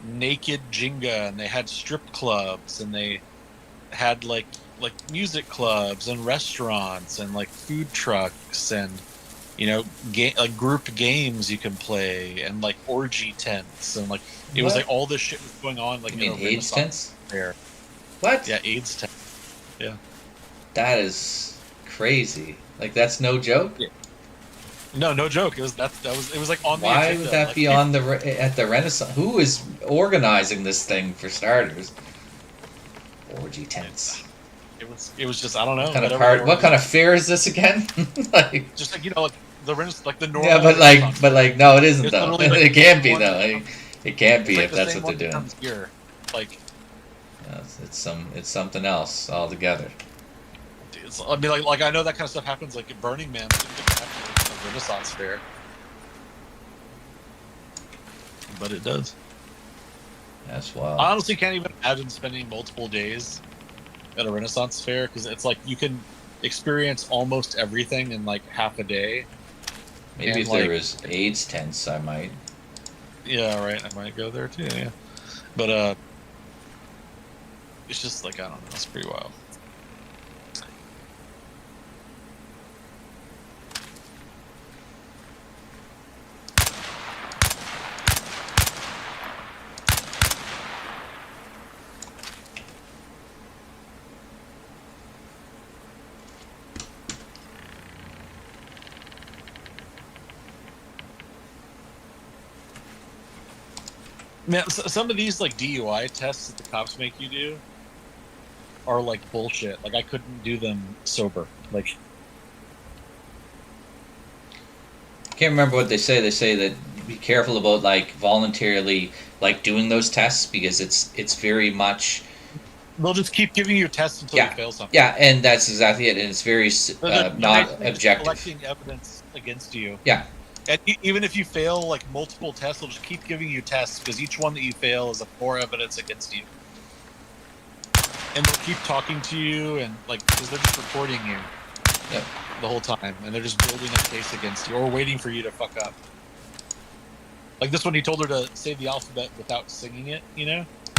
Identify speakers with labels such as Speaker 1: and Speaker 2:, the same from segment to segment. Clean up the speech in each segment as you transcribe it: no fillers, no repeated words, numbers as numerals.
Speaker 1: naked Jenga, and they had strip clubs, and they had like music clubs and restaurants and like food trucks and like group games you can play and like orgy tents and like it was
Speaker 2: What?
Speaker 1: like all this shit was going on like
Speaker 2: You
Speaker 1: in
Speaker 2: mean
Speaker 1: a
Speaker 2: AIDS
Speaker 1: Renaissance
Speaker 2: tents?
Speaker 1: fair.
Speaker 2: What?
Speaker 1: Yeah, AIDS tent. Yeah.
Speaker 2: That is crazy. Like that's no joke.
Speaker 1: Yeah. No, no joke. It was that was it was like on the
Speaker 2: Why would
Speaker 1: agenda.
Speaker 2: that
Speaker 1: Like
Speaker 2: be on the at the Renaissance? Who is organizing this thing for starters? Orgy tents.
Speaker 1: it was just I don't
Speaker 2: What
Speaker 1: know
Speaker 2: kind of
Speaker 1: whatever they
Speaker 2: part?
Speaker 1: were
Speaker 2: What kind
Speaker 1: just
Speaker 2: of fair is this again? Like,
Speaker 1: just like like the like the
Speaker 2: yeah,
Speaker 1: normal Renaissance
Speaker 2: but
Speaker 1: fair.
Speaker 2: like, no, it isn't
Speaker 1: It's
Speaker 2: though.
Speaker 1: literally like
Speaker 2: It
Speaker 1: the
Speaker 2: can't
Speaker 1: same
Speaker 2: be
Speaker 1: one
Speaker 2: though.
Speaker 1: that
Speaker 2: Like,
Speaker 1: comes.
Speaker 2: it can't
Speaker 1: It's
Speaker 2: be
Speaker 1: like
Speaker 2: if
Speaker 1: the
Speaker 2: that's
Speaker 1: same
Speaker 2: what they're
Speaker 1: one that
Speaker 2: doing.
Speaker 1: comes here. Like
Speaker 2: It's something else altogether.
Speaker 1: I mean, like I know that kind of stuff happens like at Burning Man. It doesn't happen at the Renaissance fair, but it does.
Speaker 2: That's
Speaker 1: I
Speaker 2: wild.
Speaker 1: honestly can't even imagine spending multiple days at a Renaissance fair because it's like you can experience almost everything in like half a day,
Speaker 2: Maybe
Speaker 1: and
Speaker 2: if there
Speaker 1: like
Speaker 2: was AIDS tents, I might.
Speaker 1: yeah, right, I might go there too. Yeah, but it's just like I don't know, it's pretty wild. Man, some of these like DUI tests that the cops make you do are like bullshit. Like I couldn't do them sober. Like
Speaker 2: Can't remember what they say. They say that be careful about like voluntarily like doing those tests because it's very much.
Speaker 1: they'll just keep giving you tests until you
Speaker 2: Yeah,
Speaker 1: fail something.
Speaker 2: yeah, and that's exactly it. And it's very
Speaker 1: They're
Speaker 2: not
Speaker 1: basically just
Speaker 2: objective.
Speaker 1: collecting evidence against you.
Speaker 2: Yeah,
Speaker 1: And even if you fail like multiple tests, they'll just keep giving you tests because each one that you fail is a more evidence against you. And they'll keep talking to you and like because they're just recording you
Speaker 2: yep.
Speaker 1: the whole time, and they're just building a case against you or waiting for you to fuck up. Like this one, he told her to say the alphabet without singing it,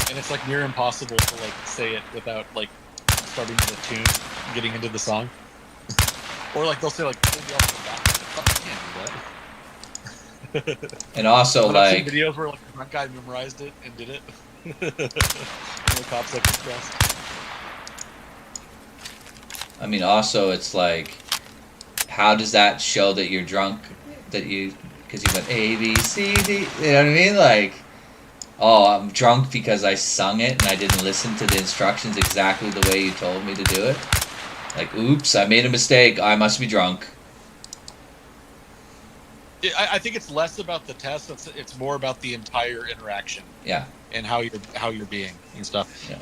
Speaker 1: and it's like near impossible to like say it without like starting the tune, getting into the song. Or like they'll say like say the alphabet backwards. Fuck, you can't do that.
Speaker 2: And also
Speaker 1: But I've seen
Speaker 2: like
Speaker 1: videos where like one guy memorized it and did it. And the cops like impressed.
Speaker 2: I mean also it's like how does that show that you're drunk that you because you went A B C D you know what I mean like oh I'm drunk because I sung it and I didn't listen to the instructions exactly the way you told me to do it like oops I made a mistake I must be drunk.
Speaker 1: I think it's less about the test. It's more about the entire interaction
Speaker 2: Yeah,
Speaker 1: and how you're being and stuff.
Speaker 2: yeah.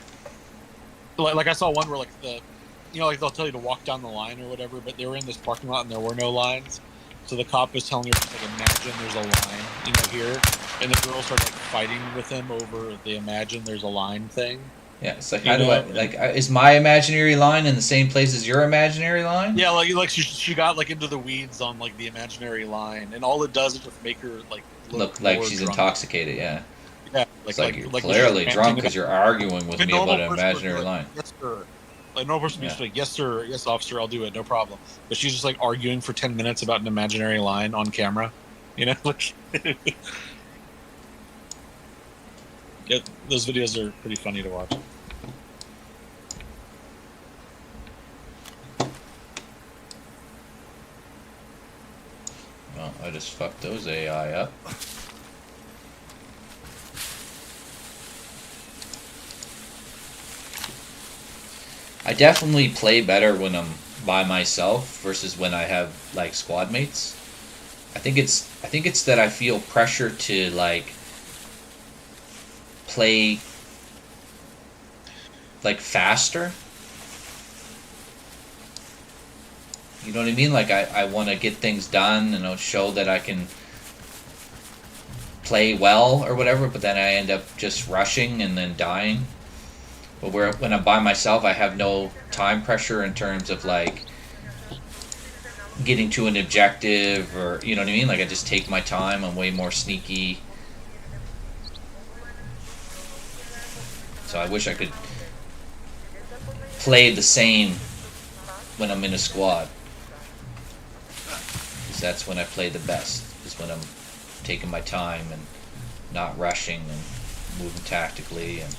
Speaker 1: Like I saw one where like like they'll tell you to walk down the line or whatever, but they were in this parking lot and there were no lines. So the cop was telling her like imagine there's a line, here, and the girl started like fighting with him over the imagine there's a line thing.
Speaker 2: Yeah, it's like
Speaker 1: You
Speaker 2: how do I
Speaker 1: know,
Speaker 2: like is my imaginary line in the same place as your imaginary line?
Speaker 1: yeah, like she got like into the weeds on like the imaginary line, and all it does is just make her like
Speaker 2: Look like
Speaker 1: more
Speaker 2: she's
Speaker 1: drunk.
Speaker 2: intoxicated. Yeah,
Speaker 1: Yeah,
Speaker 2: it's like you're
Speaker 1: like
Speaker 2: clearly
Speaker 1: she's
Speaker 2: drunk
Speaker 1: ranting
Speaker 2: because
Speaker 1: about
Speaker 2: you're arguing with
Speaker 1: a
Speaker 2: me
Speaker 1: normal
Speaker 2: about an
Speaker 1: person would be
Speaker 2: imaginary
Speaker 1: like,
Speaker 2: line.
Speaker 1: yes sir. Like a normal person would
Speaker 2: Yeah.
Speaker 1: just be like, yes sir, yes officer, I'll do it, no problem. But she's just like arguing for 10 minutes about an imaginary line on camera, like. Yeah, those videos are pretty funny to watch.
Speaker 2: Well, I just fucked those AI up. I definitely play better when I'm by myself versus when I have like squad mates. I think it's that I feel pressure to like play like faster. You know what I mean? Like I want to get things done and I'll show that I can play well or whatever, but then I end up just rushing and then dying. But when I'm by myself, I have no time pressure in terms of like getting to an objective or you know what I mean. Like I just take my time. I'm way more sneaky. So I wish I could play the same when I'm in a squad. Because that's when I play the best. Is when I'm taking my time and not rushing and moving tactically and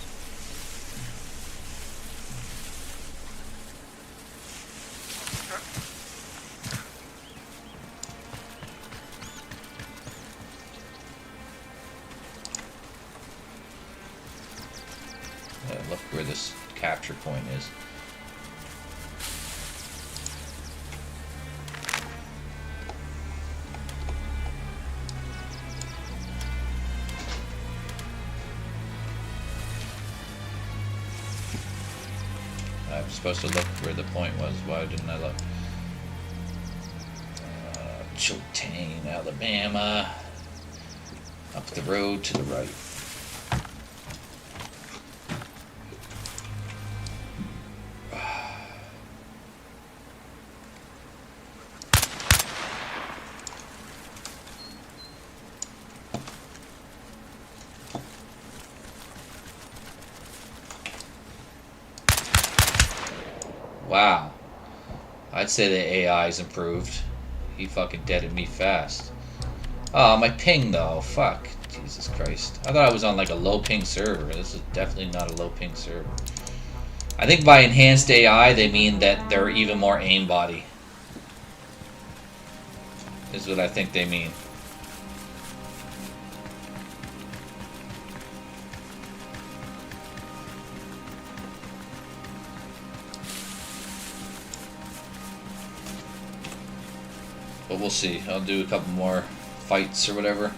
Speaker 2: look where this capture point is. I'm supposed to look where the point was. Why didn't I look? Chiltane, Alabama. Up the road to the right. Wow. I'd say the AI's improved. He fucking deaded me fast. Oh, my ping though. Fuck. Jesus Christ. I thought I was on like a low ping server. This is definitely not a low ping server. I think by enhanced AI they mean that they're even more aimbody. Is what I think they mean. But we'll see. I'll do a couple more fights or whatever.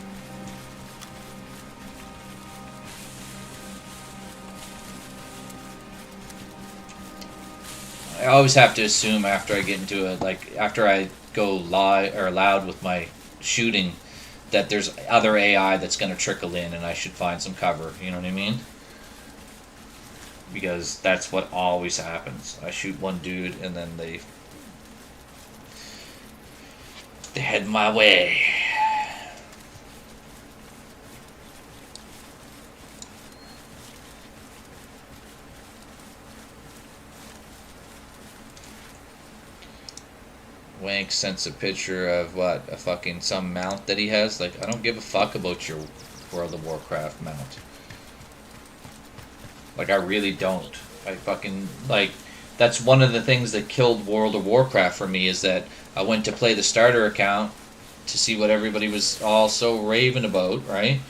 Speaker 2: I always have to assume after I get into it, like after I go loud with my shooting, that there's other AI that's going to trickle in and I should find some cover. You know what I mean? Because that's what always happens. I shoot one dude and then they head my way. Wank sends a picture of what? A fucking some mount that he has? Like, I don't give a fuck about your World of Warcraft mount. Like, I really don't. I fucking, like, that's one of the things that killed World of Warcraft for me, is that I went to play the starter account to see what everybody was all so raving about, right?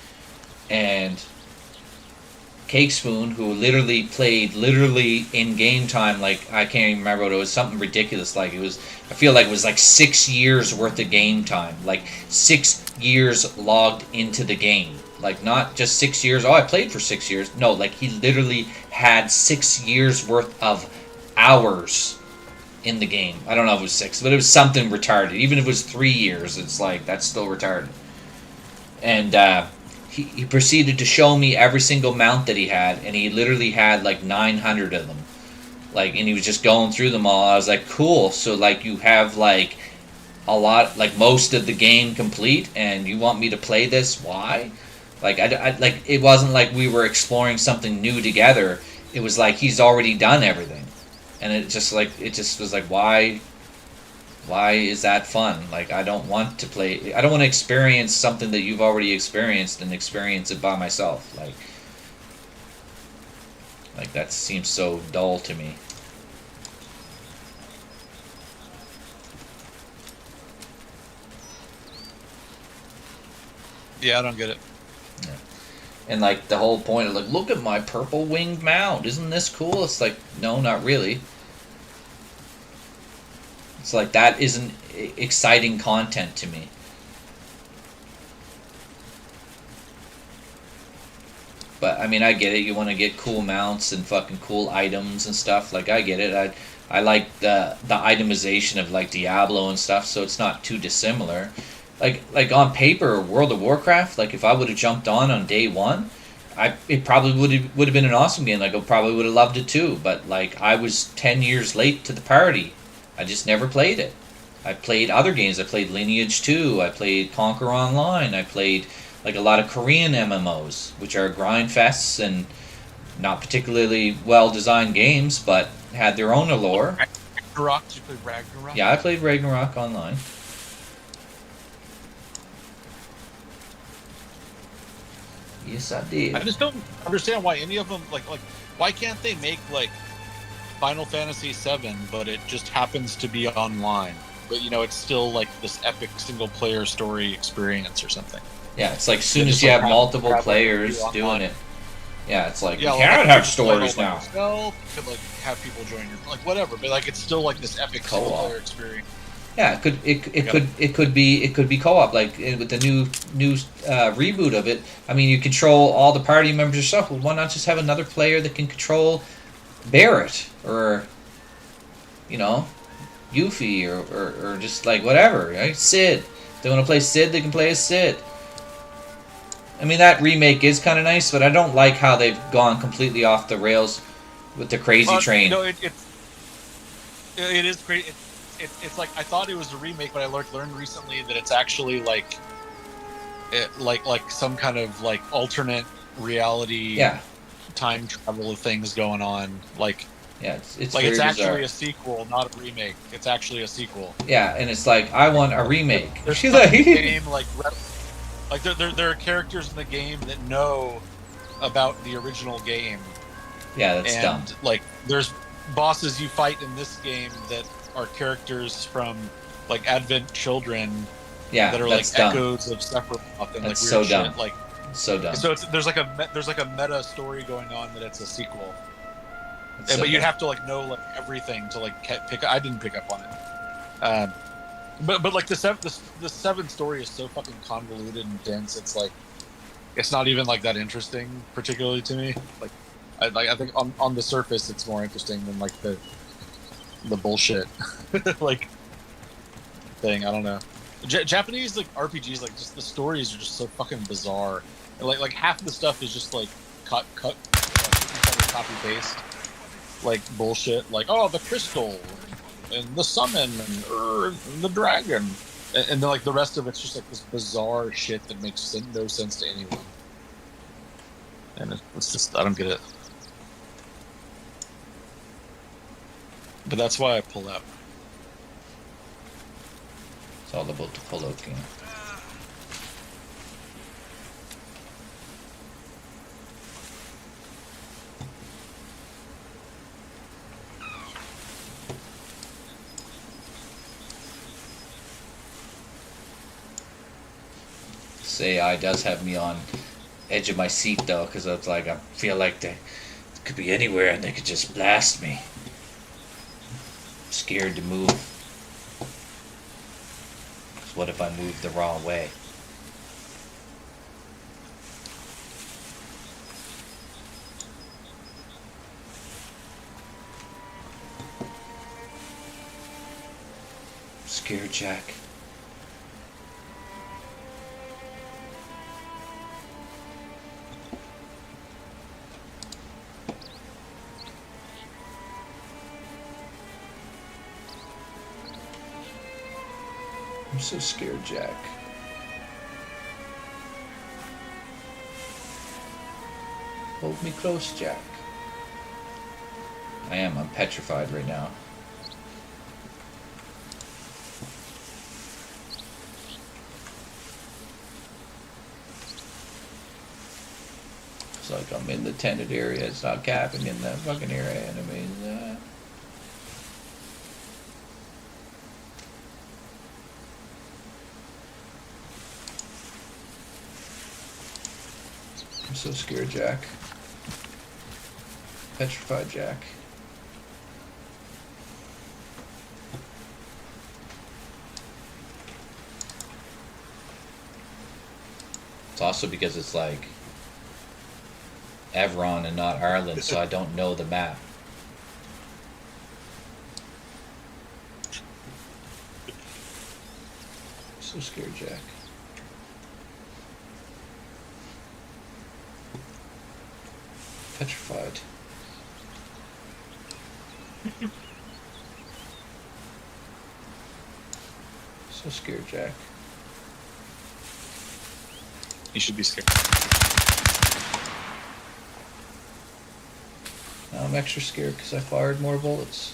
Speaker 2: And Cake Spoon, who literally played in game time, like, I can't even remember what it was, something ridiculous. Like, it was, I feel like it was like 6 years worth of game time. Like, 6 years logged into the game. Like, not just 6 years, oh, I played for 6 years. No, like, he literally had 6 years worth of hours in the game. I don't know if it was 6, but it was something retarded. Even if it was 3 years, it's like, that's still retarded. And he proceeded to show me every single mount that he had, and he literally had like 900 of them. Like, and he was just going through them all. I was like, cool. So like, you have like a lot, like most of the game complete, and you want me to play this? Why? Like, I like, it wasn't like we were exploring something new together. It was like he's already done everything. And it just was like, why is that fun? Like, I don't want to play, I don't want to experience something that you've already experienced and experience it by myself. Like that seems so dull to me.
Speaker 1: Yeah, I don't get it.
Speaker 2: Yeah. And like the whole point of like, look at my purple winged mount, isn't this cool? It's like, no, not really. It's like, that isn't exciting content to me. But I mean, I get it. You want to get cool mounts and fucking cool items and stuff. Like, I get it. I like the itemization of like Diablo and stuff, so it's not too dissimilar. Like on paper, World of Warcraft, like if I would have jumped on day one, it probably would have been an awesome game. Like, I probably would have loved it too. But like, I was 10 years late to the party. I just never played it. I played other games. I played Lineage 2. I played Conquer Online. I played like a lot of Korean MMOs, which are grind fests and not particularly well-designed games, but had their own allure.
Speaker 1: Ragnarok? Did you play Ragnarok?
Speaker 2: Yeah, I played Ragnarok online. Yes, I did.
Speaker 1: I just don't understand why any of them like why can't they make like Final Fantasy VII, but it just happens to be online, but you know it's still like this epic single player story experience or something.
Speaker 2: Yeah, it's like as soon as you have multiple players doing it. Yeah, it's like you can't have stories now.
Speaker 1: You could like have people join your like whatever, but like it's still like this epic single player experience.
Speaker 2: Yeah, it could be co-op like with the new reboot of it. I mean, you control all the party members yourself. Well, why not just have another player that can control Barrett or you know Yuffie or just like whatever, right? Sid. If they want to play Sid, they can play as Sid. I mean, that remake is kind of nice, but I don't like how they've gone completely off the rails with the Crazy Train.
Speaker 1: You know, it is great. It's like I thought it was a remake, but I learned recently that it's actually like some kind of like alternate reality, time travel things going on. Like
Speaker 2: it's
Speaker 1: like
Speaker 2: very
Speaker 1: it's actually
Speaker 2: bizarre.
Speaker 1: a sequel, not a remake. It's actually a sequel.
Speaker 2: Yeah, and it's like I want a remake.
Speaker 1: There's like a game like there are characters in the game that know about the original game.
Speaker 2: Yeah, that's dumb.
Speaker 1: Like there's bosses you fight in this game that are characters from like Advent Children.
Speaker 2: Yeah,
Speaker 1: that are
Speaker 2: that's
Speaker 1: like
Speaker 2: dumb.
Speaker 1: echoes of Sephiroth and
Speaker 2: That's
Speaker 1: like weird
Speaker 2: so dumb.
Speaker 1: shit. Like
Speaker 2: so dumb.
Speaker 1: so there's like a meta story going on that it's a sequel.
Speaker 2: So
Speaker 1: but you'd
Speaker 2: dumb.
Speaker 1: have to like know like everything to like pick. I didn't pick up on it. But like the seven story is so fucking convoluted and dense. It's like it's not even like that interesting, particularly to me. Like I think on the surface it's more interesting than like the bullshit like thing. I don't know. Japanese like RPGs, like just the stories are just so fucking bizarre. And, like half the stuff is just like cut copy paste like bullshit. Like the crystal and the summon and the dragon, and then like the rest of it's just like this bizarre shit that makes no sense to anyone. And it's just I don't get it. But that's why I pull out.
Speaker 2: It's all about the pull out game. AI does have me on edge of my seat though, because it's like I feel like they could be anywhere and they could just blast me. I'm scared to move. 'Cause what if I move the wrong way? Scared Jack. I'm so scared, Jack. Hold me close, Jack. I am. I'm petrified right now. It's like I'm in the tented area. It's not capping in the fucking area. And I mean, I'm so scared, Jack. Petrified, Jack. It's also because it's like Evron and not Ireland, so I don't know the map. I'm so scared, Jack. Petrified. So scared, Jack.
Speaker 1: You should be scared.
Speaker 2: Now I'm extra scared because I fired more bullets.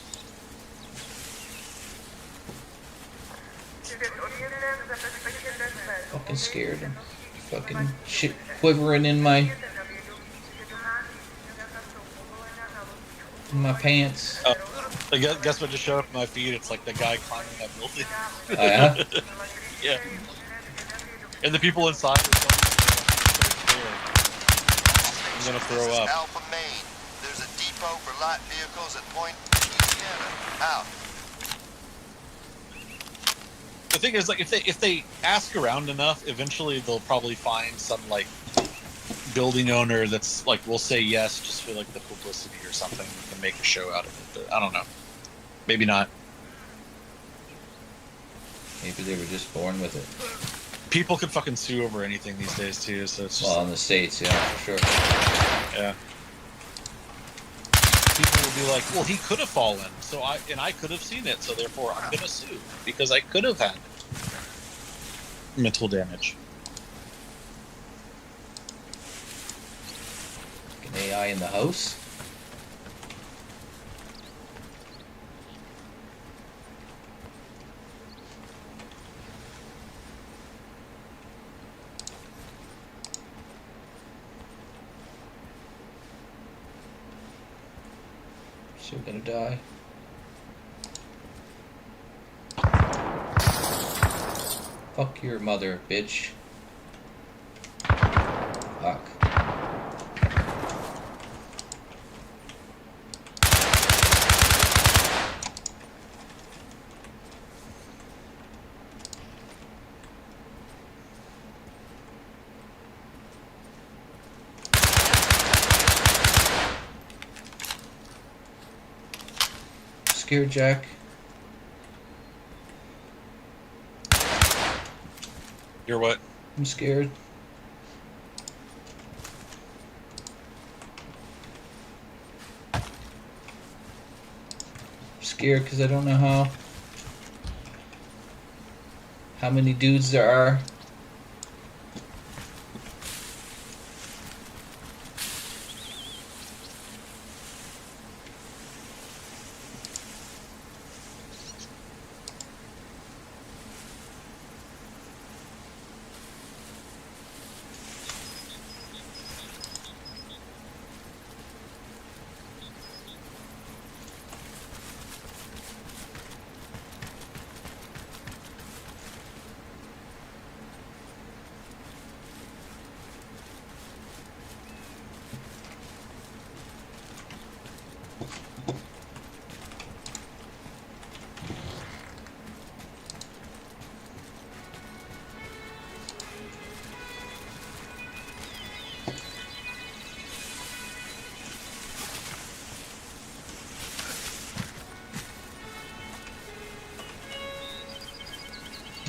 Speaker 2: Fucking scared. And fucking shit quivering in my pants.
Speaker 1: I guess what just showed up in my feed? It's like the guy climbing that building.
Speaker 2: Oh yeah?
Speaker 1: Yeah. And the people inside are so scared. I'm gonna throw up.
Speaker 3: Alpha Main. There's a depot for light vehicles at Point East Out.
Speaker 1: The thing is, like, if they ask around enough, eventually they'll probably find some like building owner that's like will say yes just for like the publicity or something and make a show out of it. But I don't know. Maybe not.
Speaker 2: Maybe they were just born with it.
Speaker 1: People can fucking sue over anything these days too, so it's just
Speaker 2: Well, in the States, yeah, for sure.
Speaker 1: yeah. People will be like, well, he could have fallen, so I could have seen it, so therefore I'm gonna sue because I could have had mental damage.
Speaker 2: An AI in the house? Still gonna die. Fuck your mother, bitch. Fuck. Scared, Jack.
Speaker 1: You're what?
Speaker 2: I'm scared. Scared because I don't know how many dudes there are.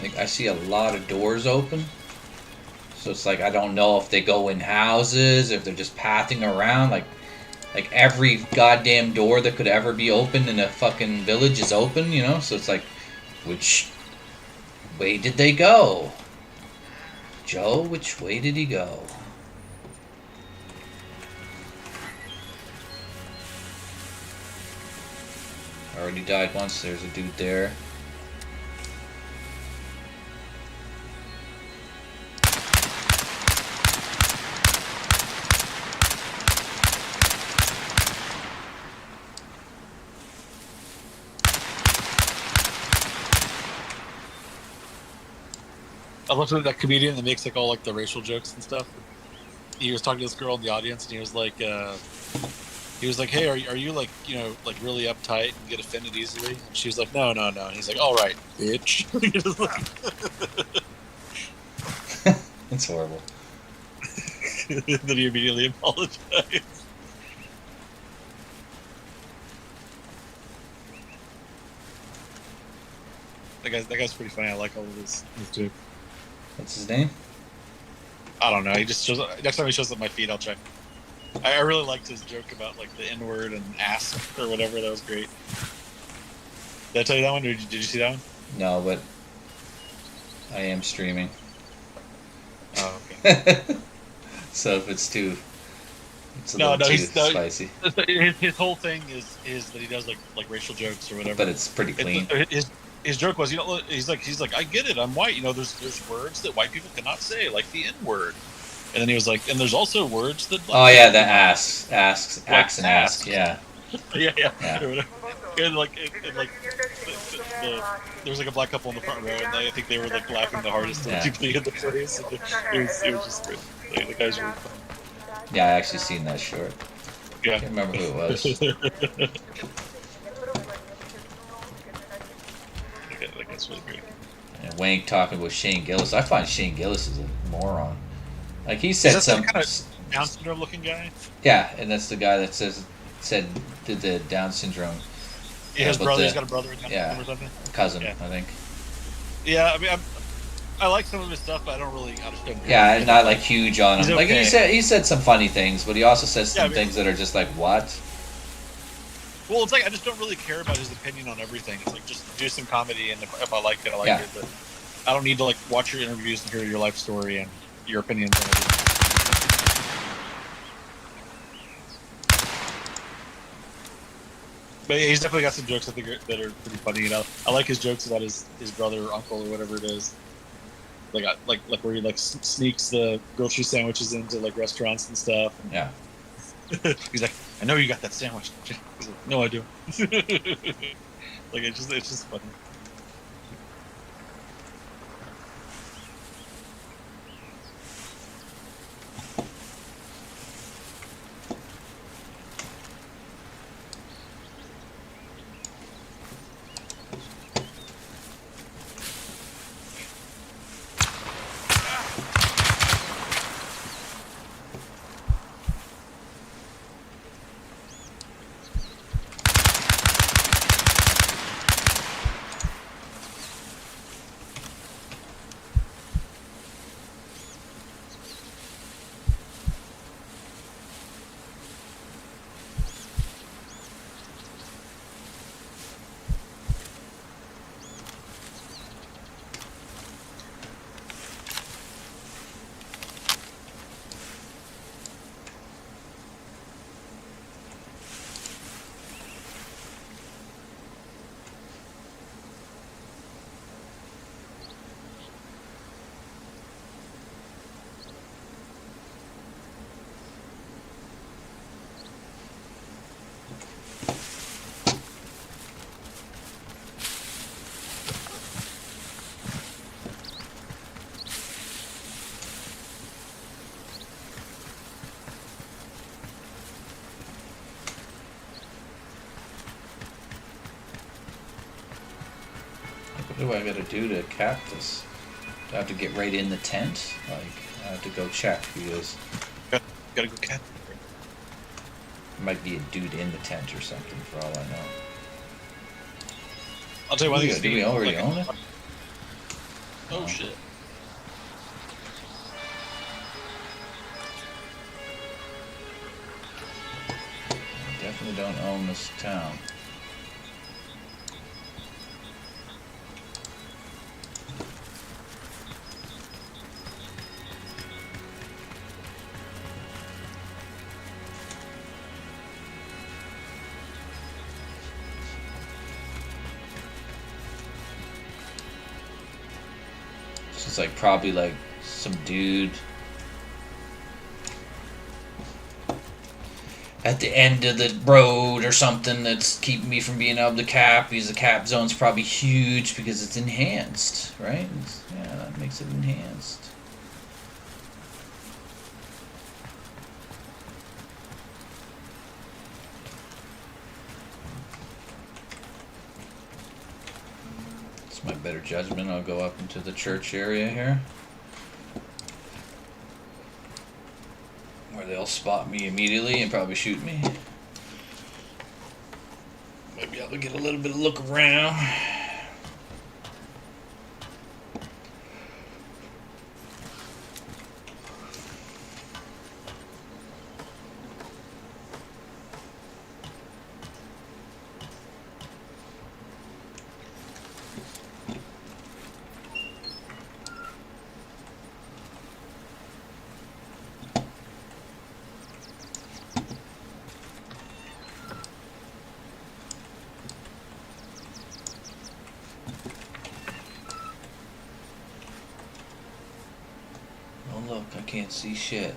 Speaker 2: Like, I see a lot of doors open. So it's like I don't know if they go in houses, if they're just pathing around. Like every goddamn door that could ever be open in a fucking village is open, you know? So it's like, which way did they go? Joe, which way did he go? I already died once. There's a dude there.
Speaker 1: I love that comedian that makes like all like the racial jokes and stuff. He was talking to this girl in the audience, and he was like, "Hey, are you like, you know, like really uptight and get offended easily?" And she was like, "No, no, no." And he's like, "All right, bitch."
Speaker 2: That's horrible.
Speaker 1: Then he immediately apologized. That guy's pretty funny. I like all of his jokes.
Speaker 2: What's his name?
Speaker 1: I don't know. He just shows up. Next time he shows up my feed, I'll check. I really liked his joke about like the N-word and ass or whatever. That was great. Did I tell you that one? Or did you see that one?
Speaker 2: No, but I am streaming.
Speaker 1: Oh, okay.
Speaker 2: So if it's too It's a
Speaker 1: No,
Speaker 2: little
Speaker 1: no,
Speaker 2: too
Speaker 1: he's no,
Speaker 2: spicy,
Speaker 1: his whole thing is that he does like racial jokes or whatever.
Speaker 2: but it's pretty clean.
Speaker 1: His joke was, he's like, I get it, I'm white. There's words that white people cannot say, like the N word. And then he was like, and there's also words that.
Speaker 2: Oh yeah, the
Speaker 1: ass,
Speaker 2: asks,
Speaker 1: like
Speaker 2: and ask. Yeah.
Speaker 1: yeah,
Speaker 2: Yeah.
Speaker 1: And like, there was like a black couple in the front row, and I think they were like laughing the hardest at the in the phrase. It was just great. Like, the guy's really funny.
Speaker 2: Yeah, I actually seen that short.
Speaker 1: Yeah.
Speaker 2: I can't remember who it was.
Speaker 1: That guy's really great.
Speaker 2: And Wank talking about Shane Gillis. I find Shane Gillis is a moron. Like he said some
Speaker 1: kind of Down syndrome looking guy.
Speaker 2: Yeah, and that's the guy that said did the Down syndrome.
Speaker 1: Yeah, his brother. He's got a brother with Down syndrome or something.
Speaker 2: Cousin,
Speaker 1: yeah.
Speaker 2: I think.
Speaker 1: Yeah, I mean, I like some of his stuff, but I don't really understand.
Speaker 2: Yeah, and not like huge on him.
Speaker 1: Okay.
Speaker 2: Like he said some funny things, but he also says some things that are just like what.
Speaker 1: Well, it's like I just don't really care about his opinion on everything. It's like just do some comedy, and if I like it, I like it. But I don't need to like watch your interviews and hear your life story and your opinions on everything. But yeah, he's definitely got some jokes I think that are pretty funny. I like his jokes about his brother or uncle or whatever it is. Like where he like sneaks the grocery sandwiches into like restaurants and stuff.
Speaker 2: Yeah.
Speaker 1: He's like, I know you got that sandwich. He's like, no, I do. Like it's just funny.
Speaker 2: What do I gotta do to cap this? Do I have to get right in the tent? Like, I have to go check because...
Speaker 1: Gotta go cat.
Speaker 2: There might be a dude in the tent or something for all I know.
Speaker 1: I'll tell you one thing.
Speaker 2: Do we already own it?
Speaker 1: Oh shit.
Speaker 2: We definitely don't own this town. It's like probably like some dude at the end of the road or something that's keeping me from being able to cap, because the cap zone's probably huge because it's enhanced, right? Yeah, that makes it enhanced. My better judgment, I'll go up into the church area here, where they'll spot me immediately and probably shoot me. Maybe I'll get a little bit of look around. can't see shit.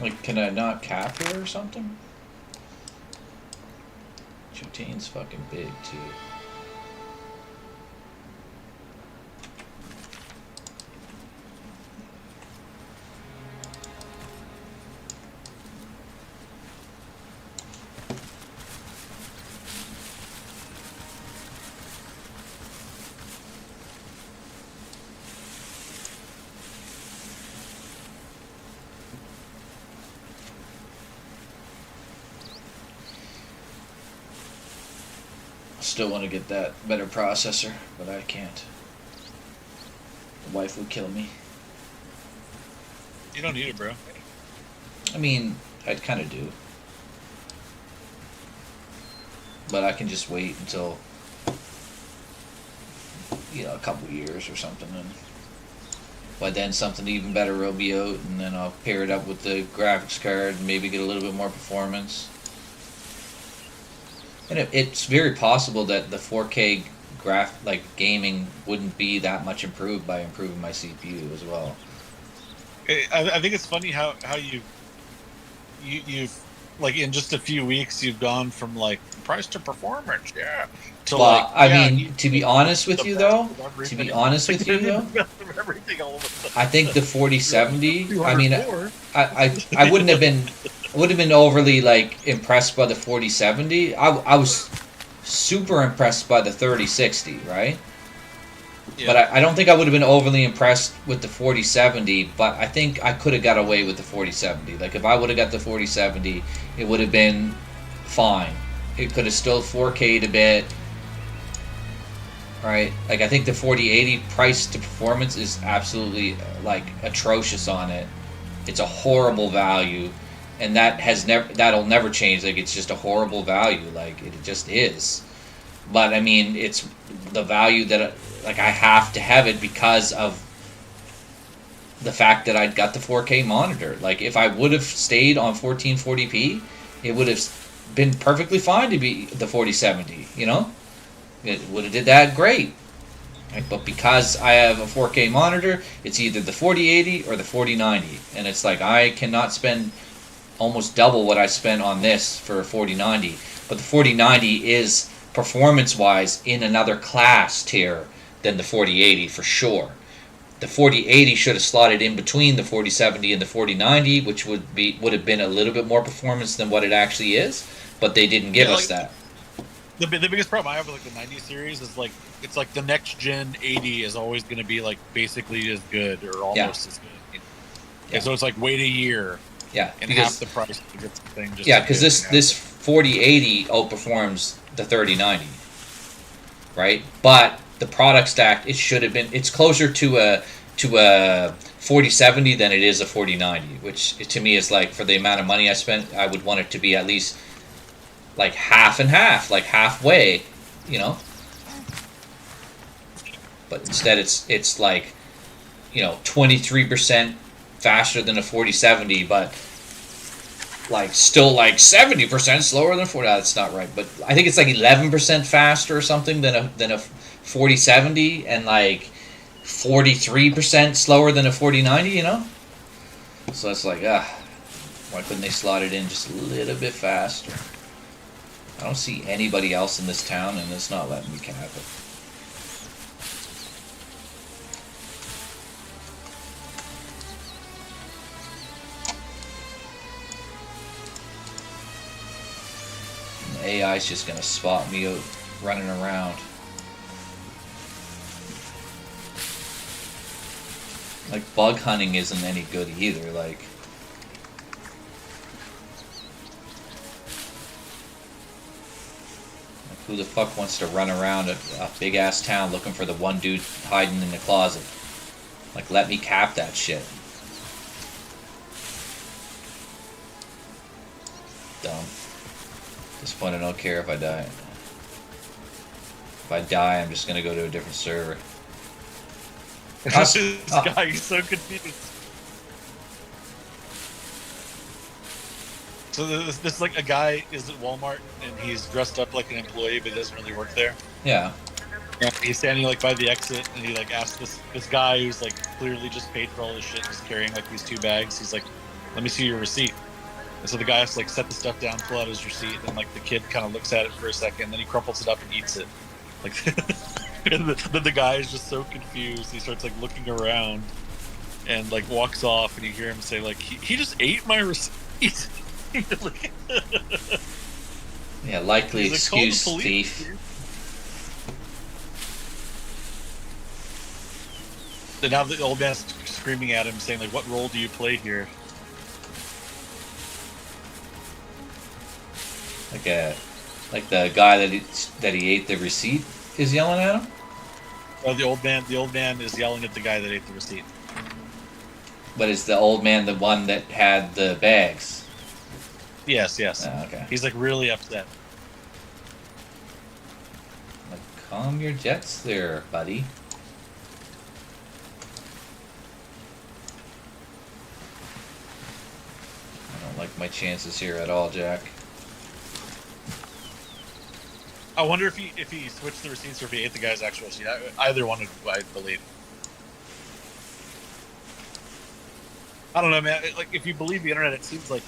Speaker 2: Like, can I not cap her or something? Chutane's fucking big, too. Still want to get that better processor, but I can't. The wife would kill me.
Speaker 1: You don't need it, bro.
Speaker 2: I mean, I kind of do. But I can just wait until, you know, a couple years or something, and by then something even better will be out, and then I'll pair it up with the graphics card and maybe get a little bit more performance. And it's very possible that the 4K gaming wouldn't be that much improved by improving my CPU as well.
Speaker 1: I think it's funny how you've like in just a few weeks you've gone from like price to performance, to
Speaker 2: well,
Speaker 1: like,
Speaker 2: I mean, to be honest with you though, everything all of a sudden. I think the 4070. I mean, I wouldn't have been. Would have been overly like impressed by the 4070. I was super impressed by the 3060, right? Yeah. But I don't think I would have been overly impressed with the 4070. But I think I could have got away with the 4070. Like if I would have got the 4070, it would have been fine. It could have still 4K'd a bit, right? Like I think the 4080 price to performance is absolutely like atrocious on it. It's a horrible value. And that'll never change. Like it's just a horrible value. Like it just is. But I mean, it's the value that like I have to have it because of the fact that I got the 4K monitor. Like if I would have stayed on 1440p, it would have been perfectly fine to be the 4070. You know, it would have did that great. Right? But because I have a 4K monitor, it's either the 4080 or the 4090, and it's like I cannot spend almost double what I spent on this for a 4090, but the 4090 is performance-wise in another class tier than the 4080 for sure. The 4080 should have slotted in between the 4070 and the 4090, which would have been a little bit more performance than what it actually is, but they didn't give us that.
Speaker 1: The biggest problem I have with like the 90 series is like it's like the next gen 80 is always going to be like basically as good or almost as good. Yeah. So it's like wait a year.
Speaker 2: Yeah,
Speaker 1: and half the price to get the thing. Just
Speaker 2: because this 4080 outperforms the 3090, right? But the product stack, it should have been. It's closer to a 4070 than it is a 4090, which to me is like for the amount of money I spent, I would want it to be at least like half and half, like halfway, you know. But instead, it's like 23% faster than a 4070, but like still like 70% slower than 40. That's not right, but I think it's like 11% faster or something than a 4070, and like 43% slower than a 4090. You know, so it's like why couldn't they slot it in just a little bit faster? I don't see anybody else in this town, and it's not letting me cap it. AI's just gonna spot me out running around. Like bug hunting isn't any good either. Like Who the fuck wants to run around a big ass town looking for the one dude hiding in the closet? Like, let me cap that shit. Dumb. At this point, I don't care if I die. If I die, I'm just gonna go to a different server.
Speaker 1: This guy, he's so confused. So this like a guy is at Walmart and he's dressed up like an employee but doesn't really work there.
Speaker 2: Yeah.
Speaker 1: And he's standing like by the exit and he like asks this guy who's like clearly just paid for all this shit, just carrying like these 2 bags. He's like, "Let me see your receipt." And so the guy has to like set the stuff down, pull out his receipt, and like the kid kind of looks at it for a second, then he crumples it up and eats it. Like, and then the guy is just so confused. He starts like looking around and like walks off, and you hear him say like, "He just ate my receipt."
Speaker 2: Yeah, likely
Speaker 1: He's like,
Speaker 2: excuse,
Speaker 1: "Call the police,
Speaker 2: thief.
Speaker 1: dude." And now the old man's screaming at him, saying like, "What role do you play here?"
Speaker 2: Like the guy that he ate the receipt is yelling at him.
Speaker 1: Oh, the old man is yelling at the guy that ate the receipt.
Speaker 2: But is the old man the one that had the bags?
Speaker 1: Yes.
Speaker 2: Oh, okay.
Speaker 1: He's like really upset.
Speaker 2: Like, calm your jets there, buddy. I don't like my chances here at all, Jack.
Speaker 1: I wonder if he switched the receipts or if he ate the guy's actual receipt. Either one, I believe. I don't know, man. Like, if you believe the internet, it seems like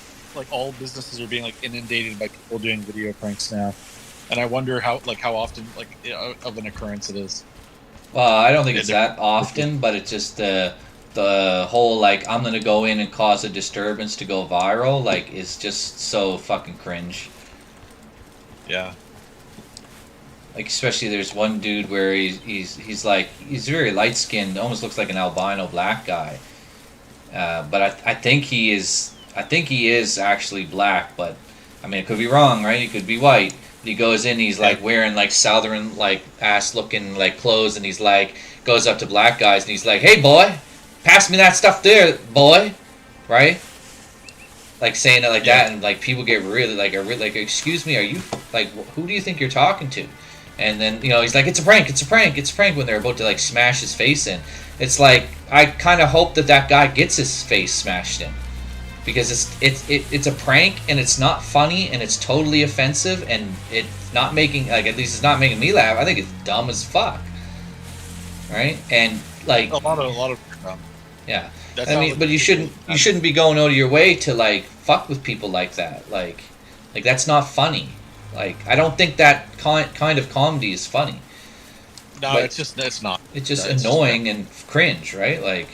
Speaker 1: all businesses are being like inundated by people doing video pranks now, and I wonder how often of an occurrence it is.
Speaker 2: Well, I don't think it's that often, but it's just the whole like I'm gonna go in and cause a disturbance to go viral like is just so fucking cringe.
Speaker 1: Yeah.
Speaker 2: Like, especially there's one dude where he's very light skinned, almost looks like an albino black guy. But I think he is actually black, but I mean it could be wrong, right? He could be white. He goes in, he's like wearing like southern like ass looking like clothes, and he's like goes up to black guys and he's like, "Hey boy, pass me that stuff there, boy," right? Like saying it like that, and like people get really like excuse me, are you like who do you think you're talking to? And then, you know, he's like, it's a prank, when they're about to, like, smash his face in. It's like, I kind of hope that guy gets his face smashed in. Because it's a prank, and it's not funny, and it's totally offensive, and it's not making, like, at least it's not making me laugh. I think it's dumb as fuck. Right? And, like...
Speaker 1: A lot of
Speaker 2: yeah.
Speaker 1: I
Speaker 2: mean, but you shouldn't be going out of your way to, like, fuck with people like that. Like that's not funny. Like, I don't think that kind of comedy is funny.
Speaker 1: No,
Speaker 2: but
Speaker 1: it's not.
Speaker 2: It's just annoying and cringe, right? Like,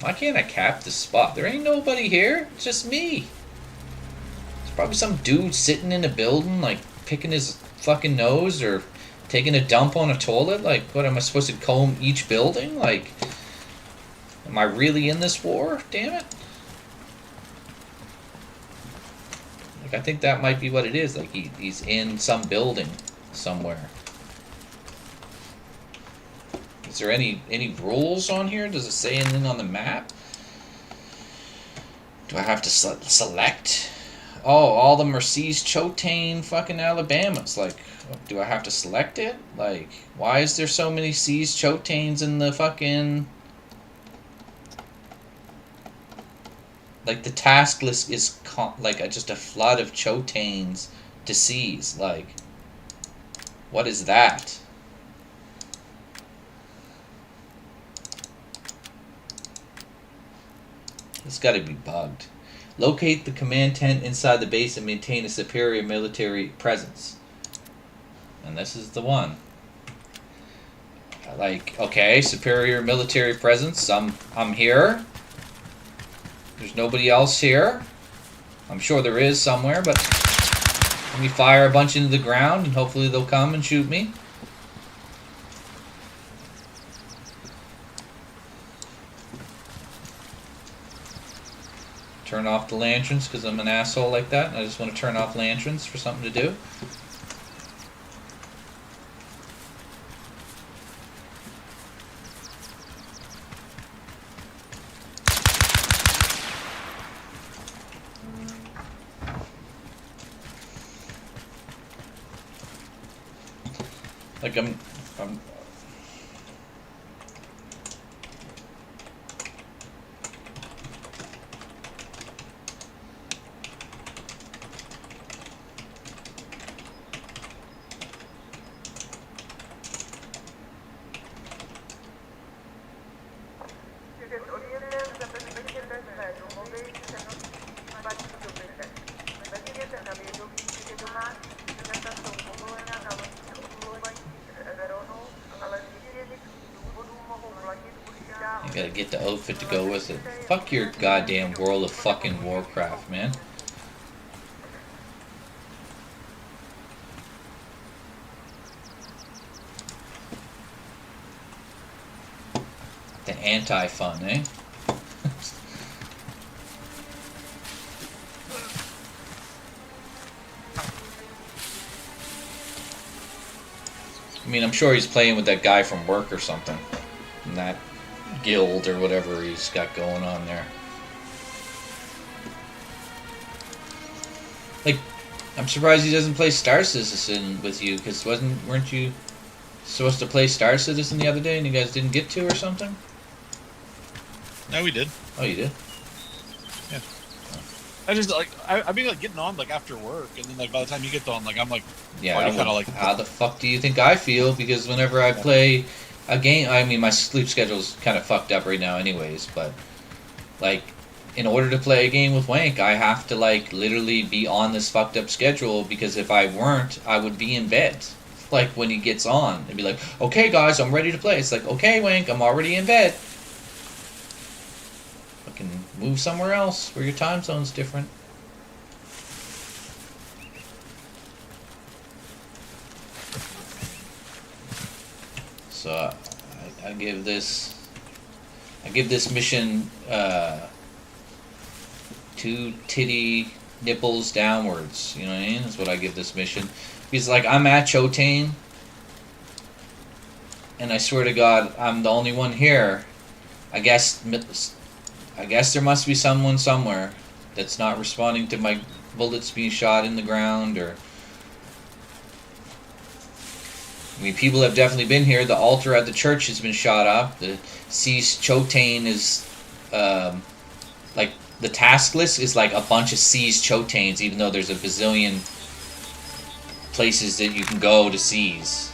Speaker 2: why can't I cap this spot? There ain't nobody here. It's just me. There's probably some dude sitting in a building, like, picking his fucking nose or taking a dump on a toilet. Like, what, am I supposed to comb each building? Like, am I really in this war? Damn it. I think that might be what it is. Like he's in some building somewhere. Is there any rules on here? Does it say anything on the map? Do I have to select? Oh, all the Mercedes Chotane fucking Alabamas. Like, do I have to select it? Like, why is there so many C's Chotanes in the fucking... Like, the task list is just a flood of Chotanes to seize. Like, what is that? It's gotta be bugged. Locate the command tent inside the base and maintain a superior military presence. And this is the one. Like, okay, superior military presence. I'm here. There's nobody else here. I'm sure there is somewhere, but let me fire a bunch into the ground and hopefully they'll come and shoot me. turn off the lanterns because I'm an asshole like that, and I just want to turn off lanterns for something to do. Like I'm gotta get the outfit to go with it. Fuck your goddamn World of fucking Warcraft, man. The anti-fun, eh? I mean, I'm sure he's playing with that guy from work or something. In that guild or whatever he's got going on there. Like, I'm surprised he doesn't play Star Citizen with you, because weren't you supposed to play Star Citizen the other day and you guys didn't get to or something?
Speaker 1: No, we did.
Speaker 2: Oh, you did?
Speaker 1: Yeah. I just like I've been like getting on like after work, and then like by the time you get on, like I'm like,
Speaker 2: Yeah,
Speaker 1: already kind of like,
Speaker 2: how the fuck do you think I feel? Because whenever I play a game, I mean, my sleep schedule's kind of fucked up right now anyways, but like, in order to play a game with Wank, I have to like literally be on this fucked up schedule, because if I weren't, I would be in bed. Like, when he gets on, it'd be like, okay guys, I'm ready to play. It's like, okay Wank, I'm already in bed. Fucking move somewhere else where your time zone's different. So I give this mission 2 titty nipples downwards. You know what I mean? That's what I give this mission. Because like, I'm at Chotane, and I swear to God, I'm the only one here. I guess there must be someone somewhere that's not responding to my bullets being shot in the ground, or I mean, people have definitely been here. The altar at the church has been shot up. The seized Chotane is, like, the task list is like a bunch of seized Chotanes, even though there's a bazillion places that you can go to seize.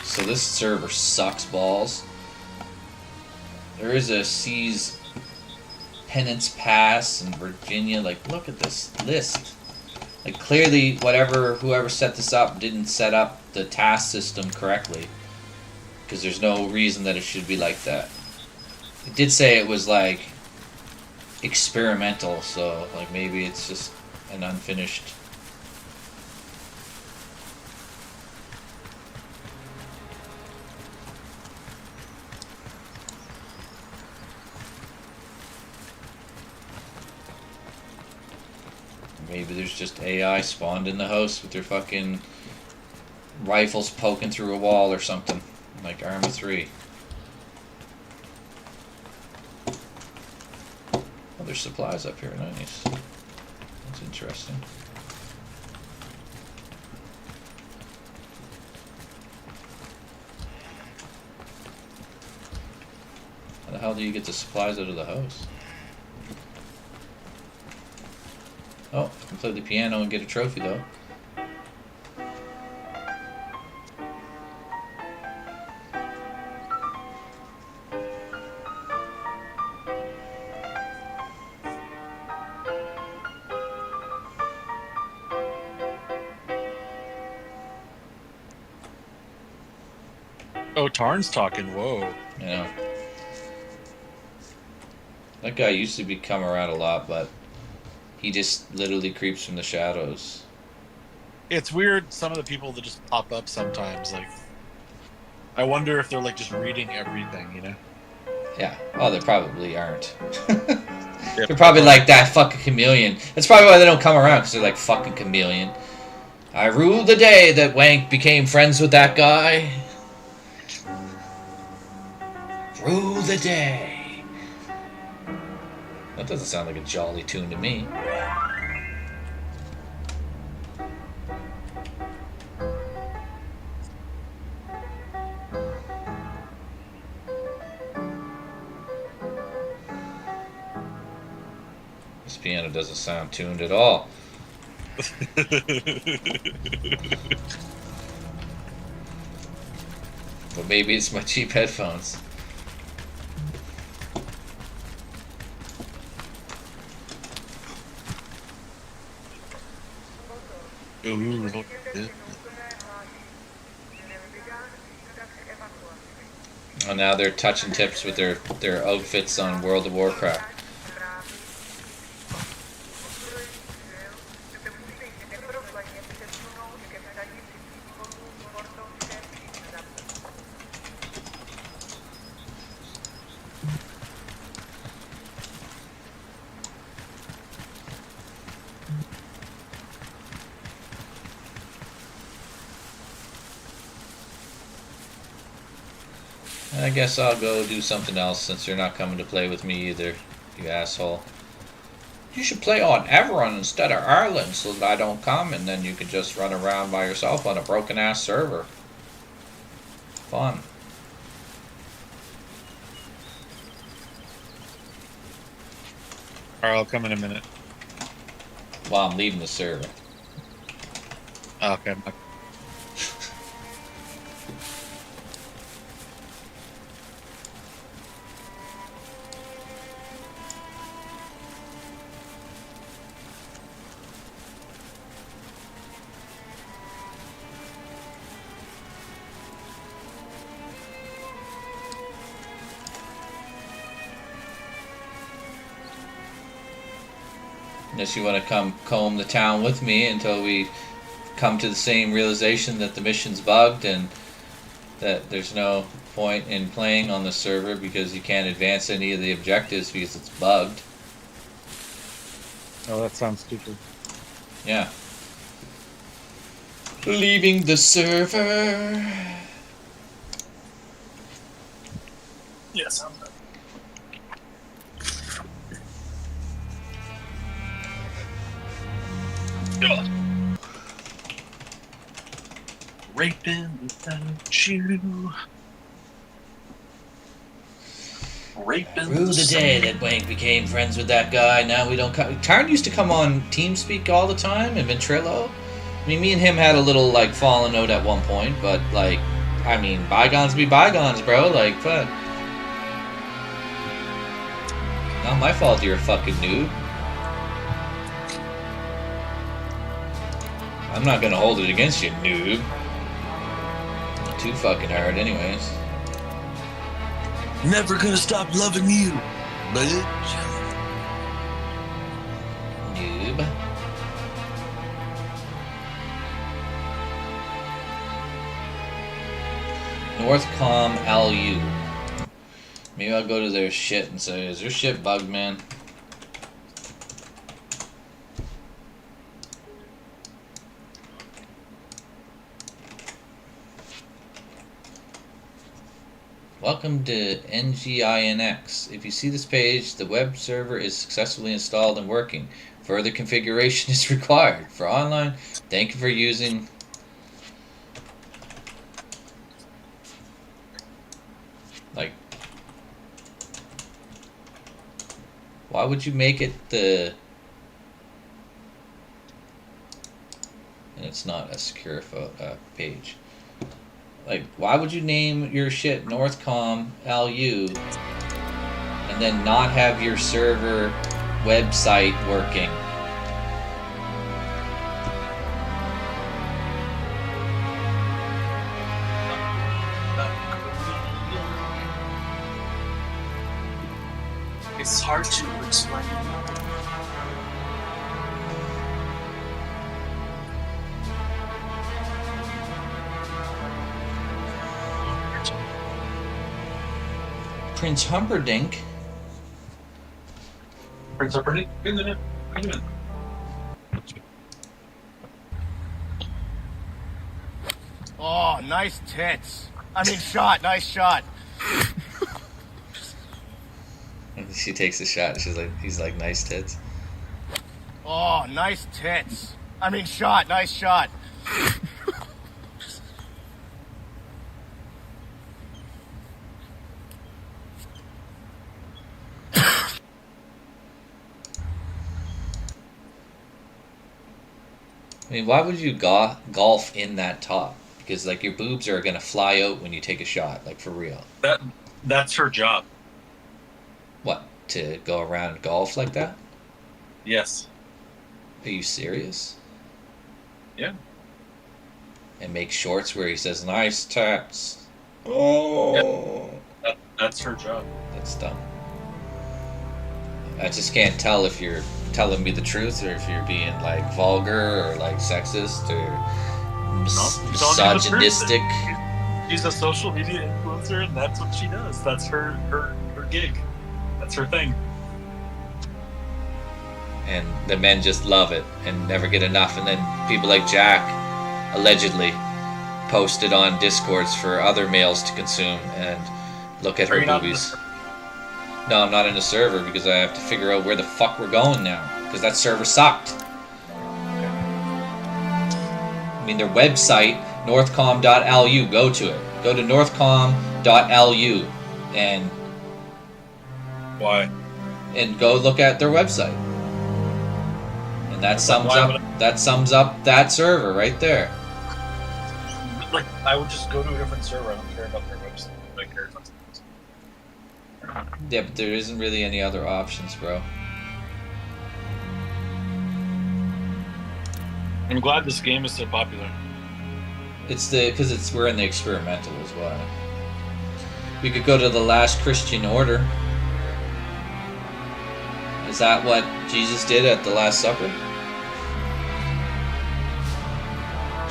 Speaker 2: So this server sucks balls. There is a seize Penance Pass in Virginia. Like, look at this list. Like, clearly, whoever set this up didn't set up the task system correctly, because there's no reason that it should be like that. It did say it was, like, experimental, so, like, maybe it's just an unfinished. Maybe there's just AI spawned in the house with their fucking rifles poking through a wall or something, like Arma 3. Oh, there's supplies up here, nice. That's interesting. How the hell do you get the supplies out of the house? Oh, I can play the piano and get a trophy though.
Speaker 1: oh, Tarn's talking. Whoa.
Speaker 2: Yeah. That guy used to come around a lot, but he just literally creeps from the shadows.
Speaker 1: It's weird. Some of the people that just pop up sometimes, like I wonder if they're like just reading everything, you know?
Speaker 2: Yeah. Oh, they probably aren't.
Speaker 1: Yeah,
Speaker 2: They're probably like that fucking chameleon. That's probably why they don't come around, because they're like fucking chameleon. I ruled the day that Wank became friends with that guy. Rule the day. That doesn't sound like a jolly tune to me. This piano doesn't sound tuned at all. But maybe it's my cheap headphones.
Speaker 1: Ooh, look good.
Speaker 2: Oh, now they're touching tips with their outfits on World of Warcraft. I guess I'll go do something else since you're not coming to play with me either, you asshole. You should play on Everon instead of Ireland so that I don't come and then you can just run around by yourself on a broken ass server. Fun.
Speaker 1: Alright, I'll come in a minute.
Speaker 2: Well, I'm leaving the server.
Speaker 1: Okay.
Speaker 2: Unless you want to come comb the town with me until we come to the same realization that the mission's bugged and that there's no point in playing on the server because you can't advance any of the objectives because it's bugged.
Speaker 1: Oh, that sounds stupid.
Speaker 2: Yeah. Leaving the server.
Speaker 1: Yeah, sounds good. Raping without you. Raping.
Speaker 2: Rue the day that Wank became friends with that guy. Now we don't come. Tarn used to come on TeamSpeak all the time and Ventrilo. I mean, me and him had a little like falling out at one point, but like, I mean, bygones be bygones, bro. Like, fuck. Not my fault you're a fucking noob. I'm not gonna hold it against you, noob. Not too fucking hard, anyways.
Speaker 4: Never gonna stop loving you, bitch.
Speaker 2: Noob. Northcom LU. Maybe I'll go to their shit and say, is their shit bugged, man? Welcome to NGINX. If you see this page, the web server is successfully installed and working. Further configuration is required. For online, thank you for using... Like... Why would you make it the... And it's not a secure page. Like, why would you name your shit Northcom LU and then not have your server website working?
Speaker 4: It's hard to explain.
Speaker 2: Prince Humperdinck.
Speaker 1: Prince Humperdinck? Wait a minute.
Speaker 5: Oh, nice tits. I mean, shot. Nice shot.
Speaker 2: And she takes a shot. He's like, nice tits.
Speaker 5: Oh, nice tits. I mean, shot. Nice shot.
Speaker 2: I mean, why would you golf in that top? Because like your boobs are gonna fly out when you take a shot, like for real.
Speaker 1: That's her job.
Speaker 2: What, to go around golf like that?
Speaker 1: Yes.
Speaker 2: Are you serious?
Speaker 1: Yeah.
Speaker 2: And make shorts where he says nice tits. Oh,
Speaker 1: That's her job.
Speaker 2: that's dumb. I just can't tell if you're telling me the truth or if you're being like vulgar or like sexist or misogynistic.
Speaker 1: She's a social media influencer, and that's what she does. That's her gig. That's her thing.
Speaker 2: And the men just love it and never get enough. And then people like Jack allegedly posted on Discords for other males to consume and look at her boobies. No, I'm not in the server because I have to figure out where the fuck we're going now. Because that server sucked. I mean, their website, northcom.lu, go to it. Go to northcom.lu and
Speaker 1: Why?
Speaker 2: and go look at their website. And that sums up that server right there.
Speaker 1: Like, I would just go to a different server. I don't care about their website. I care about something else.
Speaker 2: Yeah, but there isn't really any other options, bro.
Speaker 1: I'm glad this game is so popular.
Speaker 2: It's because we're in the experimental as well. We could go to the last Christian order. Is that what Jesus did at the Last Supper?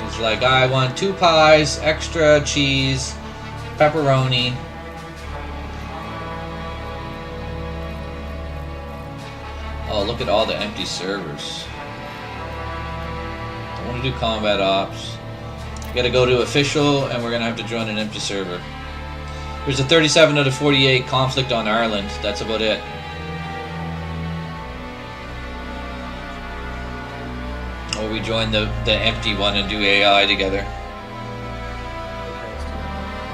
Speaker 2: He's like, I want 2 pies, extra cheese, pepperoni. Oh, look at all the empty servers. I want to do combat ops. We gotta go to official, and we're gonna have to join an empty server. There's a 37 out of 48 conflict on Ireland. That's about it. Or we join the empty one and do AI together.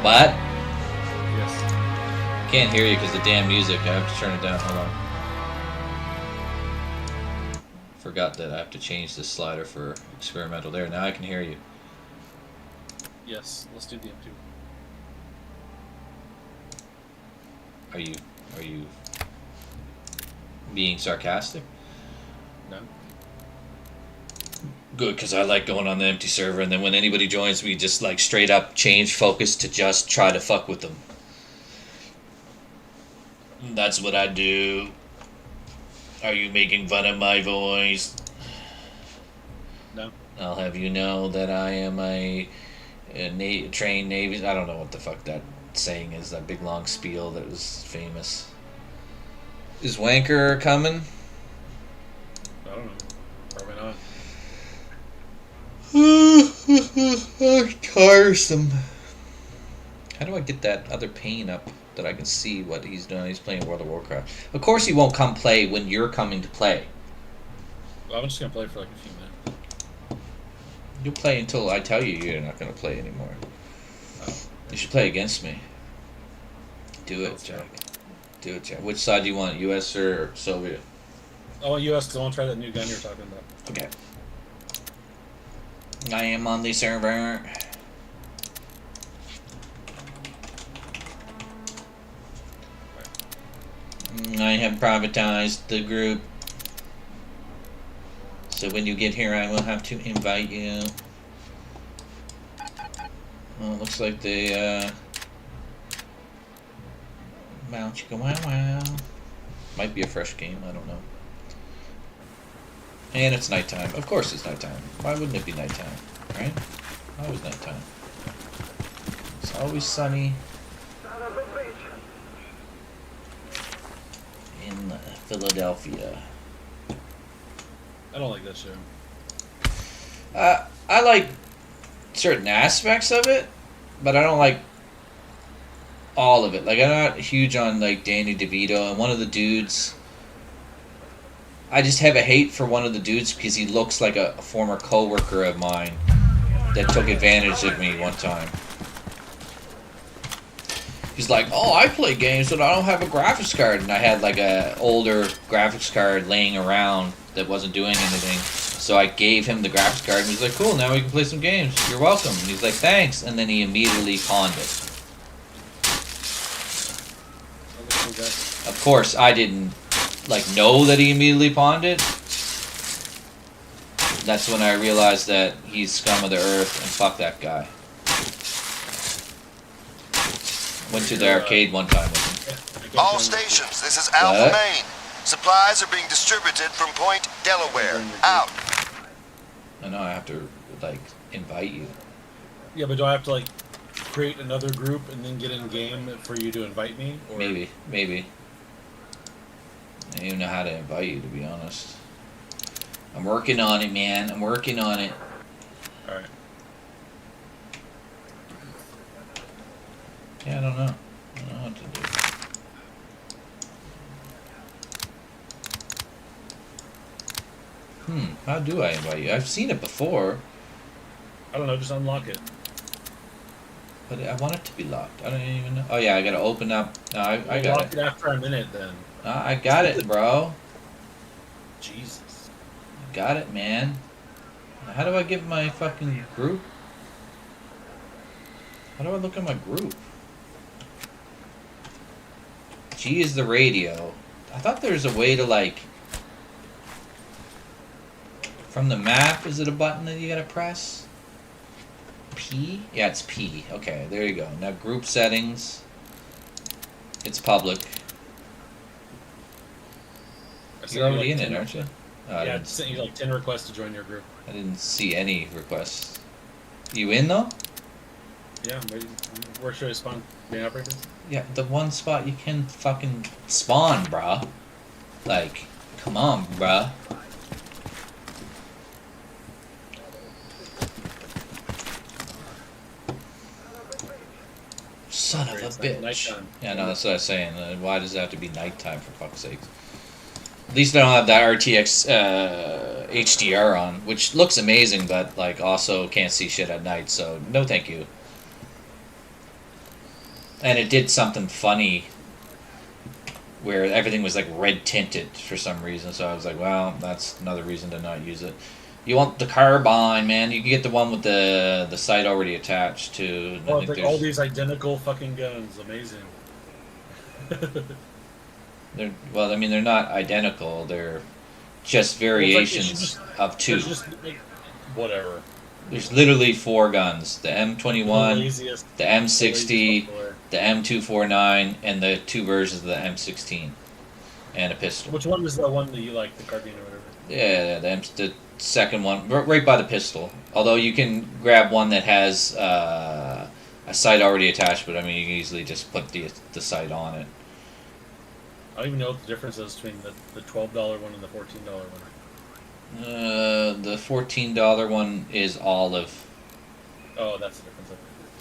Speaker 2: What?
Speaker 1: Yes.
Speaker 2: Can't hear you because the damn music. I have to turn it down. Hold on. Forgot that I have to change this slider for experimental. There, now I can hear you.
Speaker 1: Yes. Let's do the empty one.
Speaker 2: Are you being sarcastic?
Speaker 1: No.
Speaker 2: Good, because I like going on the empty server, and then when anybody joins, we just like straight up change focus to just try to fuck with them. That's what I do. Are you making fun of my voice?
Speaker 1: No.
Speaker 2: I'll have you know that I am a trained Navy. I don't know what the fuck that saying is, that big long spiel that was famous. Is Wanker coming?
Speaker 1: I don't know. Probably not.
Speaker 2: Tiresome. How do I get that other pane up that I can see what he's doing? He's playing World of Warcraft. Of course he won't come play when you're coming to play.
Speaker 1: Well, I'm just gonna play for like a few minutes.
Speaker 2: You'll play until I tell you you're not going to play anymore.
Speaker 1: Oh.
Speaker 2: You should play against me. Do it, Jack. Do it, Jack. Which side do you want, US or Soviet?
Speaker 1: I want US because I want to try that new gun you're talking about.
Speaker 2: Okay. I am on the server. I have privatized the group. So when you get here, I will have to invite you. Well, it looks like they, wow, chicka wow wow. Might be a fresh game, I don't know. And it's nighttime. Of course it's nighttime. Why wouldn't it be nighttime, right? Always nighttime. It's always sunny. Philadelphia.
Speaker 1: I don't like that show.
Speaker 2: I like certain aspects of it, but I don't like all of it. Like, I'm not huge on like Danny DeVito, and one of the dudes. I just have a hate for one of the dudes because he looks like a former coworker of mine that took advantage of me one time. He's like, "Oh, I play games, but I don't have a graphics card," and I had like a older graphics card laying around that wasn't doing anything. So I gave him the graphics card, and he's like, "Cool, now we can play some games. You're welcome." And he's like, "Thanks," and then he immediately pawned it. Of course, I didn't know that he immediately pawned it. That's when I realized that he's scum of the earth, and fuck that guy. Went to the arcade one time with him.
Speaker 3: All stations, this is Alpha Maine. Supplies are being distributed from Point Delaware. Out.
Speaker 2: I know I have to invite you.
Speaker 1: Yeah, but do I have to create another group and then get in game for you to invite me? Or?
Speaker 2: Maybe. I don't even know how to invite you, to be honest. I'm working on it, man. I'm working on it.
Speaker 1: Alright.
Speaker 2: Yeah, I don't know. I don't know what to do. How do I invite you? I've seen it before.
Speaker 1: I don't know, just unlock it.
Speaker 2: But I want it to be locked. I don't even know. Oh, yeah, I gotta open up. No, I got
Speaker 1: Lock it after I'm in it, then.
Speaker 2: I got it, bro.
Speaker 1: Jesus.
Speaker 2: Got it, man. How do I get my fucking group? How do I look at my group? G is the radio. I thought there was a way to from the map, is it a button that you gotta press? P? Yeah, it's P. Okay, there you go. Now group settings. It's public. You're already in it, aren't you? Oh,
Speaker 1: Yeah, I sent you 10 requests to join your group.
Speaker 2: I didn't see any requests. You in though?
Speaker 1: Yeah, where should I spawn main operators?
Speaker 2: Yeah, the one spot you can fucking spawn, bruh. Come on, bruh. Son of a bitch.
Speaker 1: Nighttime.
Speaker 2: Yeah, no, that's what I was saying. Why does it have to be nighttime, for fuck's sake? At least I don't have that RTX HDR on, which looks amazing, but also can't see shit at night, so no thank you. And it did something funny where everything was red tinted for some reason, so I was like, well, that's another reason to not use it. You want the carbine, man. You can get the one with the sight already attached to.
Speaker 1: Oh, all these identical fucking guns. Amazing.
Speaker 2: They're not identical. They're just variations of two.
Speaker 1: Whatever.
Speaker 2: There's literally 4 guns: the M21, the M60, the M249, and the 2 versions of the M16, and a pistol.
Speaker 1: Which one was the one that you like, the carbine or whatever?
Speaker 2: Yeah, the second one, right by the pistol. Although you can grab one that has a sight already attached, but you can easily just put the sight on it.
Speaker 1: I don't even know what the difference is between the $12 one and the $14 one.
Speaker 2: The $14 one is olive.
Speaker 1: Oh, that's the difference.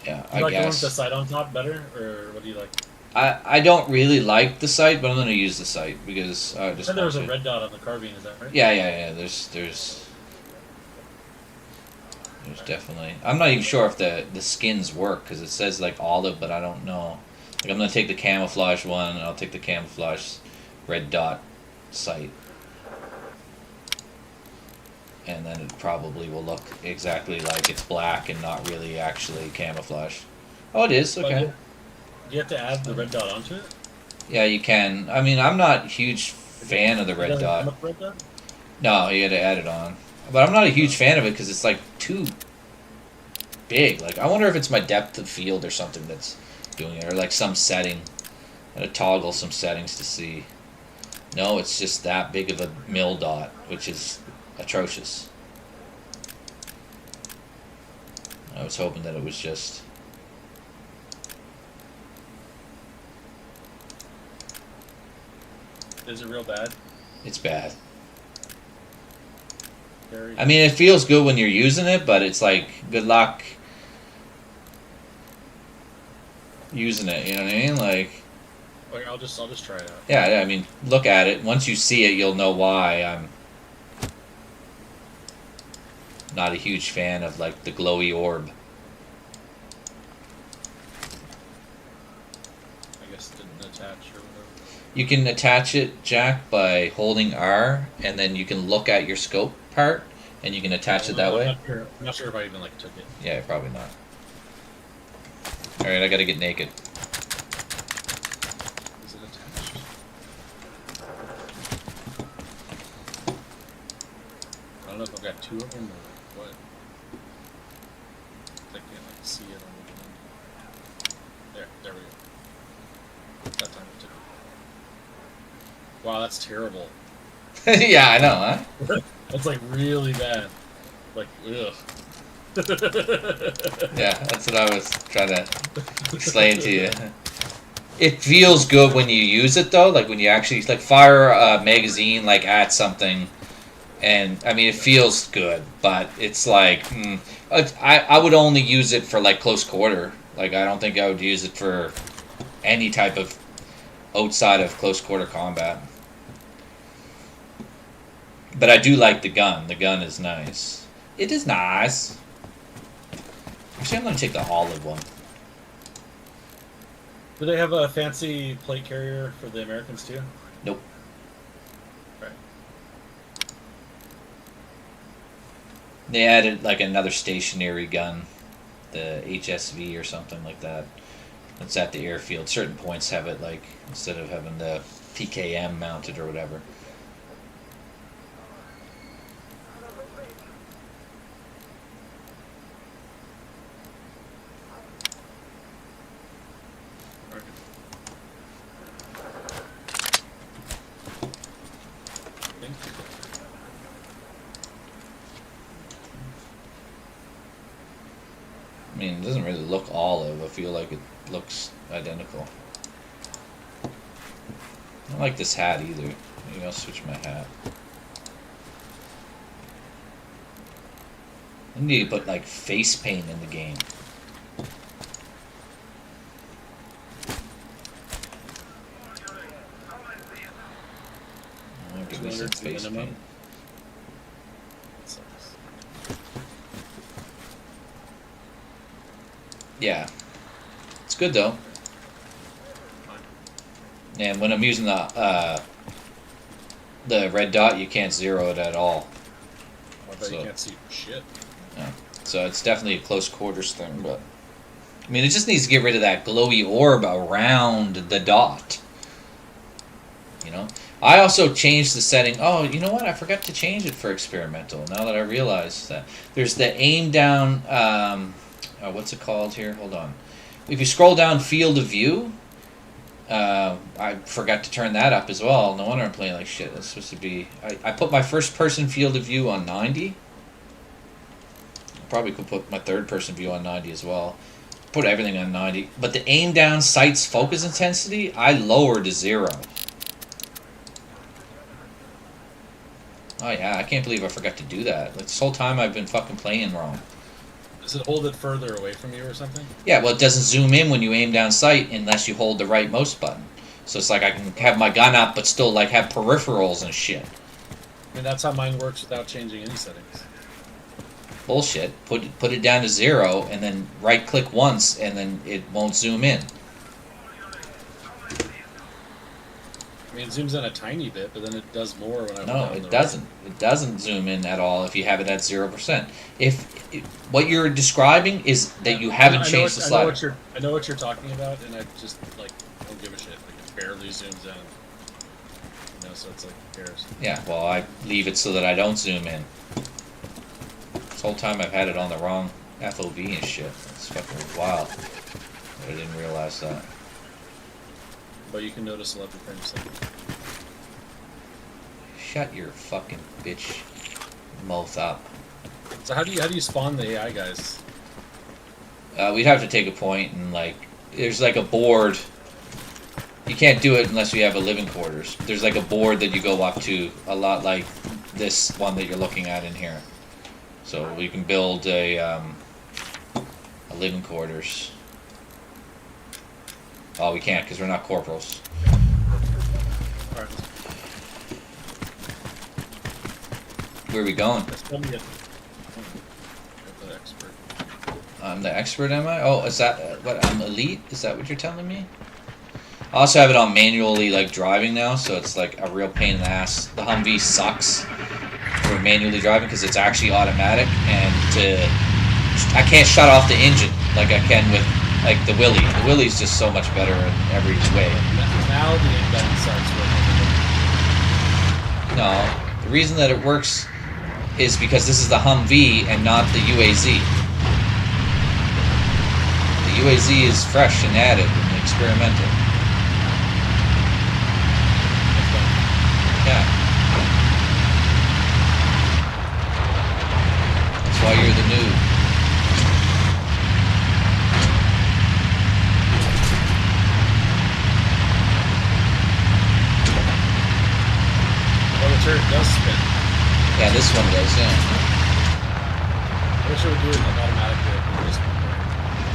Speaker 2: Yeah,
Speaker 1: Do you like the one with
Speaker 2: guess.
Speaker 1: the sight on top better, or what do you like?
Speaker 2: I don't really like the sight, but I'm gonna use the sight because I just.
Speaker 1: And there was a
Speaker 2: want to.
Speaker 1: red dot on the carbine. Is that right?
Speaker 2: Yeah. There's definitely. I'm not even sure if the skins work because it says olive, but I don't know. I'm gonna take the camouflage one, and I'll take the camouflage red dot sight, and then it probably will look exactly like it's black and not really actually camouflage. Oh, it is okay.
Speaker 1: Do you have to add the red dot onto it?
Speaker 2: Yeah, you can. I'm not a huge fan of the red dot.
Speaker 1: Red dot?
Speaker 2: No, you gotta add it on. But I'm not a huge fan of it because it's too big. I wonder if it's my depth of field or something that's doing it, or some setting. I'm gonna toggle some settings to see. No, it's just that big of a mill dot, which is atrocious. I was hoping that it was just.
Speaker 1: Is it real bad?
Speaker 2: It's bad.
Speaker 1: Very.
Speaker 2: I mean, it feels good when you're using it, but it's like, good luck using it, you know what I mean? Like,
Speaker 1: I'll just try it out.
Speaker 2: yeah, I mean, look at it. Once you see it, you'll know why I'm not a huge fan of, like, the glowy orb.
Speaker 1: I guess it didn't attach or whatever.
Speaker 2: You can attach it, Jack, by holding R, and then you can look at your scope part, and you can attach it that way.
Speaker 1: I'm not sure if I even like took it.
Speaker 2: Yeah, probably not. Alright, I gotta get naked.
Speaker 1: Is it attached? I don't know if I've got two of them or what. I can't like see it on the end. There we go. That time I took it. Wow, that's terrible.
Speaker 2: Yeah, I know, huh?
Speaker 1: That's like really bad. Like, ugh.
Speaker 2: Yeah, that's what I was trying to explain to you. It feels good when you use it, though. Like, when you actually, like, fire a magazine, like, at something. And, I mean, it feels good. But it's like, I would only use it for, like, close quarter. Like, I don't think I would use it for any type of outside of close quarter combat. But I do like the gun. The gun is nice. It is nice. Actually, I'm going to take the olive one.
Speaker 1: Do they have a fancy plate carrier for the Americans too?
Speaker 2: Nope.
Speaker 1: Right.
Speaker 2: They added, like, another stationary gun. The HSV or something like that. It's at the airfield. Certain points have it, like, instead of having the PKM mounted or whatever. I mean, it doesn't really look olive. I feel like it looks identical. I don't like this hat either. Maybe I'll switch my hat. I need to put, like, face paint in the game. I'll give me some face paint. Yeah. It's good, though. And when I'm using the red dot, you can't zero it at all.
Speaker 1: I bet you can't see shit.
Speaker 2: Yeah. So it's definitely a close quarters thing, but... I mean, it just needs to get rid of that glowy orb around the dot. You know? I also changed the setting. Oh, you know what? I forgot to change it for experimental, now that I realize that. There's the aim down... what's it called here? Hold on. If you scroll down field of view, I forgot to turn that up as well. No wonder I'm playing like shit. That's supposed to be... I put my first person field of view on 90. I probably could put my third person view on 90 as well. Put everything on 90. But the aim down sight's focus intensity, I lowered to 0. Oh yeah, I can't believe I forgot to do that. Like, this whole time I've been fucking playing wrong.
Speaker 1: Does it hold it further away from you or something?
Speaker 2: Yeah, well, it doesn't zoom in when you aim down sight unless you hold the right mouse button. So it's like I can have my gun up but still, like, have peripherals and shit.
Speaker 1: I mean, that's how mine works without changing any settings.
Speaker 2: Bullshit. Put it down to 0 and then right-click once and then it won't zoom in.
Speaker 1: I mean, it zooms in a tiny bit, but then it does more when I'm
Speaker 2: No,
Speaker 1: down
Speaker 2: it
Speaker 1: the
Speaker 2: doesn't.
Speaker 1: road.
Speaker 2: It doesn't zoom in at all if you have it at 0%. What you're describing is that you haven't changed the slider.
Speaker 1: I know what you're talking about, and I just, like, don't give a shit. Like, it barely zooms in. You know, so it's like, who cares?
Speaker 2: Yeah, well, I leave it so that I don't zoom in. This whole time I've had it on the wrong FOV and shit. It's fucking wild. I didn't realize that.
Speaker 1: But you can notice 11 frames a second.
Speaker 2: Shut your fucking bitch mouth up.
Speaker 1: So how do you spawn the AI guys?
Speaker 2: We'd have to take a point and, like, there's like a board You can't do it unless you have a living quarters. There's like a board that you go up to, a lot like this one that you're looking at in here. So we can build a living quarters. Oh, we can't because we're not corporals.
Speaker 6: Alright,
Speaker 2: Where are we going?
Speaker 6: let's tell me it. The expert.
Speaker 2: I'm the expert, am I? Oh, is that what? I'm elite? Is that what you're telling me? I also have it on manually, like, driving now, so it's like a real pain in the ass. The Humvee sucks for manually driving because it's actually automatic, and I can't shut off the engine like I can with, like, the Willy. The Willy's just so much better in every way.
Speaker 6: Now the inbound starts working.
Speaker 2: No, the reason that it works is because this is the Humvee and not the UAZ. The UAZ is fresh and added and experimental. Yeah. That's why you're the noob.
Speaker 6: Oh, the turret does spin.
Speaker 2: Yeah, this one does, yeah.
Speaker 6: I wish it would do it automatically.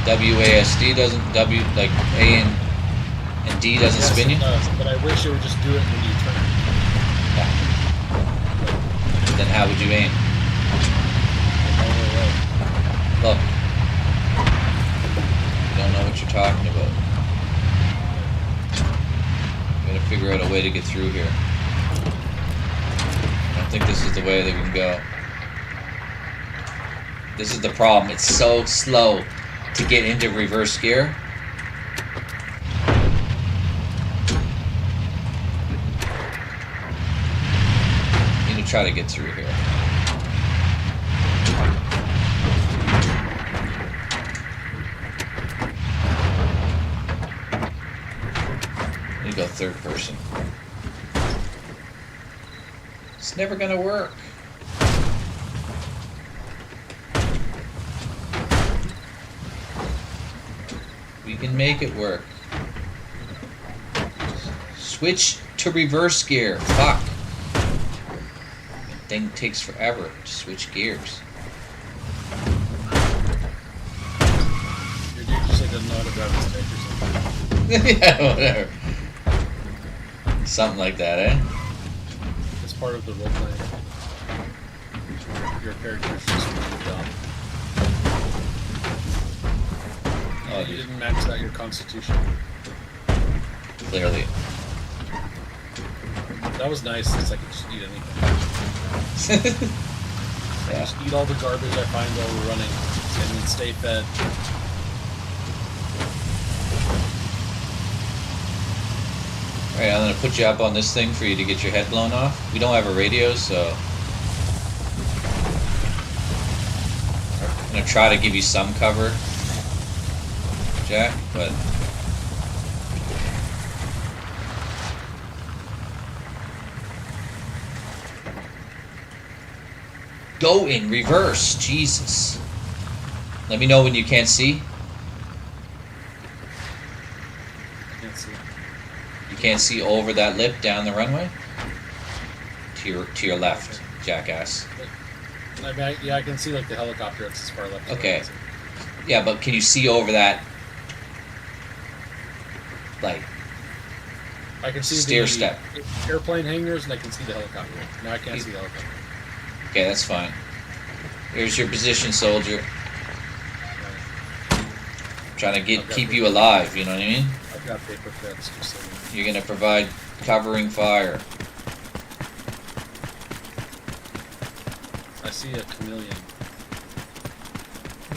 Speaker 2: WASD doesn't, like A and D doesn't
Speaker 6: Yes,
Speaker 2: spin you?
Speaker 6: it does, but I wish it would just do it when you turn.
Speaker 2: Yeah. Then how would you aim? Look. You don't know what you're talking about. You gotta figure out a way to get through here. I don't think this is the way that we can go. This is the problem. It's so slow to get into reverse gear. Need to try to get through here. Need to go third person. It's never gonna work. We can make it work. Switch to reverse gear. Fuck. That thing takes forever to switch gears.
Speaker 6: Your dude just like doesn't know how to drive his tank or something.
Speaker 2: Yeah, whatever. Something like that, eh?
Speaker 6: It's part of the role playing. Your character's just really dumb.
Speaker 2: Oh,
Speaker 6: You didn't max out your constitution.
Speaker 2: clearly.
Speaker 6: That was nice since I could just eat anything. I
Speaker 2: Yeah.
Speaker 6: just eat all the garbage I find while we're running and then stay fed.
Speaker 2: Alright, I'm gonna put you up on this thing for you to get your head blown off. We don't have a radio, so I'm gonna try to give you some cover, Jack, but go in reverse, Jesus. Let me know when you can't see.
Speaker 6: Can't see.
Speaker 2: You can't see over that lip down the runway? To your left, jackass.
Speaker 6: I mean, yeah, I can see like the helicopter that's as far left. as I
Speaker 2: Okay.
Speaker 6: can see.
Speaker 2: Yeah, but can you see over that, like,
Speaker 6: I can see
Speaker 2: stair
Speaker 6: the
Speaker 2: step?
Speaker 6: airplane hangars, and I can see the helicopter. Now I can't see the helicopter.
Speaker 2: Okay, that's fine. Here's your position, soldier. Trying to keep you alive, you know what I mean?
Speaker 6: I've got paper cuts, just so you
Speaker 2: You're gonna provide covering fire.
Speaker 6: know. I see a chameleon.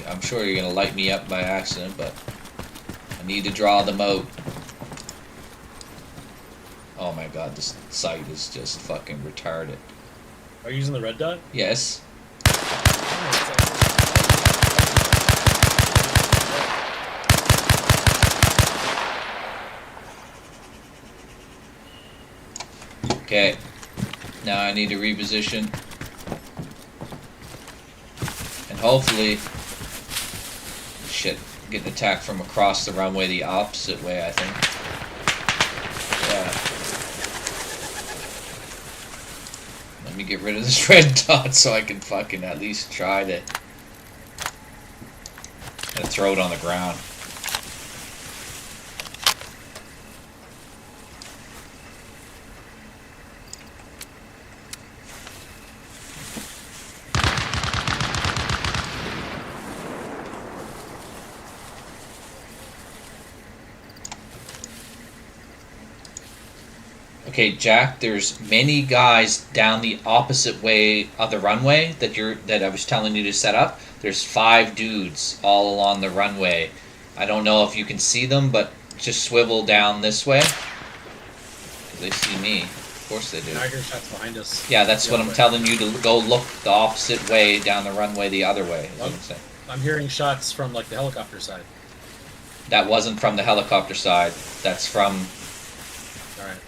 Speaker 2: I'm sure you're gonna light me up by accident, but I need to draw them out. Oh my god, this sight is just fucking retarded.
Speaker 6: Are you using the red dot?
Speaker 2: Yes. Okay. Now I need to reposition. And hopefully... Shit. Getting attacked from across the runway the opposite way, I think. to get rid of this red dot so I can fucking at least try to throw it on the ground. Okay, Jack, there's many guys down the opposite way of the runway that I was telling you to set up. There's 5 dudes all along the runway. I don't know if you can see them, but just swivel down this way. 'Cause they see me. Of course they do.
Speaker 6: I hear shots behind us.
Speaker 2: Yeah, that's what I'm telling you, to go look the opposite way down the runway the other way. Is what I'm saying.
Speaker 6: I'm hearing shots from like the helicopter side.
Speaker 2: That wasn't from the helicopter side. That's from...
Speaker 6: Alright.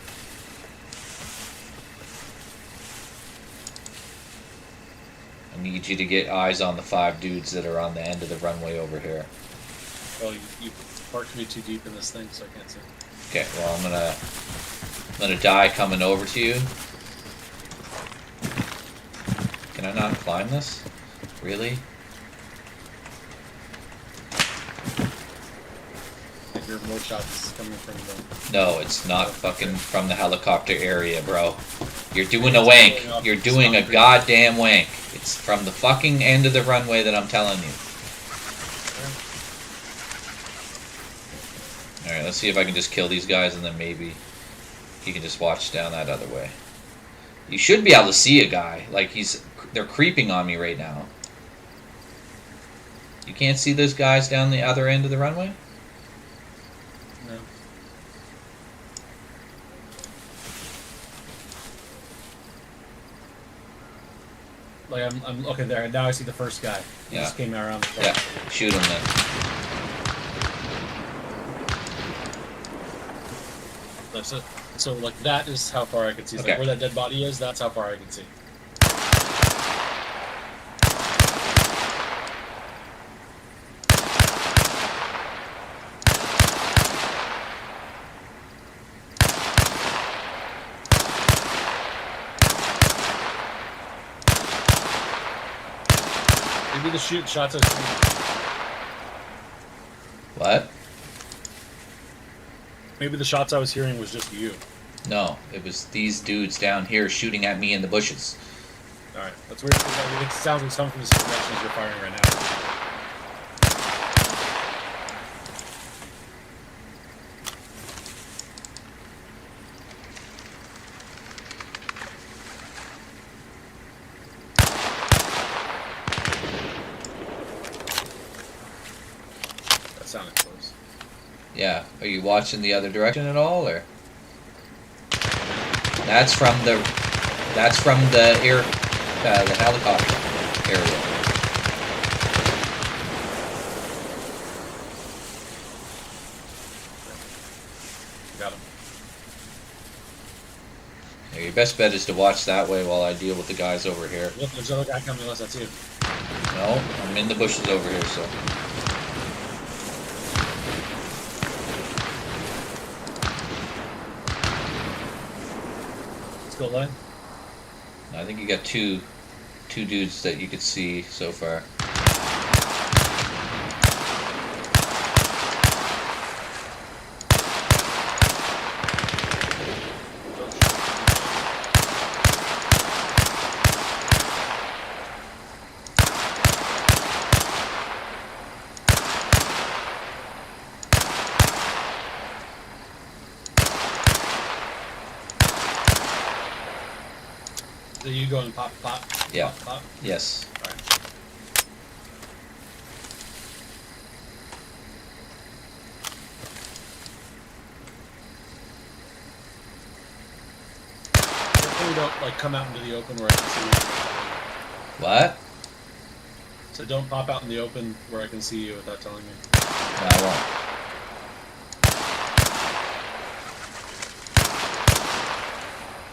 Speaker 2: I need you to get eyes on the 5 dudes that are on the end of the runway over here.
Speaker 6: Well, you parked me too deep in this thing, so I can't see.
Speaker 2: Okay, well, I'm gonna die coming over to you. Can I not climb this? Really?
Speaker 6: I hear more shots coming from the...
Speaker 2: No, it's not fucking from the helicopter area, bro. You're doing a wank. You're doing a goddamn wank. It's from the fucking end of the runway that I'm telling you. Alright, let's see if I can just kill these guys and then maybe you can just watch down that other way. You should be able to see a guy. Like, they're creeping on me right now. You can't see those guys down the other end of the runway?
Speaker 6: No. Like, I'm okay there. Now I see the first guy. He just came around the front.
Speaker 2: Yeah, shoot him then.
Speaker 6: That's it. So, like, that is how far I can see. So,
Speaker 2: Okay.
Speaker 6: like, where that dead body is, that's how far I can see. Maybe the shots I was shooting.
Speaker 2: What?
Speaker 6: Maybe the shots I was hearing was just you.
Speaker 2: No, it was these dudes down here shooting at me in the bushes.
Speaker 6: Alright, that's weird. It sounds like something from the same direction as you're firing right now. That sounded close.
Speaker 2: Yeah. Are you watching the other direction at all, or? That's from the air, the helicopter area.
Speaker 6: Got him.
Speaker 2: Yeah, your best bet is to watch that way while I deal with the guys over here.
Speaker 6: Look, there's another guy coming unless that's you.
Speaker 2: No, I'm in the bushes over here, so.
Speaker 6: Still line?
Speaker 2: I think you got two dudes that you could see so far.
Speaker 6: So you go and pop,
Speaker 2: Yeah.
Speaker 6: pop.
Speaker 2: Yes.
Speaker 6: Alright. Hopefully don't like come out into the open where I can see you.
Speaker 2: What?
Speaker 6: So don't pop out in the open where I can see you without telling me.
Speaker 2: No, I won't.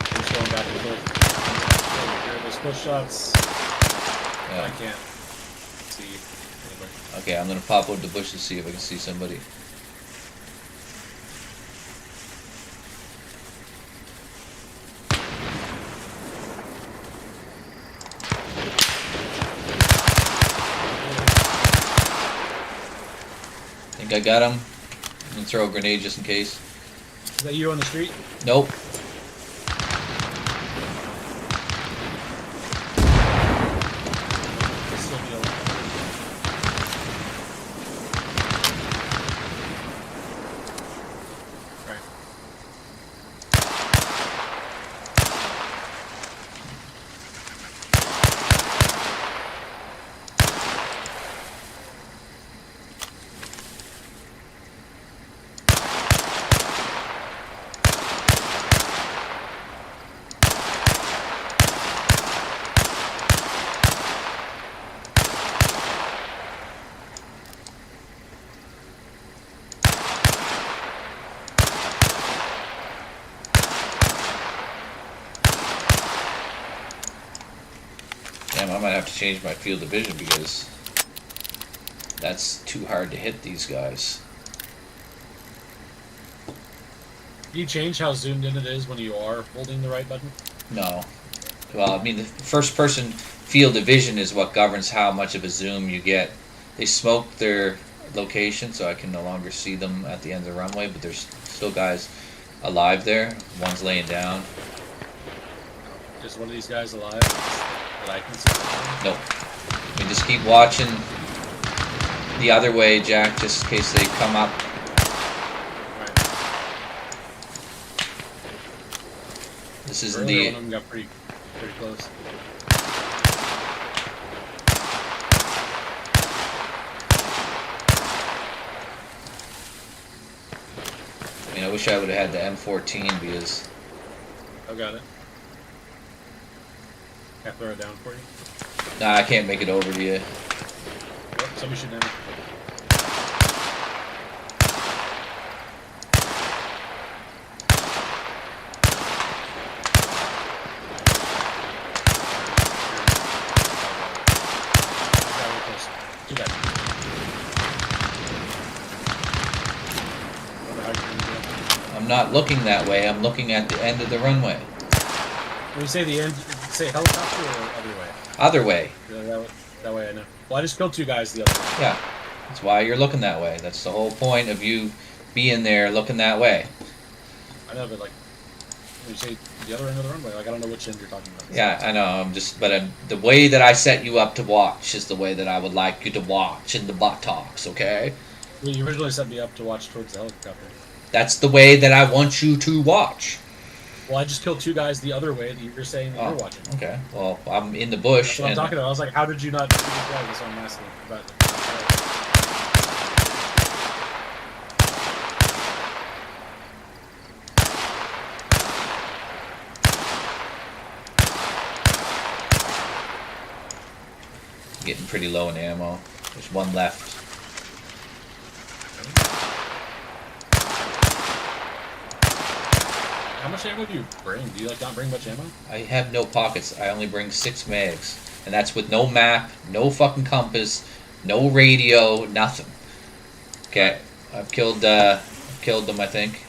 Speaker 6: I'm just going back and forth. Those push shots. I
Speaker 2: Yeah.
Speaker 6: can't see anybody.
Speaker 2: Okay, I'm gonna pop over the bushes to see if I can see somebody. think I got him. I'm gonna throw a grenade just in case.
Speaker 6: Is that you on the street?
Speaker 2: Nope.
Speaker 6: Still be alive. Right.
Speaker 2: Damn, I might have to change my field of vision because that's too hard to hit these guys.
Speaker 6: Do you change how zoomed in it is when you are holding the right button?
Speaker 2: No. Well, I mean, the first person field of vision is what governs how much of a zoom you get. They smoked their location, so I can no longer see them at the end of the runway, but there's still guys alive there. One's laying down.
Speaker 6: Is one of these guys alive that I can see?
Speaker 2: Nope. We just keep watching the other way, Jack, just in case they come up.
Speaker 6: Right.
Speaker 2: This isn't
Speaker 6: Earlier,
Speaker 2: the...
Speaker 6: one of them got pretty close.
Speaker 2: I mean, I wish I would have had the M14 because...
Speaker 6: I got it. Can I throw it down for you?
Speaker 2: Nah, I can't make it over to you.
Speaker 6: Oh, somebody should know. Too bad.
Speaker 2: I'm not looking that way. I'm looking at the end of the runway.
Speaker 6: When you say the end, say helicopter or other way?
Speaker 2: Other way.
Speaker 6: That way I know. Well, I just killed two guys the other way.
Speaker 2: Yeah. That's why you're looking that way. That's the whole point of you being there looking that way.
Speaker 6: I know, but like, when you say the other end of the runway, like I don't know which end you're talking about.
Speaker 2: Yeah, I know. The way that I set you up to watch is the way that I would like you to watch in the buttocks, okay?
Speaker 6: Well, you originally set me up to watch towards the helicopter.
Speaker 2: That's the way that I want you to watch.
Speaker 6: Well, I just killed two guys the other way that you're saying that you're watching.
Speaker 2: Okay. Well, I'm in the bush.
Speaker 6: That's what I'm talking about. I was like, how did you not see these guys? That's what I'm asking about.
Speaker 2: Getting pretty low in ammo. There's one left.
Speaker 6: How much ammo do you bring? Do you like not bring much ammo?
Speaker 2: I have no pockets. I only bring 6 mags. And that's with no map, no fucking compass, no radio, nothing. Okay. I've killed them, I think.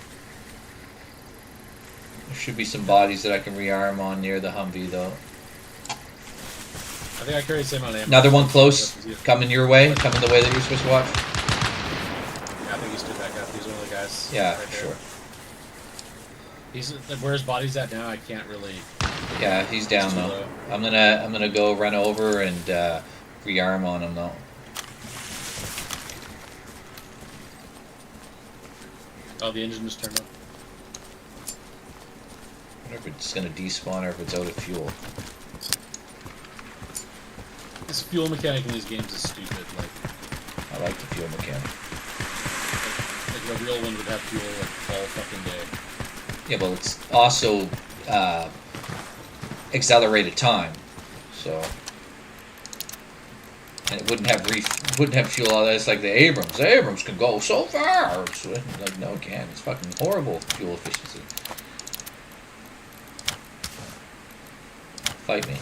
Speaker 2: There should be some bodies that I can rearm on near the Humvee, though.
Speaker 6: I think I carry the same amount of ammo.
Speaker 2: Another one close. Coming your way. Coming the way that you're supposed to watch.
Speaker 6: Yeah, I think he stood back up. He's one of the guys.
Speaker 2: Yeah,
Speaker 6: right there.
Speaker 2: sure.
Speaker 6: He's where his body's at now. I can't really.
Speaker 2: Yeah, he's down
Speaker 6: too
Speaker 2: though.
Speaker 6: low.
Speaker 2: I'm gonna go run over and rearm on him though.
Speaker 6: Oh, the engine just turned on.
Speaker 2: I wonder if it's gonna despawn or if it's out of fuel.
Speaker 6: This fuel mechanic in these games is stupid. Like
Speaker 2: I like the fuel mechanic.
Speaker 6: a real one would have fuel like all fucking day.
Speaker 2: Yeah, well, it's also accelerated time, so and it wouldn't have fuel all that. It's like the Abrams. The Abrams can go so far. It's like no, it can't. It's fucking horrible fuel efficiency. Fight me.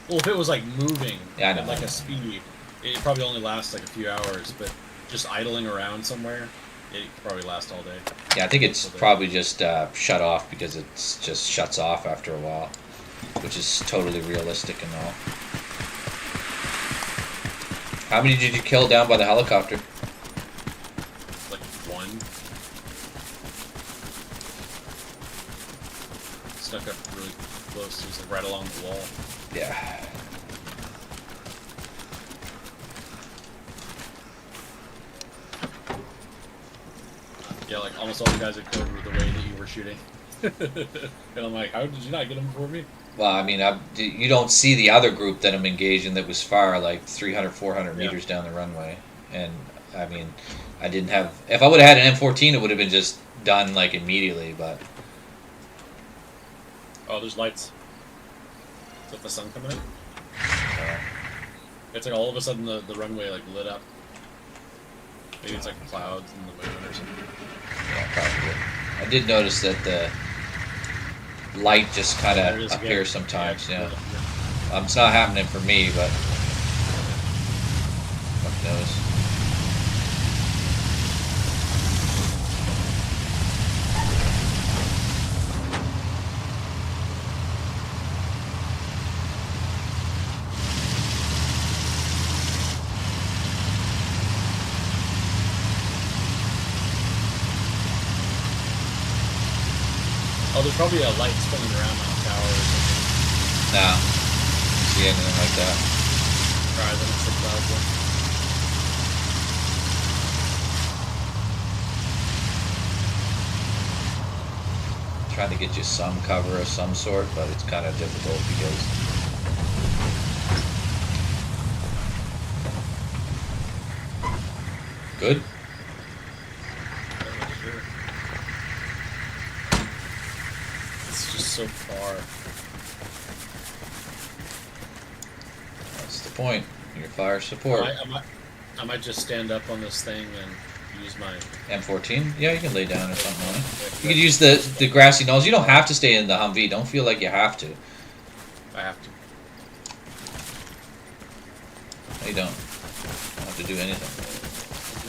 Speaker 6: Well, if it was like moving
Speaker 2: Yeah, I know.
Speaker 6: at like a speed, it probably only lasts like a few hours. But just idling around somewhere, it could probably last all day.
Speaker 2: Yeah, I think it's probably just shut off because it's just shuts off after a while, which is totally realistic and all. How many did you kill down by the helicopter?
Speaker 6: Like one. Stuck up really close. He was like right along the wall.
Speaker 2: Yeah.
Speaker 6: Yeah, like almost all the guys I killed were the way that you were shooting. And I'm like, how did you not get him before me?
Speaker 2: Well, I mean, you don't see the other group that I'm engaging that was far, like 300, 400 meters down the runway. And, I mean, I didn't have... If I would have had an M14, it would have been just done, like, immediately, but...
Speaker 6: Oh, there's lights. Is that the sun coming in? It's like all of a sudden the runway, like, lit up. Maybe it's like clouds in the moon or something.
Speaker 2: Yeah, probably. I did notice that the light just kind
Speaker 6: There it
Speaker 2: of
Speaker 6: is
Speaker 2: appears
Speaker 6: again.
Speaker 2: sometimes, yeah.
Speaker 6: Yeah.
Speaker 2: It's not happening for me, but... Fuck knows.
Speaker 6: Oh, there's probably a light spinning around on the tower or something.
Speaker 2: No. See anything like that.
Speaker 6: Rather than it's the clouds one.
Speaker 2: Trying to get you some cover of some sort, but it's kind of difficult because... Good?
Speaker 6: I'm not sure. It's just so far.
Speaker 2: That's the point. Your fire support.
Speaker 6: I might just stand up on this thing and use my...
Speaker 2: M14? Yeah, you can lay down or something on it.
Speaker 6: Yeah,
Speaker 2: You could use the grassy knolls. You don't have to stay in the Humvee. Don't feel like you have to.
Speaker 6: I have to.
Speaker 2: No, you don't. You don't have to do anything.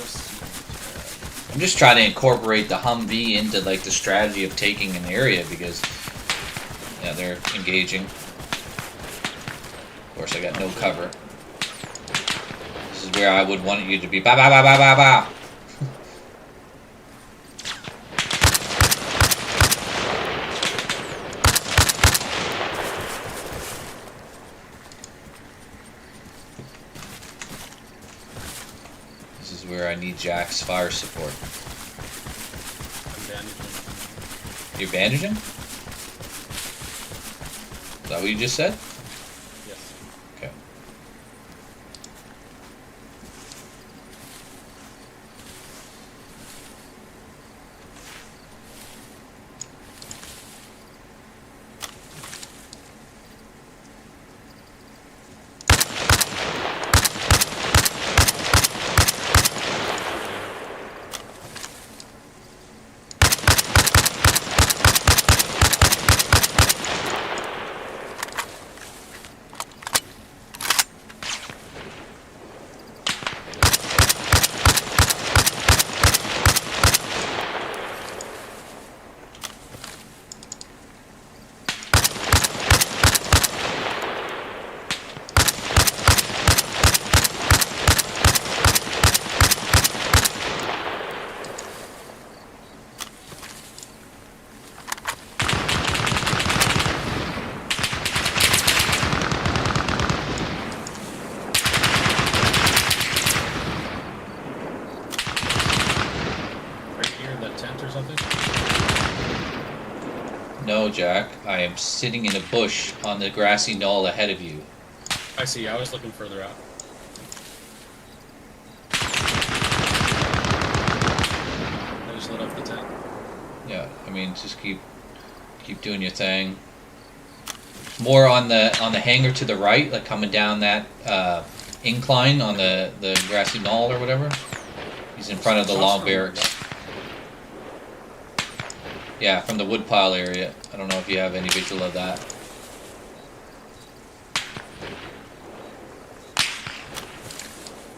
Speaker 6: Just...
Speaker 2: I'm just trying to incorporate the Humvee into like the strategy of taking an area because yeah, they're engaging. Of course, I got no cover. This is where I would want you to be. Ba ba ba ba ba ba. This is where I need Jack's fire support.
Speaker 6: I'm bandaging.
Speaker 2: You're bandaging? Is that what you just said?
Speaker 6: Yes.
Speaker 2: Okay.
Speaker 6: Right here in that tent or something?
Speaker 2: No, Jack. I am sitting in a bush on the grassy knoll ahead of you.
Speaker 6: I see. I was looking further out. I just lit up the tent.
Speaker 2: Yeah, I mean, just keep doing your thing. More on the hangar to the right, like coming down that incline on the grassy knoll or whatever. He's in front of the long barracks. Yeah, from the woodpile area. I don't know if you have any visual of that.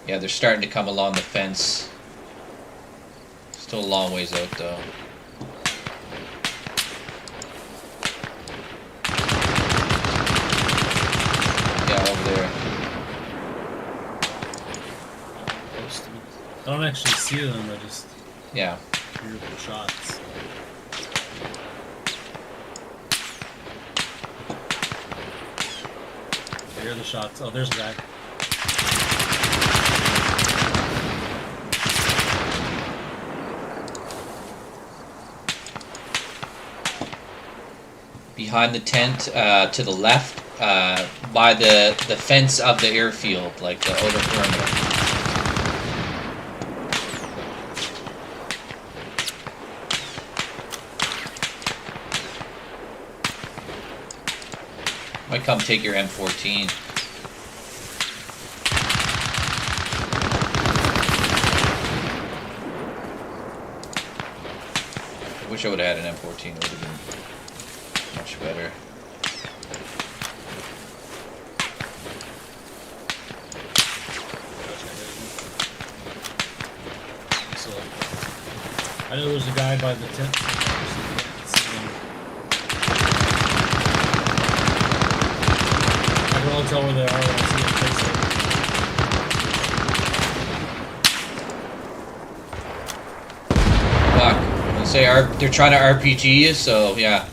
Speaker 2: Yeah, they're starting to come along the fence. Still a long ways out though. Yeah, over there.
Speaker 6: posted. I don't actually see them, I just
Speaker 2: Yeah.
Speaker 6: hear the shots. I hear the shots. Oh, there's a guy.
Speaker 2: Behind the tent, to the left, by the fence of the airfield, like the outer perimeter. Might come take your M14. I wish I would have had an M14. It would have been much better.
Speaker 6: So, I know there's a guy by the tent. I can all tell where they are when I see their faces.
Speaker 2: Fuck. I'm gonna say they're trying to RPG you, so yeah.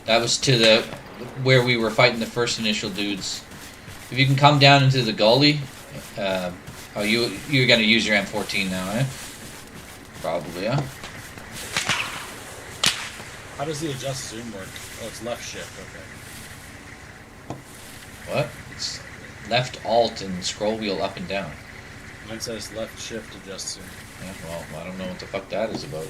Speaker 2: That was to the where we were fighting the first initial dudes. If you can come down into the gully, oh, you're gonna use your M14 now, eh? Probably, yeah.
Speaker 6: How does the adjust zoom work? Oh, it's left shift. Okay.
Speaker 2: What? It's left alt and scroll wheel up and down.
Speaker 6: Mine says left shift adjust zoom.
Speaker 2: Yeah, well, I don't know what the fuck that is about.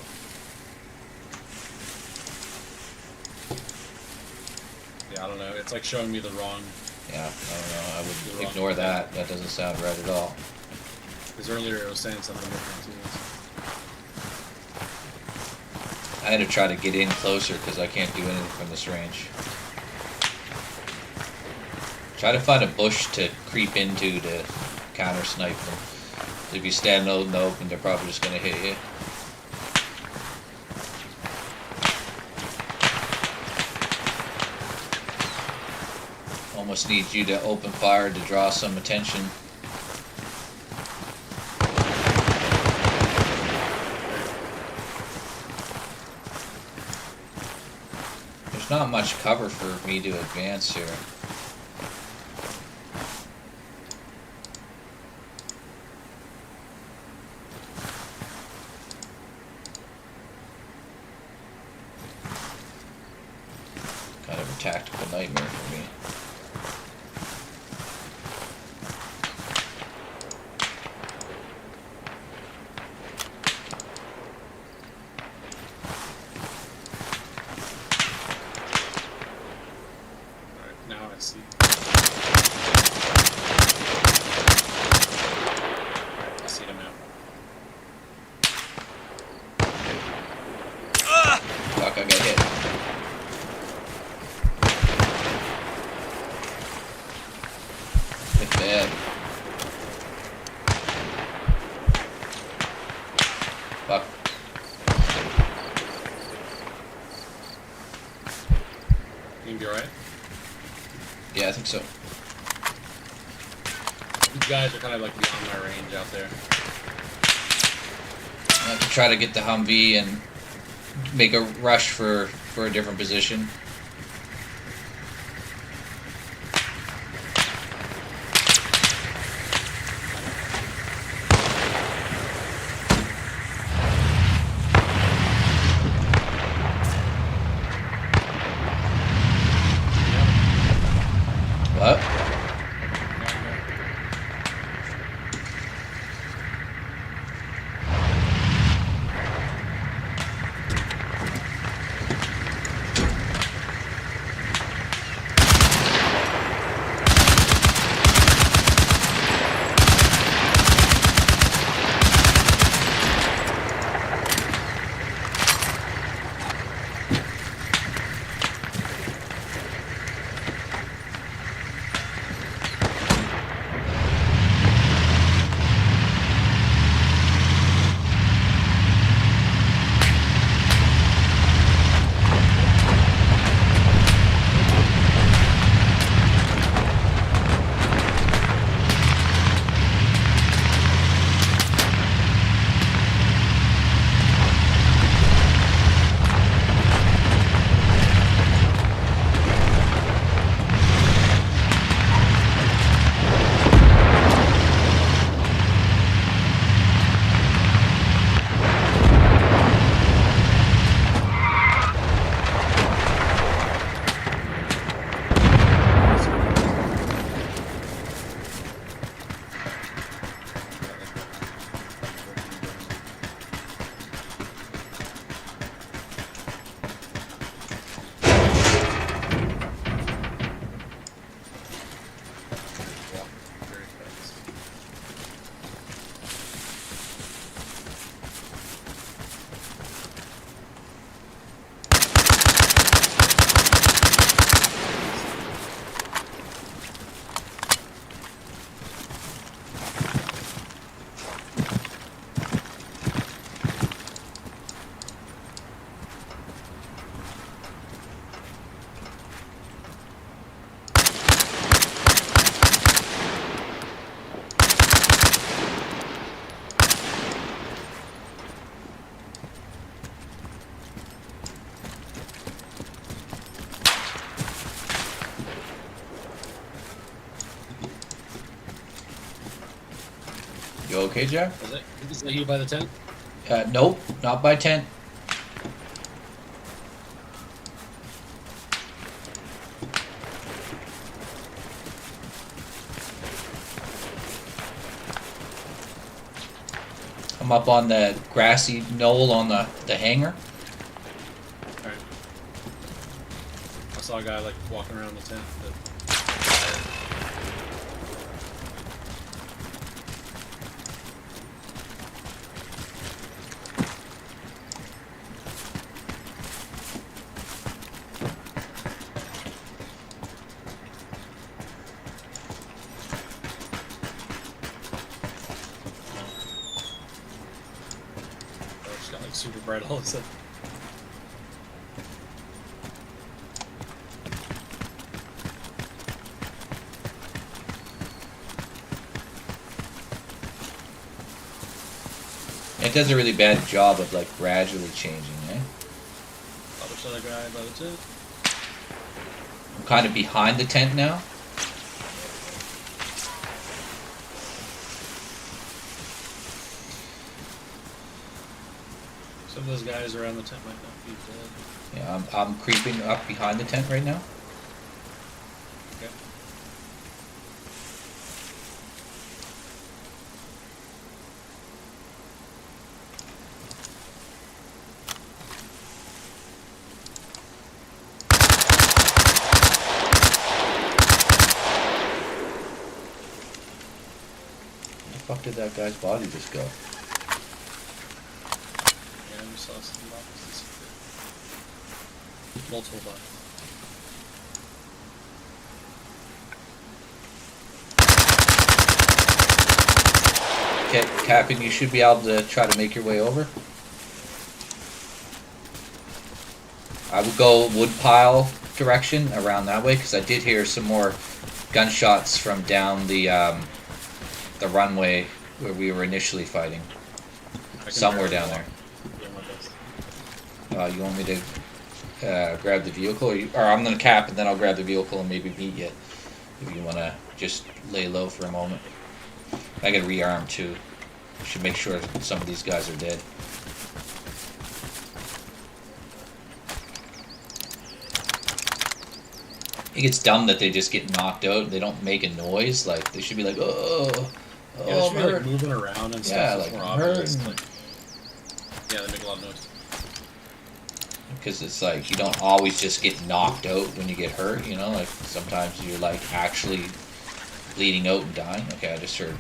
Speaker 6: Yeah, I don't know. It's like showing me the wrong.
Speaker 2: Yeah, I don't know. I
Speaker 6: The
Speaker 2: would
Speaker 6: wrong
Speaker 2: ignore
Speaker 6: thing.
Speaker 2: that. That doesn't sound right at all.
Speaker 6: Because earlier it was saying something different too.
Speaker 2: I had to try to get in closer because I can't do anything from this range. Try to find a bush to creep into to counter snipe them. If you stand out in the open, they're probably just gonna hit you. Almost need you to open fire to draw some attention. There's not much cover for me to advance here. Kind of a tactical nightmare for me.
Speaker 6: Alright, now I see. Alright, I see him now.
Speaker 2: Fuck, I got hit. Hit bad. Fuck.
Speaker 6: You gonna be alright?
Speaker 2: Yeah, I think so.
Speaker 6: These guys are kind of like beyond my range out there.
Speaker 2: I have to try to get the Humvee and make a rush for a different position. What? You okay, Jack?
Speaker 6: Is that you by the tent?
Speaker 2: Nope, not by tent. I'm up on the grassy knoll on the hangar.
Speaker 6: Alright. I saw a guy like walking around the tent. It's got like super bright all of a sudden.
Speaker 2: It does a really bad job of like gradually changing, eh?
Speaker 6: Oh, there's another guy by the tent.
Speaker 2: I'm kind of behind the tent now.
Speaker 6: Some of those guys around the tent might not be dead.
Speaker 2: Yeah, I'm creeping up behind the tent right now.
Speaker 6: Okay.
Speaker 2: Where the fuck did that guy's body just go?
Speaker 6: Yeah, we saw some bodies disappear. Multiple bodies.
Speaker 2: Okay, Captain, you should be able to try to make your way over. I would go woodpile direction around that way because I did hear some more gunshots from down the runway where we were initially fighting. Somewhere down there.
Speaker 6: Yeah, my best.
Speaker 2: You want me to grab the vehicle, or I'm gonna cap and then I'll grab the vehicle and maybe meet you if you wanna just lay low for a moment. I gotta rearm too. Should make sure some of these guys are dead. I think it's dumb that they just get knocked out. They don't make a noise. Like they should be like, oh,
Speaker 6: Yeah, they should be
Speaker 2: I'm
Speaker 6: like moving around and stuff.
Speaker 2: Yeah,
Speaker 6: so
Speaker 2: like
Speaker 6: it's more
Speaker 2: I'm
Speaker 6: obvious.
Speaker 2: hurting.
Speaker 6: Like, yeah, they make a lot of noise.
Speaker 2: Because it's like you don't always just get knocked out when you get hurt. You know, like sometimes you're like actually bleeding out and dying. Okay, I just heard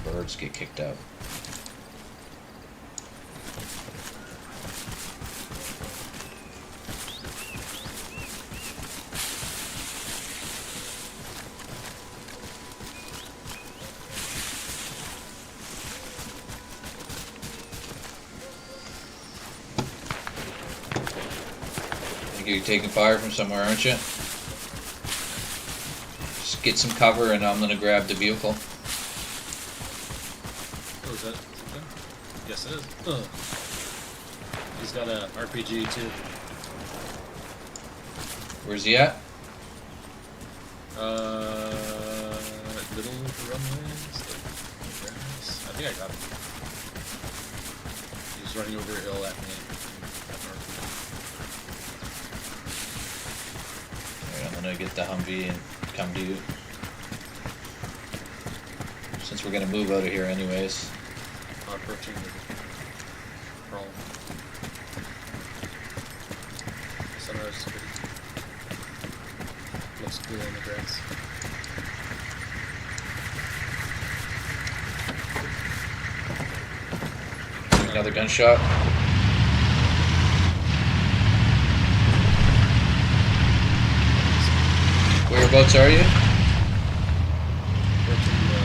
Speaker 2: birds get kicked out. You're taking fire from somewhere, aren't you? Just get some cover and I'm gonna grab the vehicle.
Speaker 6: Oh, is that him? Yes, it is. Ugh. He's got a RPG too.
Speaker 2: Where's he at?
Speaker 6: Little runways. I think I got him. He's running over a hill at me.
Speaker 2: Alright, I'm gonna get the Humvee and come to you. Since we're gonna move out of here anyways.
Speaker 6: Approaching the crawl. Sunrise is pretty. Looks cool on the grass.
Speaker 2: Another gunshot. Whereabouts are you?
Speaker 6: Approaching the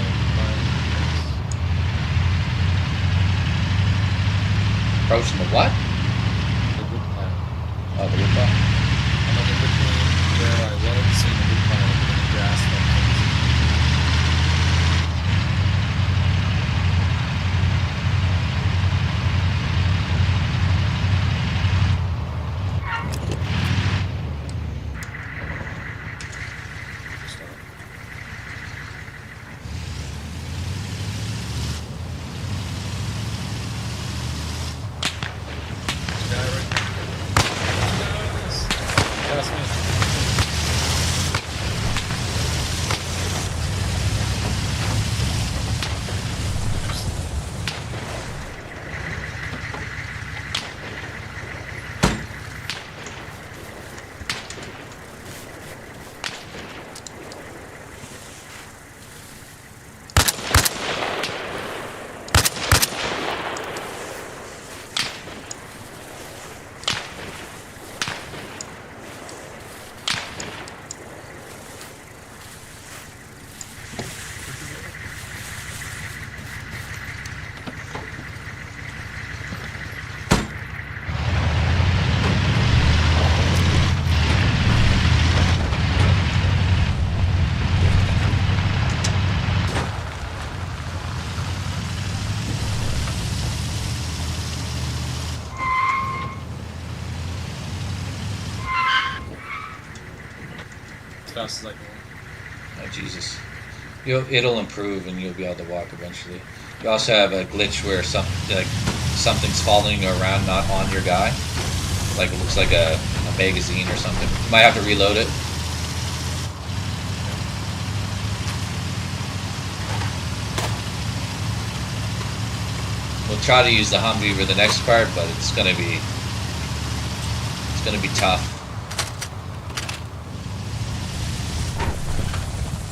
Speaker 2: Approaching the what?
Speaker 6: wood pile.
Speaker 2: Oh, the woodpile.
Speaker 6: I'm like in between where I was and the wood pile and the grass. fast as I can.
Speaker 2: Oh Jesus. It'll improve and you'll be able to walk eventually. You also have a glitch where something's following you around, not on your guy. Like it looks like a magazine or something. You might have to reload it. We'll try to use the Humvee for the next part, but it's gonna be tough.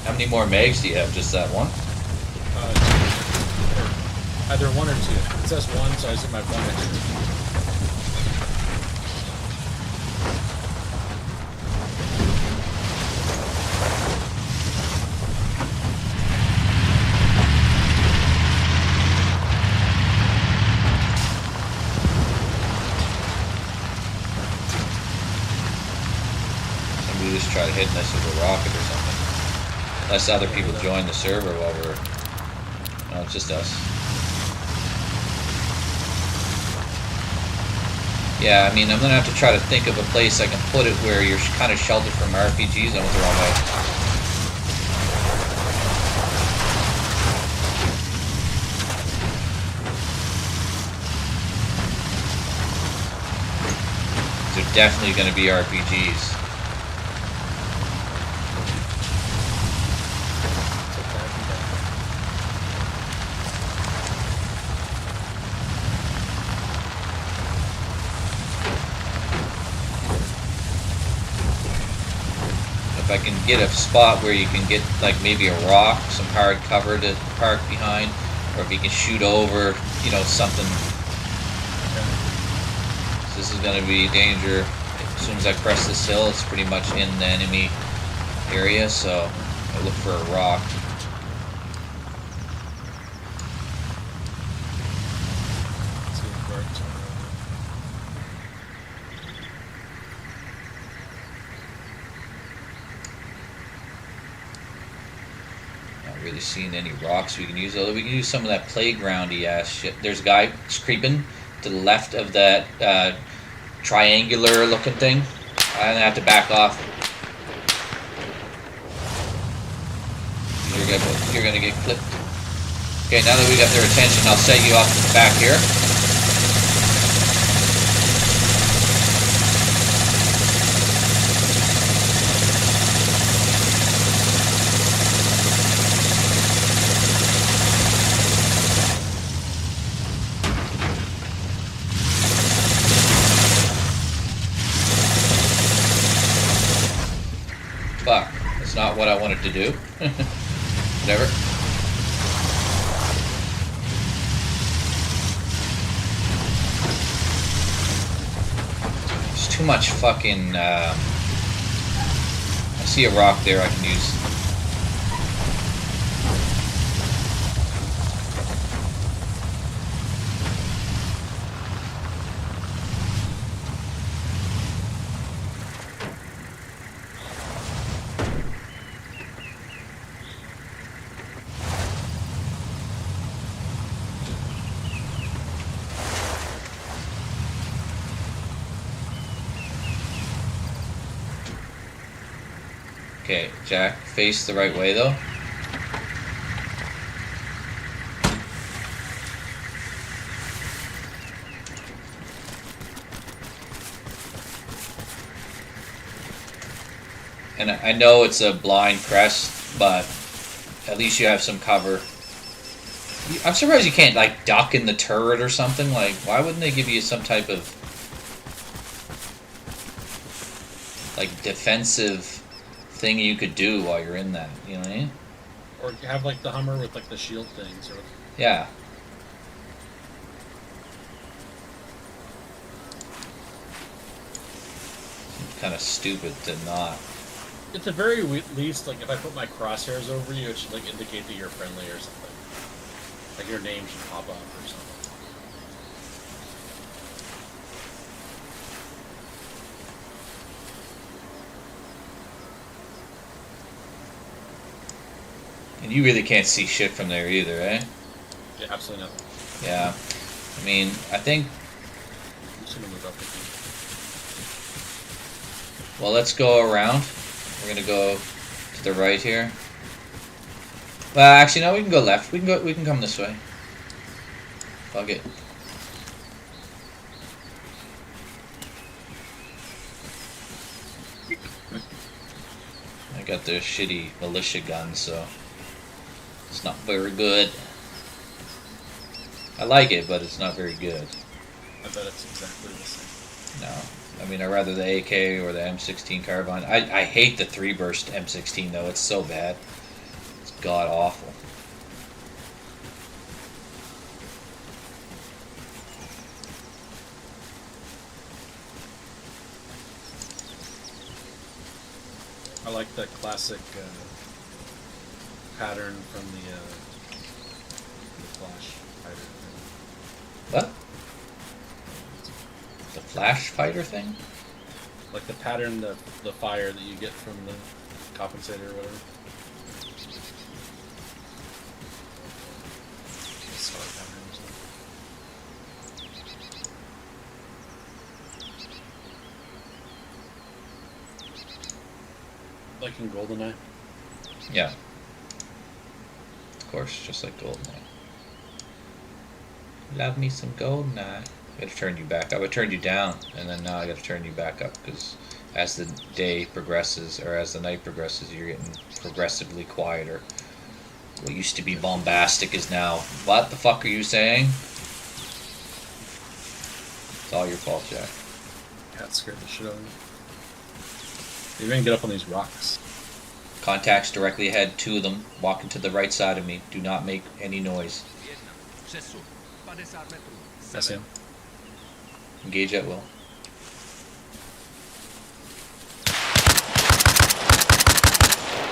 Speaker 2: How many more mags do you have? Just that one?
Speaker 6: Either one or two. It says one, so I assume I have one extra.
Speaker 2: Somebody just try hitting us with a rocket or something. Unless other people join the server while we're... No, it's just us. Yeah, I mean, I'm gonna have to try to think of a place I can put it where you're kind of sheltered from RPGs. I went the wrong way. They're definitely gonna be RPGs. If I can get a spot where you can get like maybe a rock, some hard cover to park behind, or if you can shoot over, you know, something. So this is going to be danger. As soon as I press this hill, it's pretty much in the enemy area, so I look for a rock.
Speaker 6: Let's see if it works.
Speaker 2: Not really seeing any rocks we can use, although we can use some of that playgroundy ass shit. There's a guy creeping to the left of that triangular looking thing. I'm gonna have to back off. You're gonna get clipped. Okay, now that we got their attention, I'll set you off to the back here. Fuck, that's not what I wanted to do. Whatever. There's too much fucking, I see a rock there I can use. Okay, Jack, face the right way though. And I know it's a blind crest, but at least you have some cover. I'm surprised you can't like duck in the turret or something. Like, why wouldn't they give you some type of like defensive thing you could do while you're in that, you know what I mean?
Speaker 6: Or have like the Hummer with like the shield thing, sort of.
Speaker 2: Yeah. Seems kind of stupid to not.
Speaker 6: At the very least, like if I put my crosshairs over you, it should like indicate that you're friendly or something. Like your name should pop up or something.
Speaker 2: And you really can't see shit from there either, eh?
Speaker 6: Yeah, absolutely nothing.
Speaker 2: Yeah. I mean, I think...
Speaker 6: I'm just gonna move up with
Speaker 2: Well, let's go around. We're gonna go to the right here. Well, actually, no. We can go left. We can come this way. Fuck it. I got the shitty militia gun, so it's not very good. I like it, but it's not very good.
Speaker 6: I bet it's exactly the same.
Speaker 2: No. I mean, I'd rather the AK or the M16 carbine. I hate the 3-burst M16, though. It's so bad. It's god-awful.
Speaker 6: I like the classic pattern from the Flash fighter thing.
Speaker 2: What? The flash fighter thing?
Speaker 6: Like the pattern, the fire that you get from the compensator or whatever. Star pattern or something. Like in GoldenEye.
Speaker 2: Yeah. Of course, just like GoldenEye. Love me some GoldenEye. I gotta turn you back. I would turn you down, and then now I gotta turn you back up, because as the day progresses, or as the night progresses, you're getting progressively quieter. What used to be bombastic is now, what the fuck are you saying? It's all your fault, Jack.
Speaker 6: Cat scared the shit out of me. You're gonna get up on these rocks.
Speaker 2: Contacts directly ahead, 2 of them, walking to the right side of me. Do not make any noise.
Speaker 6: That's him.
Speaker 2: Engage at will.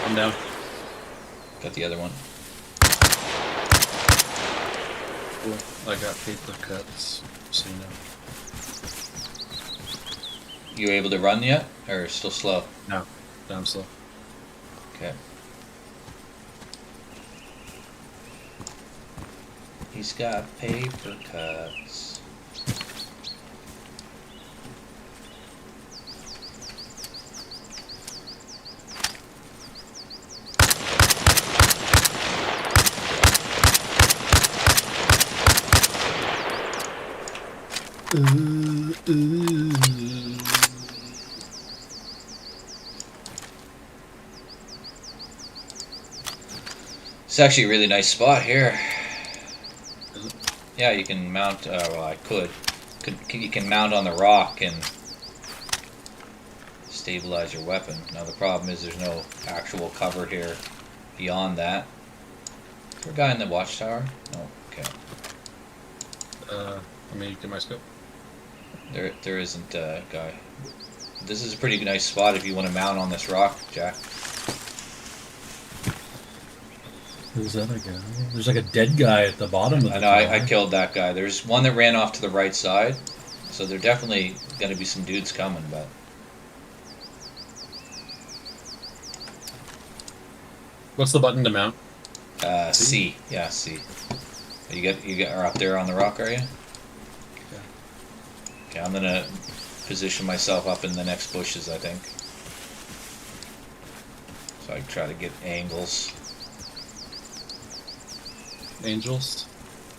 Speaker 6: I'm down.
Speaker 2: Got the other one.
Speaker 6: Cool. I got paper cuts, so you know.
Speaker 2: You able to run yet? Or still slow?
Speaker 6: No, down slow.
Speaker 2: Okay. He's got paper cuts. It's actually a really nice spot here. Yeah, you can mount. Well, I could. You can mount on the rock and stabilize your weapon. Now the problem is there's no actual cover here beyond that. Is there a guy in the watchtower? No. Okay.
Speaker 6: Let me get my scope.
Speaker 2: There isn't a guy. This is a pretty nice spot if you want to mount on this rock, Jack.
Speaker 6: Who's that guy? There's like a dead guy at the bottom of the
Speaker 2: I know, I killed that guy. There's one that ran off to the right side, so there definitely going to be some dudes coming, but...
Speaker 6: What's the button to mount?
Speaker 2: C. Yeah, C. You are up there on the rock, are you?
Speaker 6: Yeah.
Speaker 2: Okay, I'm going to position myself up in the next bushes, I think. So I can try to get angles.
Speaker 6: Angels?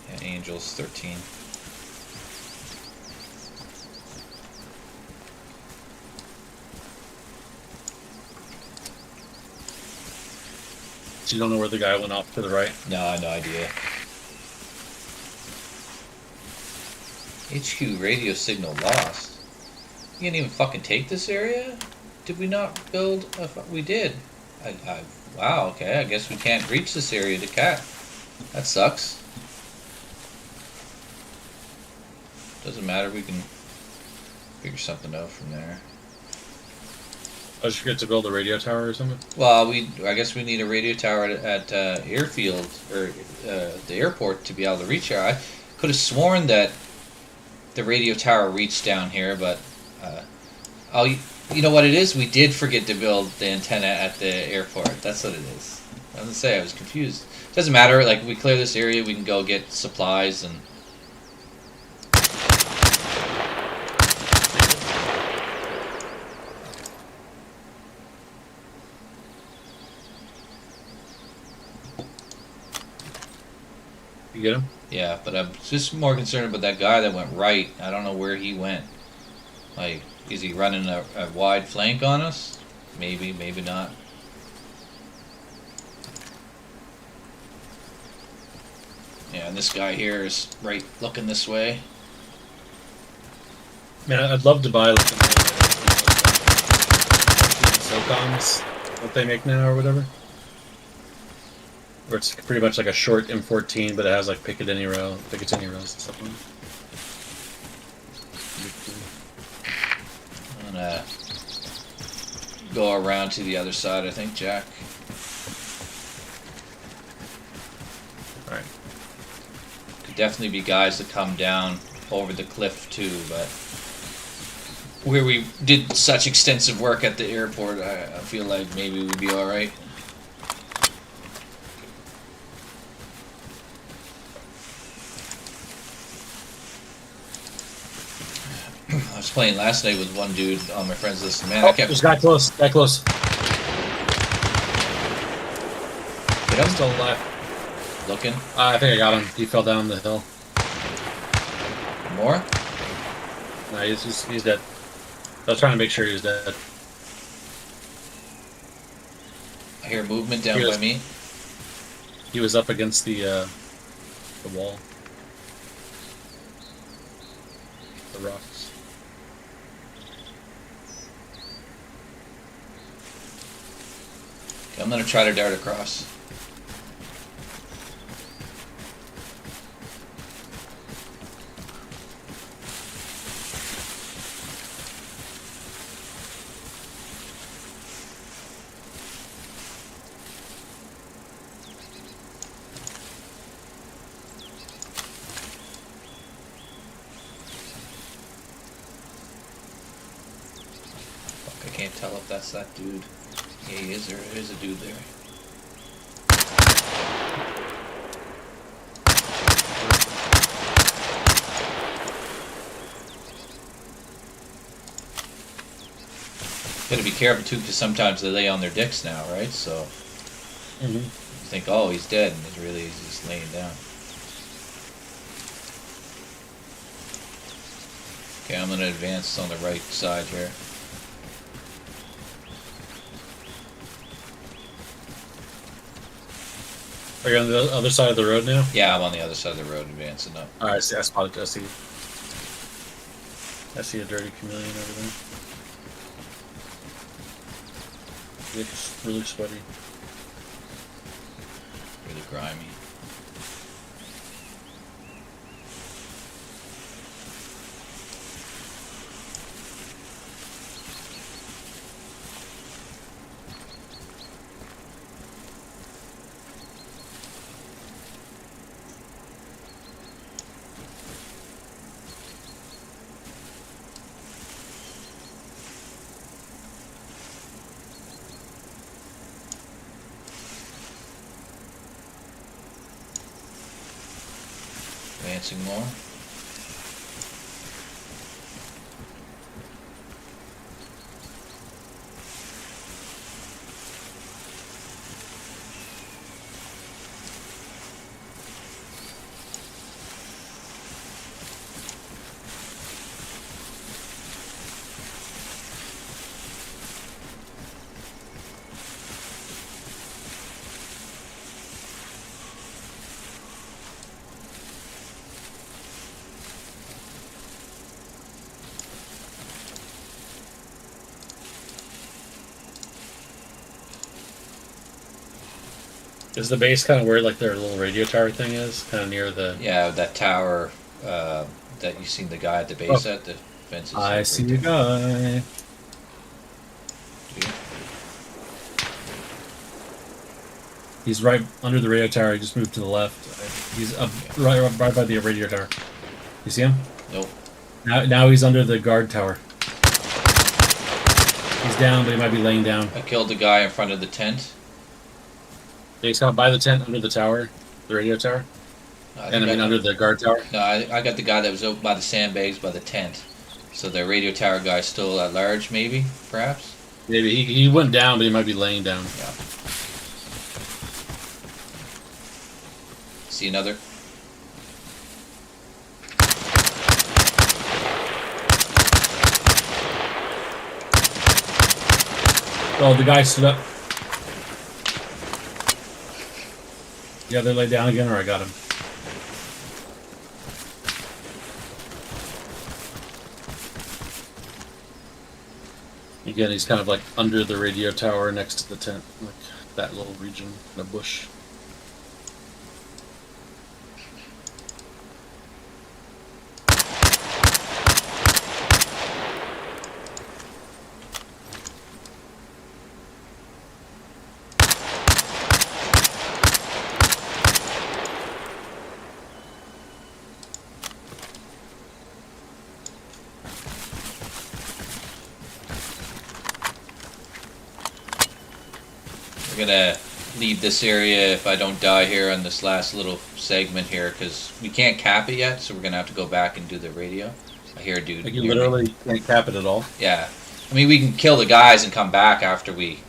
Speaker 2: Yeah, angels, 13.
Speaker 6: So you don't know where the guy went off to the right?
Speaker 2: No, no idea. HQ radio signal lost. You can't even fucking take this area? Did we not build a... We did. Wow, okay, I guess we can't reach this area to cat. That sucks. Doesn't matter, we can figure something out from there.
Speaker 6: I just get to build a radio tower or something?
Speaker 2: Well, I guess we need a radio tower at airfield, or the airport, to be able to reach here. I could have sworn that the radio tower reached down here, but... you know what it is? We did forget to build the antenna at the airport. That's what it is. I was gonna say, I was confused. Doesn't matter, like, we clear this area, we can go get supplies and...
Speaker 6: get him?
Speaker 2: Yeah, but I'm just more concerned about that guy that went right. I don't know where he went. Like, is he running a wide flank on us? Maybe, maybe not. Yeah, and this guy here is right looking this way.
Speaker 6: Man, I'd love to buy like the SOCOMs what they make now or whatever. Where it's pretty much like a short M14, but it has like Picatinny rails and stuff on it.
Speaker 2: I'm gonna go around to the other side, I think, Jack.
Speaker 6: Alright.
Speaker 2: Could definitely be guys that come down over the cliff too, but where we did such extensive work at the airport, I feel like maybe we'd be alright. I was playing last night with one dude on my friends list, and man, I kept...
Speaker 6: There's a guy close,
Speaker 2: Hit him?
Speaker 6: Still alive.
Speaker 2: Looking.
Speaker 6: I think I got him. He fell down the hill.
Speaker 2: More?
Speaker 6: No, he's dead. I was trying to make sure he was dead.
Speaker 2: I hear movement down by me.
Speaker 6: He was up against the wall. The rocks.
Speaker 2: Okay, I'm gonna try to dart across. I can't tell if that's that dude. Yeah, he is. There is a dude there. Gotta be careful too, because sometimes they lay on their dicks now, right? So you think, oh, he's dead, and it's really he's just laying down. Okay, I'm gonna advance on the right side here.
Speaker 6: Are you on the other side of the road now?
Speaker 2: Yeah, I'm on the other side of the road, advancing up.
Speaker 6: Alright, I see. I spotted. I see a dirty chameleon over there. It's really sweaty.
Speaker 2: Really grimy. Advancing more.
Speaker 6: Is the base kind of where like their little radio tower thing is? Kind of near the...
Speaker 2: Yeah, that tower that you seen the guy at the base at, the fences.
Speaker 6: I see the guy. He's right under the radio tower. He just moved to the left. He's up right by the radio tower. You see him?
Speaker 2: Nope.
Speaker 6: Now he's under the guard tower. He's down, but he might be laying down.
Speaker 2: I killed the guy in front of the tent.
Speaker 6: He's got by the tent under the tower, the radio tower. Under the guard tower.
Speaker 2: No, I got the guy that was out by the sandbags by the tent. So the radio tower guy's still at large, maybe, perhaps.
Speaker 6: Maybe he went down, but he might be laying down.
Speaker 2: Yeah. See another?
Speaker 6: Oh, the guy stood up. Yeah, they laid down again, or I got him. Again, he's kind of like under the radio tower next to the tent, like that little region in a bush.
Speaker 2: We're gonna leave this area if I don't die here on this last little segment here, because we can't cap it yet, so we're gonna have to go back and do the radio. I hear a dude.
Speaker 6: Like you literally can't cap it at all.
Speaker 2: Yeah. I mean, we can kill the guys and come back after we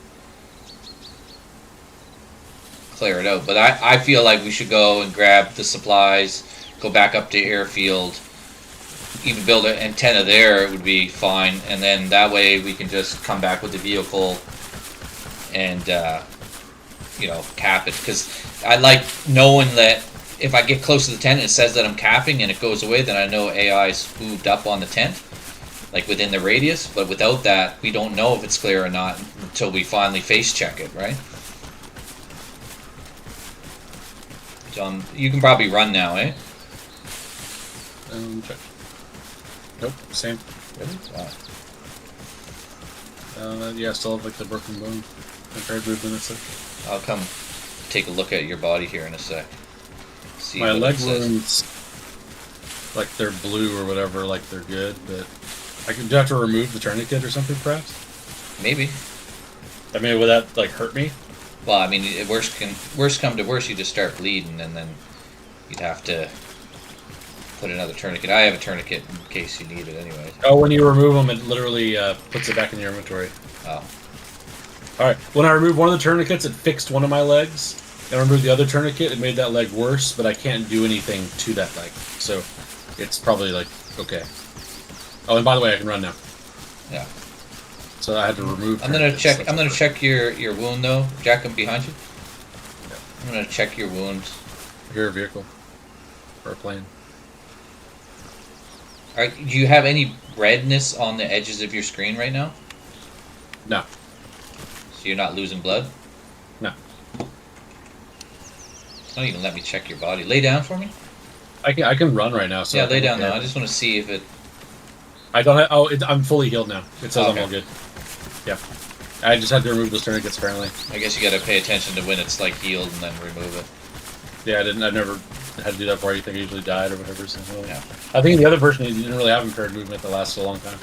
Speaker 2: clear it out, but I feel like we should go and grab the supplies, go back up to airfield, even build an antenna there, it would be fine, and then that way we can just come back with the vehicle and you know, cap it, because I like knowing that if I get close to the tent and it says that I'm capping and it goes away, then I know AI's moved up on the tent, like within the radius. But without that, we don't know if it's clear or not until we finally face check it, right? So you can probably run now, eh?
Speaker 6: Check. Nope, same.
Speaker 2: Really? Wow.
Speaker 6: Yeah, still have like the broken bone. Impaired movement, that's it.
Speaker 2: I'll come take a look at your body here in a sec. See
Speaker 6: My
Speaker 2: what
Speaker 6: leg
Speaker 2: it says.
Speaker 6: wounds, like they're blue or whatever, like they're good, but do I have to remove the tourniquet or something, perhaps?
Speaker 2: Maybe.
Speaker 6: I mean, would that like hurt me?
Speaker 2: Well, I mean, worst come to worst, you just start bleeding, and then you'd have to put another tourniquet. I have a tourniquet in case you need it, anyway.
Speaker 6: Oh, when you remove them, it literally puts it back in your inventory.
Speaker 2: Oh.
Speaker 6: All right. When I removed one of the tourniquets, it fixed one of my legs. And I removed the other tourniquet, it made that leg worse, but I can't do anything to that leg. So it's probably like okay. Oh, and by the way, I can run now.
Speaker 2: Yeah.
Speaker 6: So I had to remove.
Speaker 2: I'm gonna check your wound though. Jack, I'm behind you.
Speaker 6: Yeah.
Speaker 2: I'm gonna check your wounds.
Speaker 6: Your vehicle or a plane.
Speaker 2: All right. Do you have any redness on the edges of your screen right now?
Speaker 6: No.
Speaker 2: So you're not losing blood?
Speaker 6: No.
Speaker 2: Don't even let me check your body. Lay down for me.
Speaker 6: I can run right now. So
Speaker 2: Yeah, lay down now. I just want to see if it.
Speaker 6: I don't have. Oh, I'm fully healed now. It says
Speaker 2: Okay.
Speaker 6: I'm all good. Yeah. I just had to remove those tourniquets apparently.
Speaker 2: I guess you got to pay attention to when it's like healed and then remove it.
Speaker 6: Yeah, I've never had to do that before. You think I usually died or whatever. So
Speaker 2: Yeah.
Speaker 6: I think the other version you didn't really have impaired movement that lasted a long time.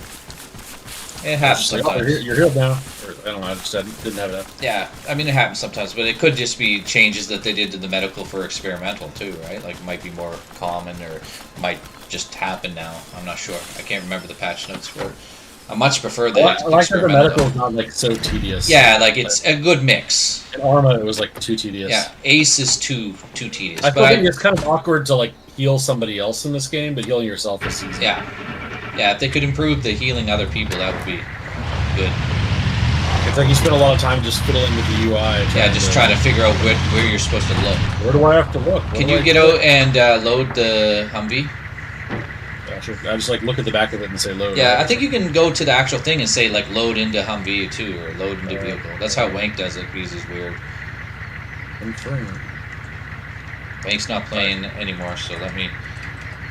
Speaker 2: It happens
Speaker 6: Just like,
Speaker 2: sometimes.
Speaker 6: oh, you're healed now. Or, I don't know. I just didn't have that.
Speaker 2: Yeah, I mean it happens sometimes, but it could just be changes that they did to the medical for experimental too, right? Like it might be more common or might just happen now. I'm not sure. I can't remember the patch notes for it. I much prefer the
Speaker 6: I like that the
Speaker 2: experimental.
Speaker 6: medical is not like so tedious.
Speaker 2: Yeah, like it's a good mix.
Speaker 6: In Arma, it was like too tedious.
Speaker 2: Yeah, Ace is too tedious.
Speaker 6: I
Speaker 2: but
Speaker 6: feel like it's kind of awkward to like heal somebody else in this game, but healing yourself is easy.
Speaker 2: yeah, if they could improve the healing other people, that would be good.
Speaker 6: It's like you spend a lot of time just fiddling with the UI.
Speaker 2: Yeah, just trying to figure out where you're supposed to look.
Speaker 6: Where do I have to look?
Speaker 2: Can you get out and load the Humvee?
Speaker 6: Yeah, sure. I just like look at the back of it and say load.
Speaker 2: Yeah,
Speaker 6: right?
Speaker 2: I think you can go to the actual thing and say like load into Humvee too, or load into vehicle. That's how Wank does it because he's weird.
Speaker 6: Confirm.
Speaker 2: Wank's not playing anymore, so let me.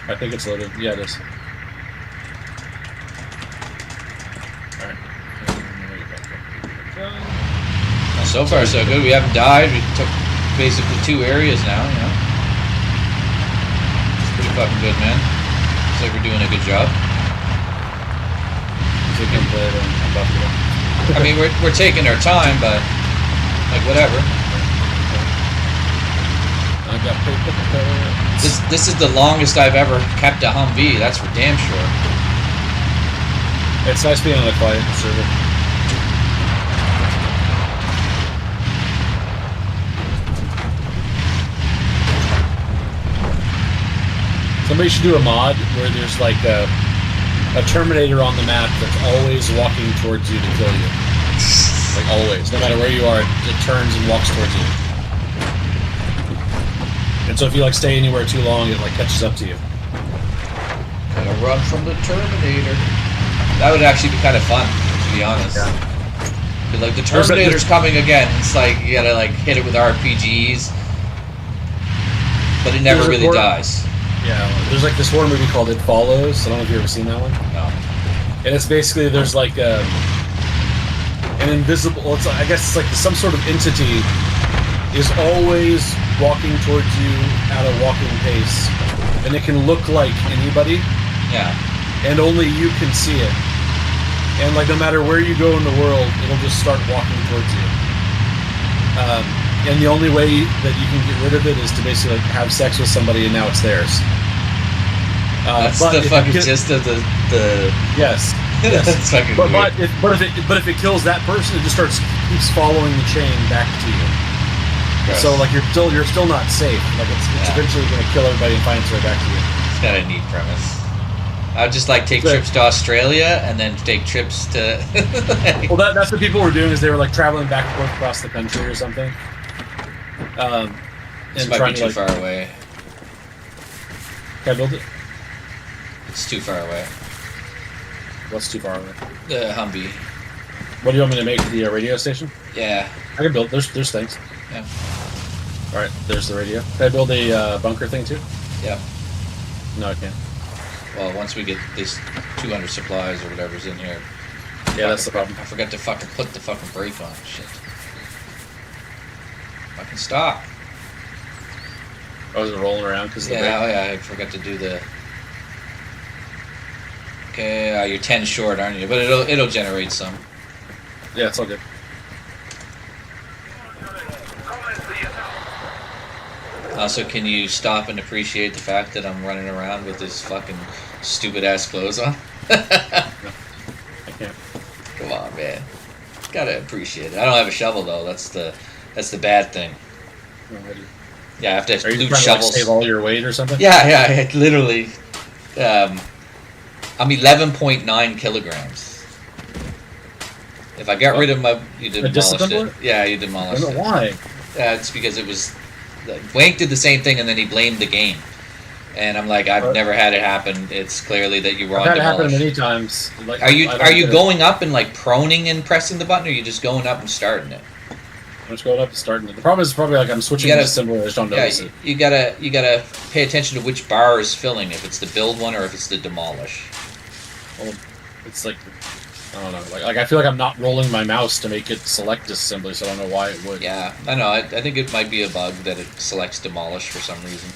Speaker 6: I think it's loaded. Yeah, it is. Alright.
Speaker 2: So far, so good. We haven't died. We took basically 2 areas now. You know, it's pretty fucking good, man. Looks like we're doing a good job.
Speaker 6: So you can play it and buff it up.
Speaker 2: I mean, we're taking our time, but like whatever.
Speaker 6: I got paper.
Speaker 2: This is the longest I've ever kept a Humvee. That's for damn sure.
Speaker 6: It's nice being on a quiet server. Somebody should do a mod where there's like a Terminator on the map that's always walking towards you to kill you. Like Like always, no matter where you are, it turns and walks towards you. And so if you like stay anywhere too long, it like catches up to you.
Speaker 2: Gotta run from the Terminator. That would actually be kind of fun, to be honest.
Speaker 6: Yeah.
Speaker 2: But, like the Terminator's coming again. It's like you gotta like hit it with RPGs, but it never really dies.
Speaker 6: Yeah, there's like this horror movie called It Follows. I don't know if you've ever seen that one.
Speaker 2: No.
Speaker 6: And it's basically there's like an invisible. Well, I guess it's like some sort of entity is always walking towards you at a walking pace, and it can look like anybody.
Speaker 2: Yeah.
Speaker 6: And only you can see it. And like no matter where you go in the world, it'll just start walking towards you. And the only way that you can get rid of it is to basically like have sex with somebody, and now it's theirs.
Speaker 2: That's the fucking gist of the.
Speaker 6: Yes. Yes.
Speaker 2: That's fucking
Speaker 6: but
Speaker 2: weird.
Speaker 6: if it kills that person, it just keeps following the chain back to you.
Speaker 2: Gross.
Speaker 6: So like you're still not safe. Like it's eventually going to kill everybody and find its way back to you.
Speaker 2: It's got a neat premise. I would just like take trips to Australia and then take trips to.
Speaker 6: Well, that's what people were doing is they were like traveling back and forth across the country or something.
Speaker 2: This
Speaker 6: And
Speaker 2: might
Speaker 6: trying
Speaker 2: be
Speaker 6: to,
Speaker 2: too far away.
Speaker 6: Can I build it?
Speaker 2: It's too far away.
Speaker 6: What's too far away?
Speaker 2: The Humvee.
Speaker 6: What do you want me to make the radio station?
Speaker 2: Yeah.
Speaker 6: I can build. There's things.
Speaker 2: Yeah.
Speaker 6: All right. There's the radio. Can I build a bunker thing too?
Speaker 2: Yeah.
Speaker 6: No, I can't.
Speaker 2: Well, once we get this 200 supplies or whatever's in here.
Speaker 6: Yeah, that's the problem.
Speaker 2: I forgot to fucking put the fucking brake on. Shit. Fucking stop.
Speaker 6: Oh, is it rolling around because of the
Speaker 2: Yeah,
Speaker 6: brake?
Speaker 2: oh yeah, I forgot to do the. Okay, you're 10 short, aren't you? But it'll generate some.
Speaker 6: Yeah, it's all good.
Speaker 2: Also, can you stop and appreciate the fact that I'm running around with this fucking stupid ass clothes on?
Speaker 6: I can't.
Speaker 2: Come on, man. Gotta appreciate it. I don't have a shovel though. That's the bad thing.
Speaker 6: No, I do.
Speaker 2: Yeah, I have to
Speaker 6: Are you
Speaker 2: loot
Speaker 6: trying
Speaker 2: shovels.
Speaker 6: to like, save all your weight or something?
Speaker 2: Yeah, it literally. I'm 11.9 kilograms. If I got rid of my, you demolished it. Yeah, you
Speaker 6: I
Speaker 2: demolished
Speaker 6: don't
Speaker 2: it.
Speaker 6: know why.
Speaker 2: It's because it was. Wank did the same thing, and then he blamed the game. And I'm like, I've never had it happen. It's clearly that you were
Speaker 6: I've
Speaker 2: on
Speaker 6: had it happen
Speaker 2: demolish.
Speaker 6: many times. Like,
Speaker 2: Are you
Speaker 6: I don't get it.
Speaker 2: going up and like proning and pressing the button, or are you just going up and starting it?
Speaker 6: I'm just going up and starting it. The problem is probably like I'm switching
Speaker 2: You gotta-
Speaker 6: the symbol. I just don't
Speaker 2: Yeah,
Speaker 6: notice it.
Speaker 2: you gotta pay attention to which bar is filling. If it's the build one or if it's the demolish.
Speaker 6: Well, it's like I don't know. Like I feel like I'm not rolling my mouse to make it select disassembly, so I don't know why it would.
Speaker 2: Yeah, I know. I think it might be a bug that it selects demolish for some reason.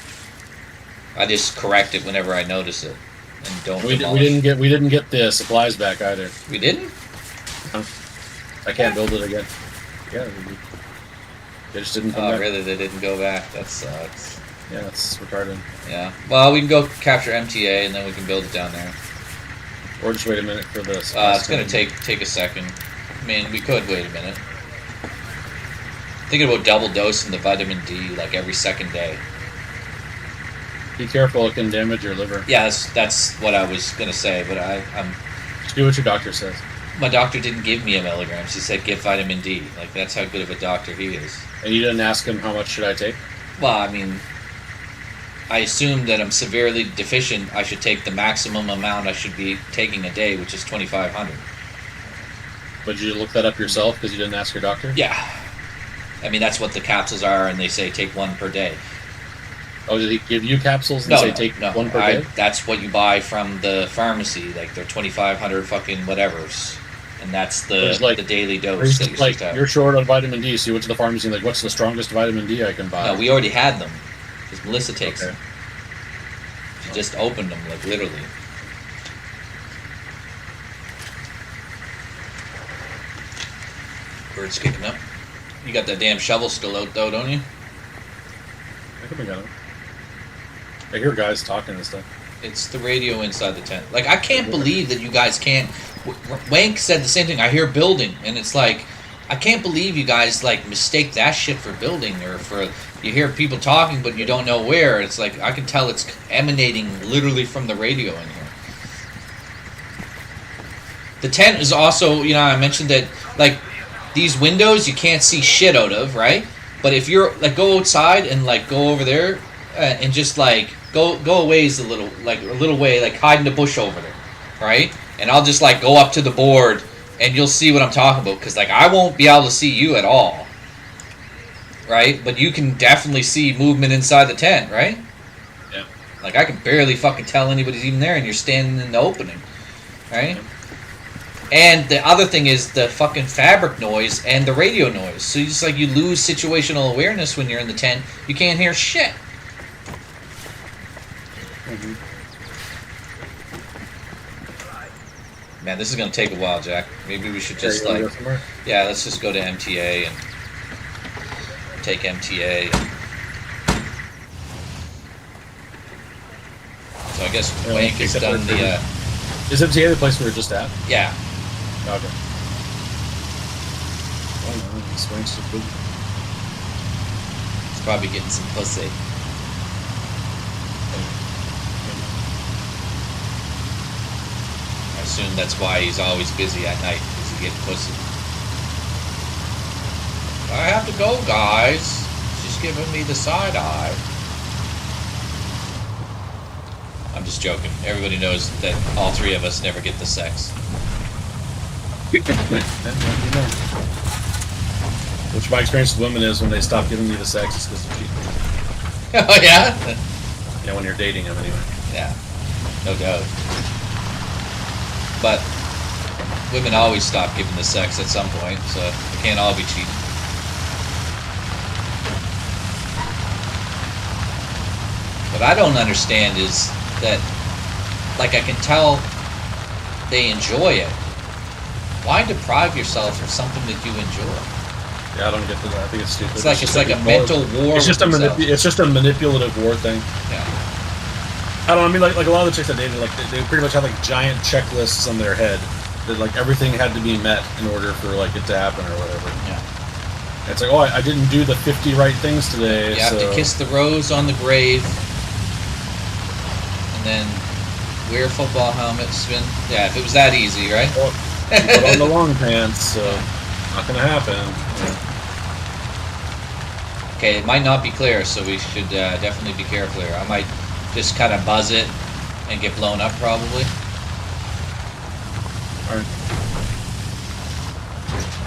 Speaker 2: I just correct it whenever I notice it, and don't
Speaker 6: We
Speaker 2: demolish.
Speaker 6: didn't get the supplies back either.
Speaker 2: We didn't?
Speaker 6: I can't build it again. Yeah, they just didn't come
Speaker 2: Oh,
Speaker 6: back.
Speaker 2: really? They didn't go back. That sucks.
Speaker 6: Yeah, it's retarded.
Speaker 2: Yeah. Well, we can go capture MTA, and then we can build it down there.
Speaker 6: Or just wait a minute for this.
Speaker 2: It's gonna take a second. I mean, we could wait a minute. Thinking about double dosing the vitamin D like every second day.
Speaker 6: Be careful; it can damage your liver.
Speaker 2: Yeah, that's what I was gonna say, but I'm.
Speaker 6: Just do what your doctor says.
Speaker 2: My doctor didn't give me a milligrams. He said get vitamin D. Like that's how good of a doctor he is.
Speaker 6: And you didn't ask him how much should I take?
Speaker 2: Well, I mean, I assume that I'm severely deficient. I should take the maximum amount I should be taking a day, which is 2,500.
Speaker 6: But did you look that up yourself because you didn't ask your doctor?
Speaker 2: Yeah. I mean, that's what the capsules are, and they say take one per day.
Speaker 6: Oh, did he give you capsules and
Speaker 2: No,
Speaker 6: say
Speaker 2: no,
Speaker 6: take
Speaker 2: no.
Speaker 6: one per day?
Speaker 2: That's what you buy from the pharmacy. Like they're 2,500 fucking whatevers, and that's
Speaker 6: It's like-
Speaker 2: the daily
Speaker 6: Or
Speaker 2: dose that
Speaker 6: you
Speaker 2: you're
Speaker 6: like
Speaker 2: supposed to have.
Speaker 6: you're short on vitamin D, so you went to the pharmacy and like, what's the strongest vitamin D I can buy?
Speaker 2: No, we already had them because Melissa takes
Speaker 6: Okay.
Speaker 2: them. She just opened them, like literally. Bird's kicking up. You got that damn shovel still out though, don't you?
Speaker 6: I think we got it. I hear guys talking and stuff.
Speaker 2: It's the radio inside the tent. Like, I can't believe that you guys can't. Wank said the same thing. I hear building, and it's like, I can't believe you guys like mistake that shit for building, or for you hear people talking but you don't know where. It's like I can tell it's emanating literally from the radio in here. The tent is also, I mentioned that like these windows you can't see shit out of, right? But if you're like go outside and like go over there and just like go a ways a little way, like hide in the bush over there, right? And I'll just like go up to the board and you'll see what I'm talking about because like I won't be able to see you at all, right? But you can definitely see movement inside the tent, right?
Speaker 6: Yeah.
Speaker 2: Like I can barely fucking tell anybody's even there, and you're standing in the opening, right? And the other thing is the fucking fabric noise and the radio noise. So you just like you lose situational awareness when you're in the tent. You can't hear shit.
Speaker 6: Mm-hmm.
Speaker 2: Man, this is gonna take a while, Jack. Maybe we should just
Speaker 6: you wanna
Speaker 2: like,
Speaker 6: go somewhere?
Speaker 2: yeah, let's just go to MTA and take MTA. So I guess
Speaker 6: Yeah,
Speaker 2: Wank has
Speaker 6: except
Speaker 2: done
Speaker 6: for-
Speaker 2: the,
Speaker 6: Is MTA the place we were just at?
Speaker 2: yeah.
Speaker 6: Okay. Oh no, this Wank's so good.
Speaker 2: He's probably getting some pussy. I assume that's why he's always busy at night, because he gets pussy. I have to go, guys. She's giving me the side eye. I'm just joking. Everybody knows that all three of us never get the sex.
Speaker 6: Which my experience with women is when they stop giving me the sex, it's because of cheating.
Speaker 2: Oh, yeah?
Speaker 6: Yeah, when you're dating them anyway.
Speaker 2: Yeah, no doubt. But women always stop giving the sex at some point, so it can't all be cheating. What I don't understand is that, like, I can tell they enjoy it. Why deprive yourself of something that you enjoy?
Speaker 6: Yeah, I don't get to that. I think it's stupid.
Speaker 2: It's like a mental war.
Speaker 6: It's just a
Speaker 2: with yourself.
Speaker 6: it's just a manipulative war thing.
Speaker 2: Yeah.
Speaker 6: I don't know. I mean, like a lot of the chicks I dated, like they pretty much had like giant checklists on their head that like everything had to be met in order for like it to happen or whatever.
Speaker 2: Yeah.
Speaker 6: And it's like, oh, I didn't do the 50 right things today.
Speaker 2: You have to kiss the rose on the grave, and then wear a football helmet, spin. Yeah, if it was that easy, right?
Speaker 6: Well, put on the long pants, so not gonna happen. Yeah.
Speaker 2: Okay, it might not be clear, so we should definitely be careful here. I might just kind of buzz it and get blown up, probably.
Speaker 6: All right.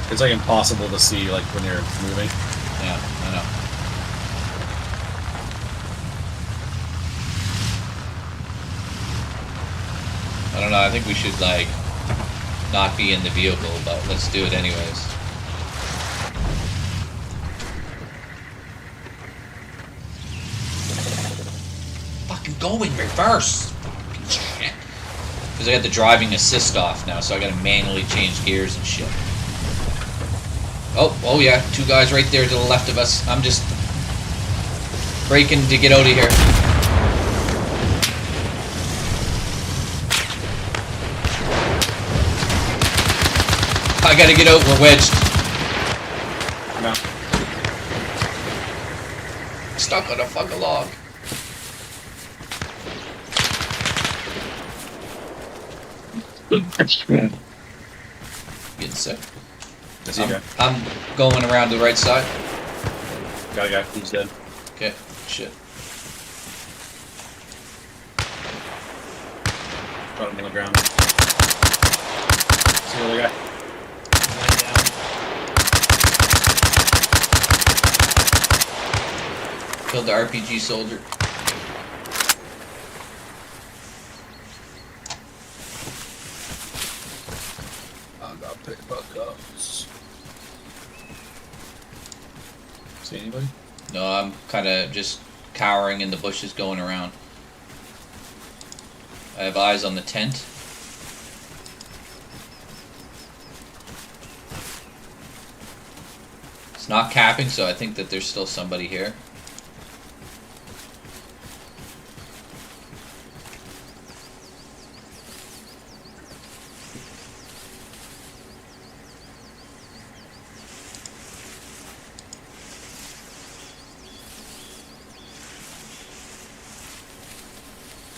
Speaker 6: It's like impossible to see like when you're moving.
Speaker 2: Yeah, I know. I don't know, I think we should, like, not be in the vehicle, but let's do it anyways. Fucking go in reverse! Fucking shit. Because I got the driving assist off now, so I gotta manually change gears and shit. Oh yeah, two guys right there to the left of us. I'm just braking to get out of here. I gotta get out, we're wedged.
Speaker 6: No.
Speaker 2: Stuck on a fucking log. Getting sick.
Speaker 6: Is he okay?
Speaker 2: I'm going around the right side.
Speaker 6: Got a guy. He's dead.
Speaker 2: Okay, shit.
Speaker 6: Got him on the ground. See the other guy.
Speaker 2: Killed the RPG soldier.
Speaker 6: I got paper cups. See anybody?
Speaker 2: No, I'm kind of just cowering in the bushes going around. I have eyes on the tent. It's not capping, so I think that there's still somebody here.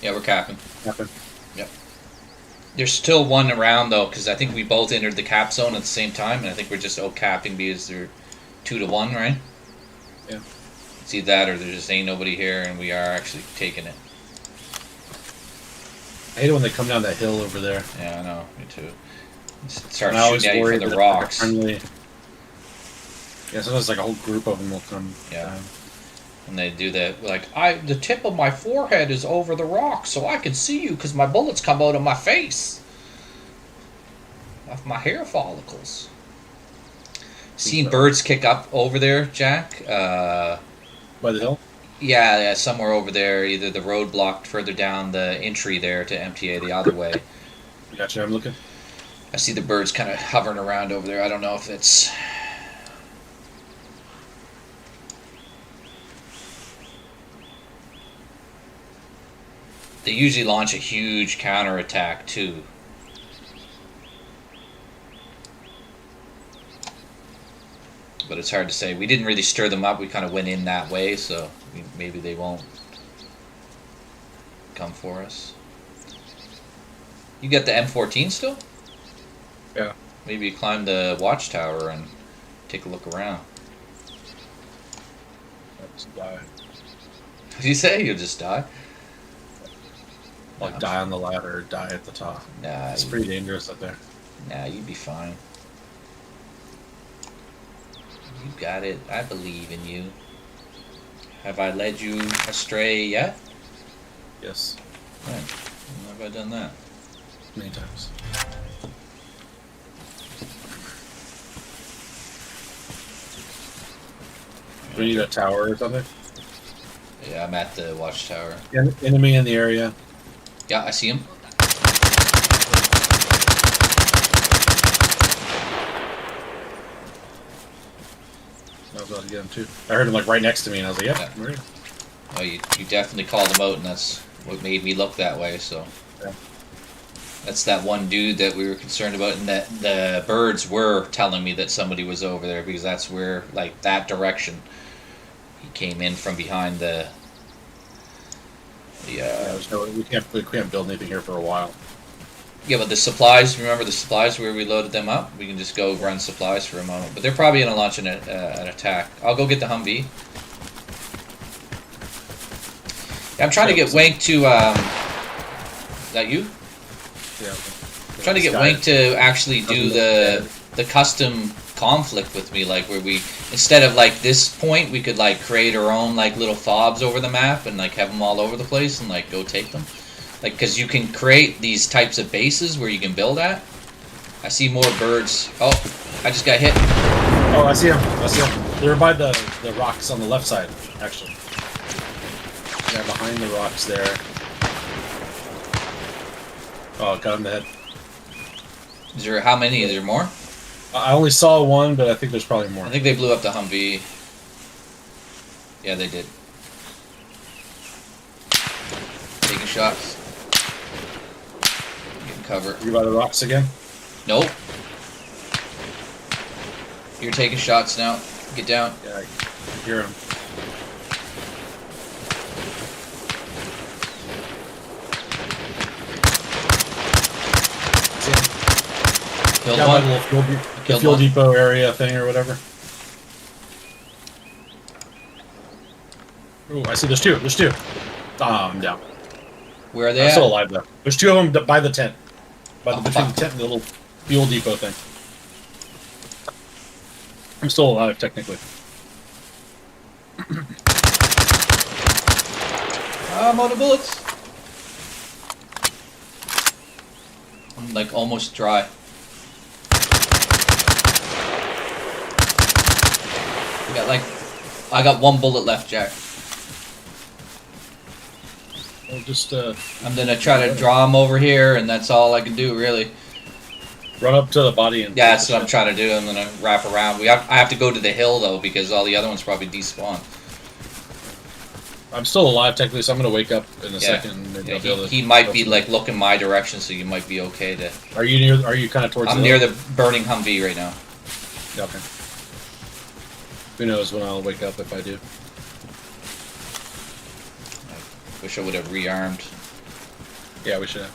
Speaker 2: Yeah, we're capping.
Speaker 6: Nothing.
Speaker 2: Yep. There's still one around though, because I think we both entered the cap zone at the same time, and I think we're just capping because they're 2-1, right?
Speaker 6: Yeah.
Speaker 2: See that, or there just ain't nobody here, and we are actually taking it.
Speaker 6: I hate it when they come down that hill over there.
Speaker 2: Yeah, I know. Me too. Start
Speaker 6: And I always
Speaker 2: shooting at you
Speaker 6: worry
Speaker 2: from the
Speaker 6: that
Speaker 2: rocks.
Speaker 6: Yeah, sometimes like a whole group of them will come.
Speaker 2: Yeah. And they do that, like, the tip of my forehead is over the rock, so I can see you because my bullets come out of my face. Off my hair follicles. Seen birds kick up over there, Jack?
Speaker 6: By the hill?
Speaker 2: Yeah, somewhere over there. Either the road blocked further down the entry there to MTA the other way.
Speaker 6: Gotcha, I'm looking.
Speaker 2: I see the birds kind of hovering around over there. I don't know if it's... They usually launch a huge counterattack too. But it's hard to say. We didn't really stir them up. We kind of went in that way, so maybe they won't come for us. You got the M14 still?
Speaker 6: Yeah.
Speaker 2: Maybe you climb the watchtower and take a look around.
Speaker 6: I'll just die.
Speaker 2: What did you say? You'll just die?
Speaker 6: Like die on the ladder or die at the top.
Speaker 2: Nah,
Speaker 6: It's pretty dangerous up there.
Speaker 2: Nah, you'd be fine. You got it. I believe in you. Have I led you astray yet?
Speaker 6: Yes.
Speaker 2: When have I done that?
Speaker 6: Many times. Do we need a tower or something?
Speaker 2: Yeah, I'm at the watchtower.
Speaker 6: Enemy in the area.
Speaker 2: Yeah, I see him.
Speaker 6: I was about to get him too. I heard him like right next to me, and I was like, "Yep,
Speaker 2: Yeah.
Speaker 6: we're in."
Speaker 2: Oh, you definitely called him out, and that's what made me look that way, so...
Speaker 6: Yeah.
Speaker 2: That's that one dude that we were concerned about, and that the birds were telling me that somebody was over there, because that's where, like, that direction he came in from behind the...
Speaker 6: Yeah, we can't build anything here for a while.
Speaker 2: Yeah, but the supplies, remember the supplies where we loaded them up? We can just go run supplies for a moment. But they're probably going to launch an attack. I'll go get the Humvee. Yeah, I'm trying to get Wank to... is that you?
Speaker 6: Yeah.
Speaker 2: I'm trying to get Wank to actually do the custom conflict with me, like where we, instead of like this point, we could like create our own like little fobs over the map and like have them all over the place and like go take them. Like, because you can create these types of bases where you can build at. I see more birds. Oh, I just got hit.
Speaker 6: Oh, I see him. I see him. They're by the rocks on the left side, actually. Yeah, behind the rocks there. Oh, got him in the head.
Speaker 2: Is there, how many? Is there more?
Speaker 6: I only saw one, but I think there's probably more.
Speaker 2: I think they blew up the Humvee. Yeah, they did. Taking shots. Getting cover.
Speaker 6: You by the rocks again?
Speaker 2: Nope. You're taking shots now. Get down.
Speaker 6: Yeah, I hear him.
Speaker 2: Killed
Speaker 6: Yeah,
Speaker 2: one.
Speaker 6: by the little
Speaker 2: Killed
Speaker 6: fuel
Speaker 2: one.
Speaker 6: depot area thing or whatever. Ooh, I see there's two. There's two. I'm down.
Speaker 2: Where are they
Speaker 6: I'm
Speaker 2: at?
Speaker 6: still alive though. There's two of them by the tent.
Speaker 2: Oh,
Speaker 6: Between
Speaker 2: fuck.
Speaker 6: the tent and the little fuel depot thing. I'm still alive technically.
Speaker 2: I'm out of bullets. I'm like almost dry. I got one bullet left, Jack.
Speaker 6: I'll just
Speaker 2: I'm gonna try to draw him over here, and that's all I can do, really.
Speaker 6: run up to the body and...
Speaker 2: Yeah, that's what I'm trying to do. I'm gonna wrap around. I have to go to the hill though, because all the other ones probably despawn.
Speaker 6: I'm still alive technically, so I'm gonna wake up in a
Speaker 2: Yeah.
Speaker 6: second. And maybe
Speaker 2: Yeah,
Speaker 6: I'll be able to
Speaker 2: he might
Speaker 6: go
Speaker 2: be
Speaker 6: from
Speaker 2: like looking my direction, so you might be okay to.
Speaker 6: there. Are you near? Are you kind of towards?
Speaker 2: I'm near the burning Humvee right now.
Speaker 6: Yeah, okay. Who knows when I'll wake up if I do?
Speaker 2: Wish I would have rearmed.
Speaker 6: Yeah, we should have.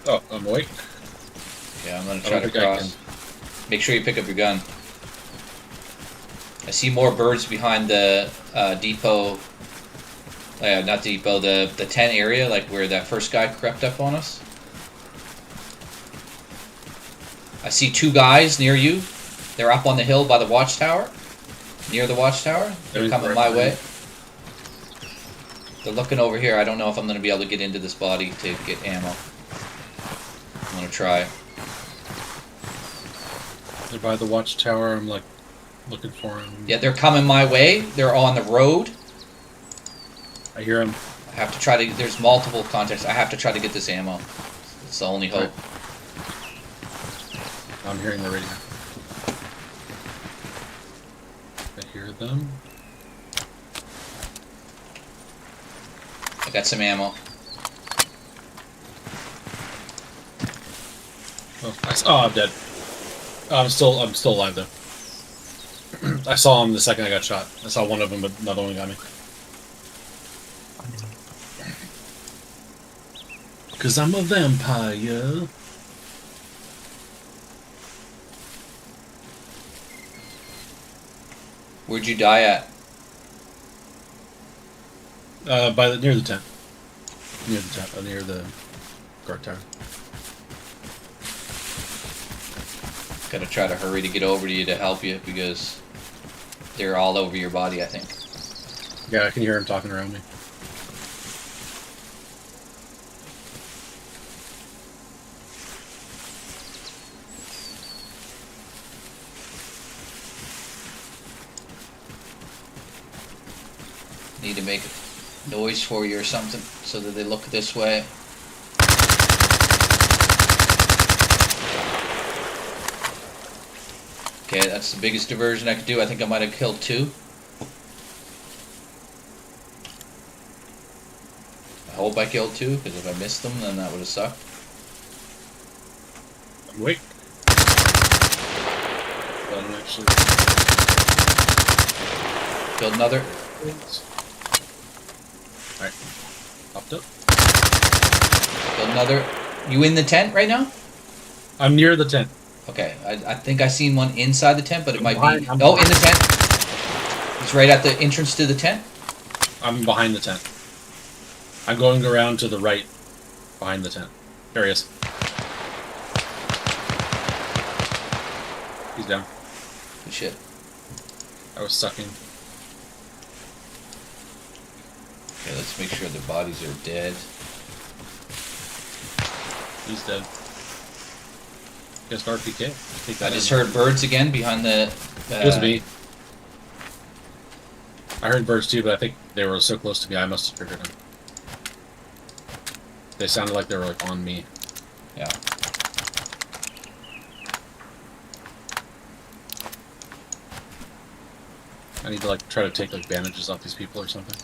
Speaker 6: Oh, I'm awake.
Speaker 2: Yeah, I'm gonna
Speaker 6: I
Speaker 2: try
Speaker 6: don't
Speaker 2: to
Speaker 6: think I
Speaker 2: cross. Make sure you pick up your gun. I see more birds behind the depot. Not depot, the tent area, like where that first guy crept up on us. I see 2 guys near you. They're up on the hill by the watchtower. Near the watchtower. They're coming my way. They're looking over here. I don't know if I'm going to be able to get into this body to get ammo. I'm going to try.
Speaker 6: They're by the watchtower. I'm like looking for him.
Speaker 2: Yeah, they're coming my way. They're on the road.
Speaker 6: I hear him.
Speaker 2: I have to try to... There's multiple contacts. I have to try to get this ammo. It's the only hope.
Speaker 6: Right. I'm hearing the radio. I hear them.
Speaker 2: I got some ammo.
Speaker 6: Oh, I'm dead. I'm still alive though. I saw him the second I got shot. I saw one of them, but another one got me. Cause I'm a vampire.
Speaker 2: Where'd you die at?
Speaker 6: Near the tent. Near the tent. Near the guard tower.
Speaker 2: Gotta try to hurry to get over to you to help you because they're all over your body, I think.
Speaker 6: Yeah, I can hear him talking around me.
Speaker 2: Need to make a noise for you or something so that they look this way. Okay, that's the biggest diversion I could do. I think I might have killed 2. I hope I killed 2, because if I missed them, then that would have sucked.
Speaker 6: I'm awake. But actually...
Speaker 2: Killed another.
Speaker 6: Alright. Popped up.
Speaker 2: Killed another. You in the tent right now?
Speaker 6: I'm near the tent.
Speaker 2: Okay, I think I seen one inside the tent, but it might be...
Speaker 6: I'm
Speaker 2: Oh, in the tent. He's right at the entrance to the tent.
Speaker 6: I'm behind the tent. I'm going around to the right, behind the tent. There he is. He's down.
Speaker 2: Good shit.
Speaker 6: I was sucking.
Speaker 2: Okay, let's make sure the bodies are dead.
Speaker 6: He's dead. Just RPK. Take
Speaker 2: I
Speaker 6: that
Speaker 2: just
Speaker 6: in.
Speaker 2: heard birds again behind the...
Speaker 6: It was me. I heard birds too, but I think they were so close to me, I must have triggered them. They sounded like they were like on me.
Speaker 2: Yeah.
Speaker 6: I need to like try to take like bandages off these people or something.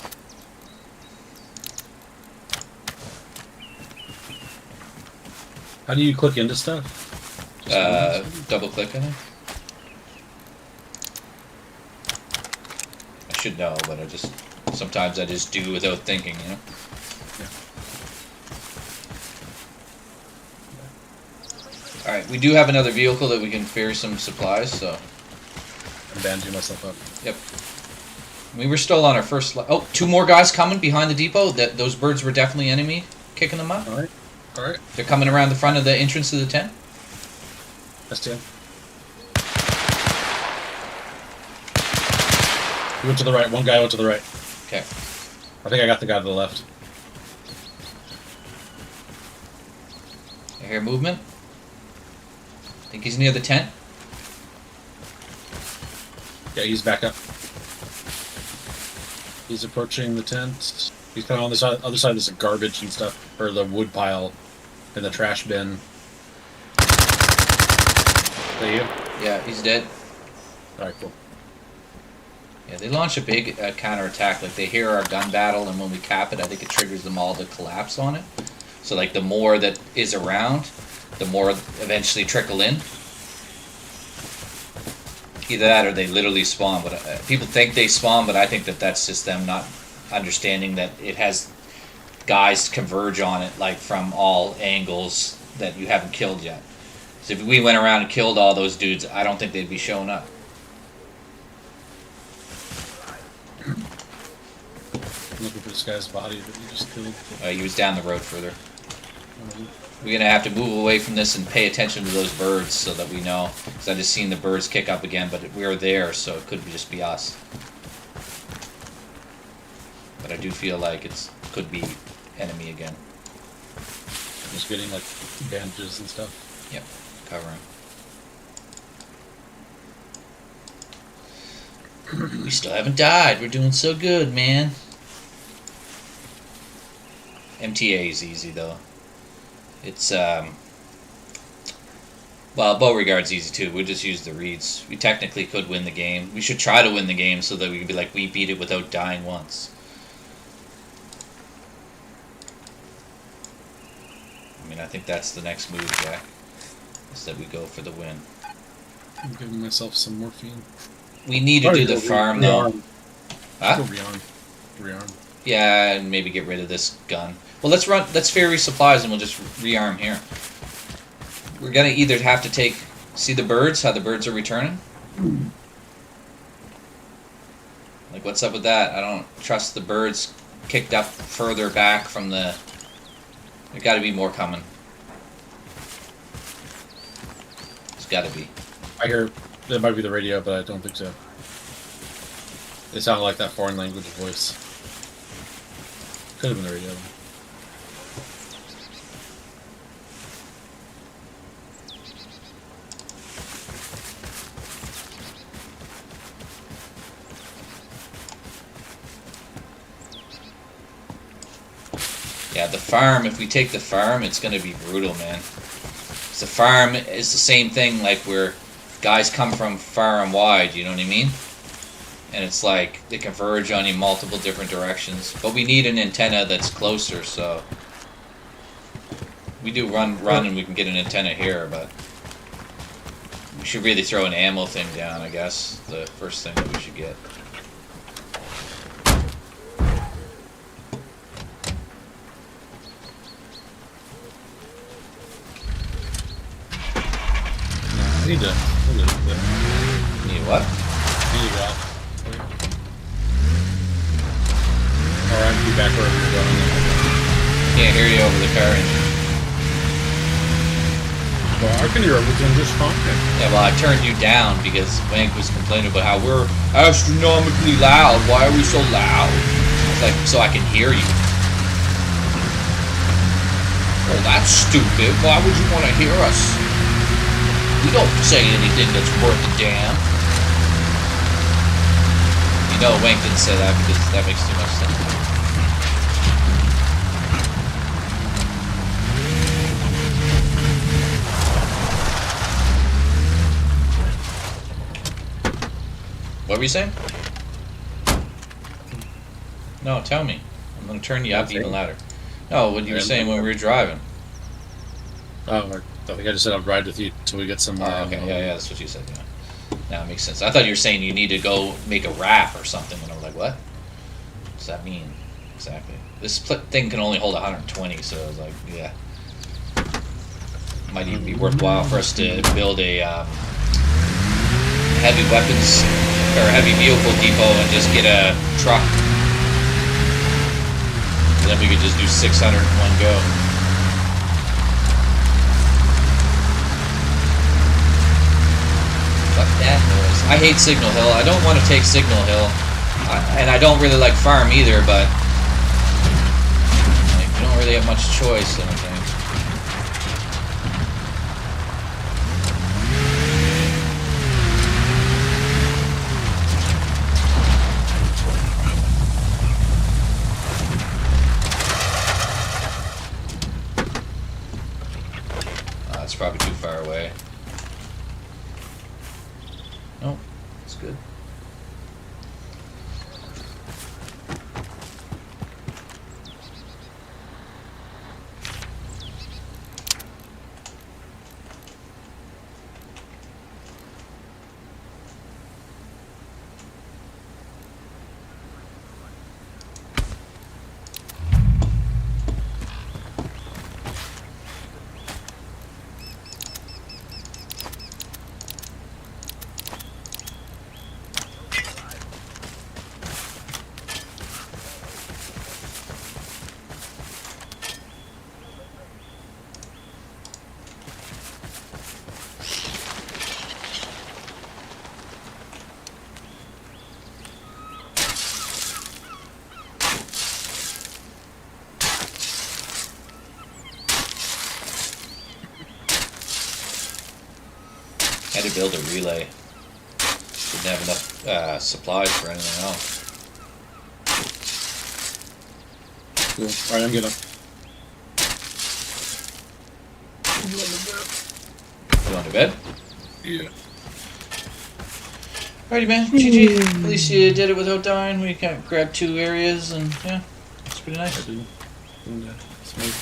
Speaker 6: How do you click into stuff?
Speaker 2: Double click, I think. I should know, but sometimes I just do without thinking, you know?
Speaker 6: Yeah.
Speaker 2: Alright, we do have another vehicle that we can ferry some supplies, so...
Speaker 6: I'm bandaging myself up.
Speaker 2: Yep. We were still on our first... Oh, 2 more guys coming behind the depot. Those birds were definitely enemy, kicking them up.
Speaker 6: Alright. Alright.
Speaker 2: They're coming around the front of the entrance to the tent.
Speaker 6: That's him. He went to the right. One guy went to the right.
Speaker 2: Okay.
Speaker 6: I think I got the guy to the left.
Speaker 2: I hear movement. I think he's near the tent.
Speaker 6: Yeah, he's back up. He's approaching the tent. He's kind of on the other side. There's a garbage and stuff, or the wood pile, and the trash bin. Is that you?
Speaker 2: Yeah, he's dead.
Speaker 6: All right, cool.
Speaker 2: Yeah, they launch a big counterattack. Like, they hear our gun battle, and when we cap it, I think it triggers them all to collapse on it. So, like, the more that is around, the more eventually trickle in. Either that or they literally spawn. But people think they spawn, but I think that that's just them not understanding that it has guys converge on it, like, from all angles that you haven't killed yet. So if we went around and killed all those dudes, I don't think they'd be showing up.
Speaker 6: I'm looking for this guy's body that we just killed.
Speaker 2: He was down the road further. We're gonna have to move away from this and pay attention to those birds so that we know. Because I just seen the birds kick up again, but we're there, so it could just be us. But I do feel like could be enemy again.
Speaker 6: Just getting like bandages and stuff.
Speaker 2: Yep, covering. We still haven't died. We're doing so good, man. MTA is easy though. It's well, Beauregard's easy too. We just use the reeds. We technically could win the game. We should try to win the game so that we can be like, we beat it without dying once. I mean, I think that's the next move, Jack. Is that we go for the win.
Speaker 6: I'm giving myself some morphine.
Speaker 2: We need to do the farm though. Huh?
Speaker 6: Go rearm.
Speaker 2: Yeah, and maybe get rid of this gun. Well, let's ferry supplies and we'll just rearm here. We're gonna either have to take... See the birds? How the birds are returning? Like, what's up with that? I don't trust the birds kicked up further back from the... There gotta be more coming. There's gotta be.
Speaker 6: I hear... That might be the radio, but I don't think so. They sound like that foreign language voice. Could have been the radio.
Speaker 2: Yeah, the farm, if we take the farm, it's going to be brutal, man. 'Cause the farm is the same thing, like where guys come from far and wide, you know what I mean? And it's like, they converge on you multiple different directions. But we need an antenna that's closer, so... We do run and we can get an antenna here, but... We should really throw an ammo thing down, I guess. The first thing that we should get.
Speaker 6: I need to...
Speaker 2: Need what?
Speaker 6: I need to go out. Alright, be back wherever you're going.
Speaker 2: Can't hear you over the car engine.
Speaker 6: Well, I can hear everything just fine.
Speaker 2: Yeah, well, I turned you down because Wank was complaining about how we're astronomically loud. Why are we so loud? It's like, so I can hear you. Well, that's stupid. Why would you want to hear us? We don't say anything that's worth a damn. You know, Wank didn't say that because that makes too much sense. What were you saying? No, tell me. I'm going to turn you up even louder. No, what you were saying when we were driving.
Speaker 6: Oh, I think I just said I'll ride with you till we get some...
Speaker 2: Oh, okay, yeah, that's what you said, yeah. Now it makes sense. I thought you were saying you need to go make a raft or something, and I was like, what? What does that mean? Exactly. This thing can only hold 120, so I was like, yeah. Might even be worthwhile for us to build a heavy weapons or heavy vehicle depot and just get a truck. And then we could just do 600 in one go. Fuck that noise. I hate Signal Hill. I don't want to take Signal Hill. And I don't really like Farm either, but like, we don't really have much choice, I don't think. It's probably too far away. Nope, it's good. Had to build a relay. Didn't have enough supplies for anything else.
Speaker 6: Cool. Alright, I'm gonna.
Speaker 2: You going to bed?
Speaker 6: Yeah.
Speaker 2: Alrighty, man. GG. At least you did it without dying. We kind of grabbed 2 areas, and yeah, it's pretty nice.
Speaker 6: I do. And, smooth.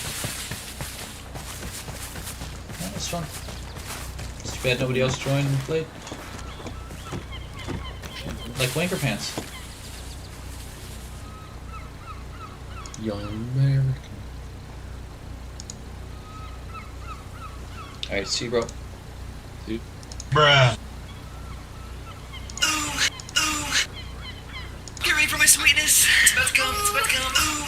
Speaker 2: That was fun. It's too bad nobody else joined and played. Like Wanker Pants.
Speaker 6: Young American.
Speaker 2: Alright, see you, bro.
Speaker 6: Dude.
Speaker 4: Bruh.
Speaker 7: Get ready for my sweetness. It's about to come. It's about to come. Ooh.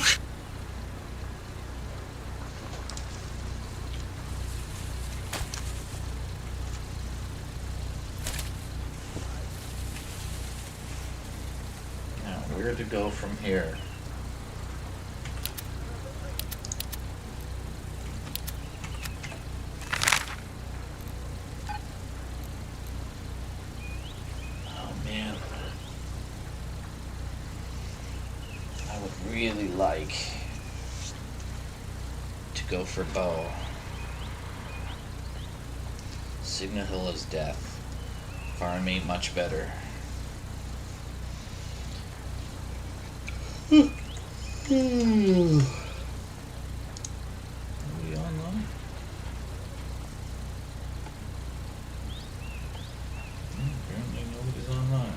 Speaker 2: Now, where to go from here? Oh man. I would really like to go for bow. Signal Hill is death. Farm ain't much better. Are we online? Apparently nobody's online.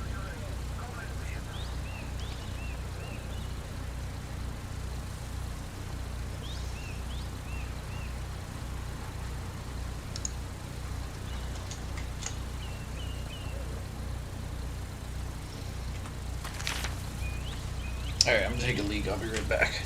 Speaker 2: Alright, I'm gonna take a leak. I'll be right back.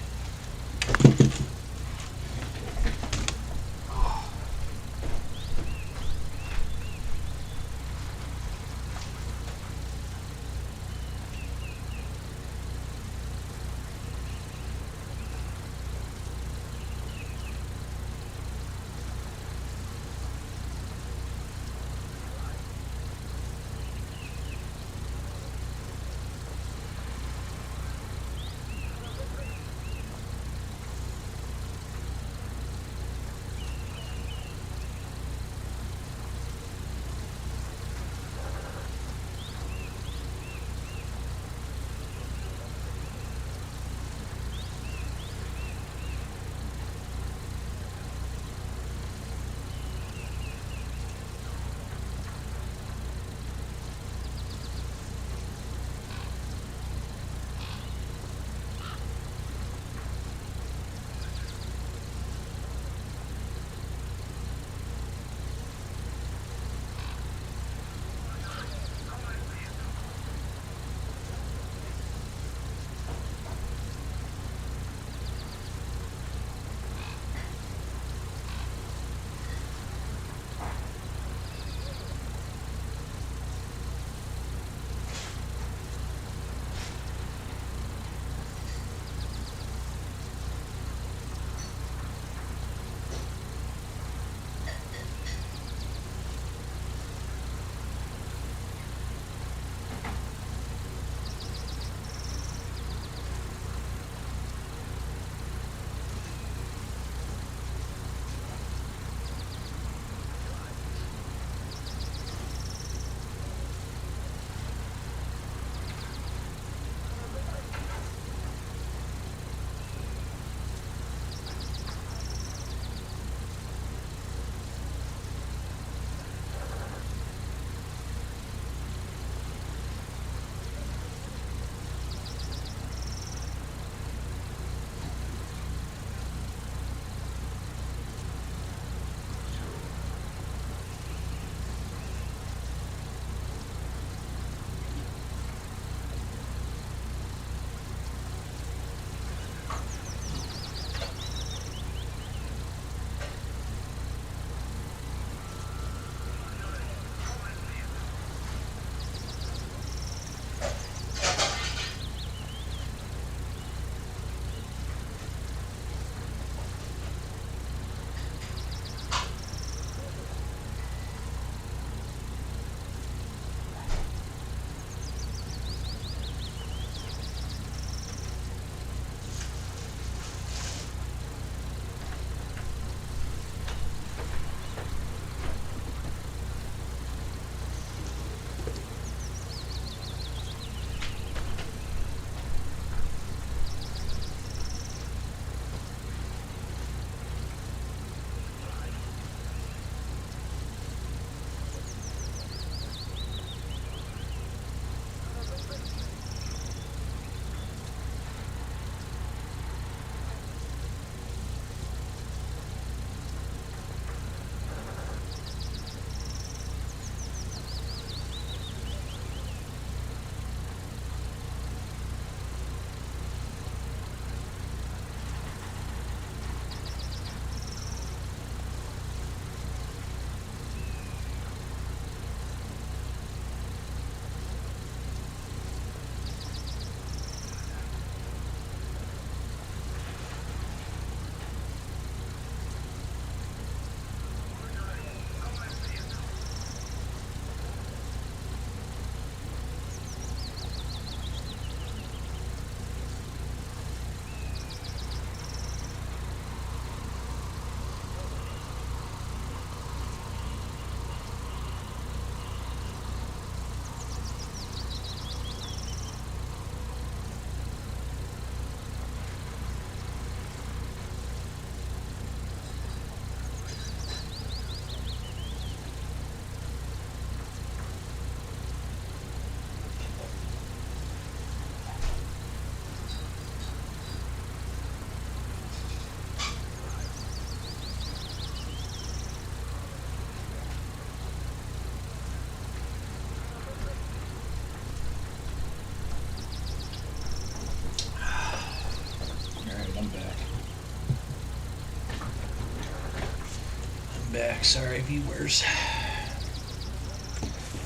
Speaker 2: back. Sorry, viewers.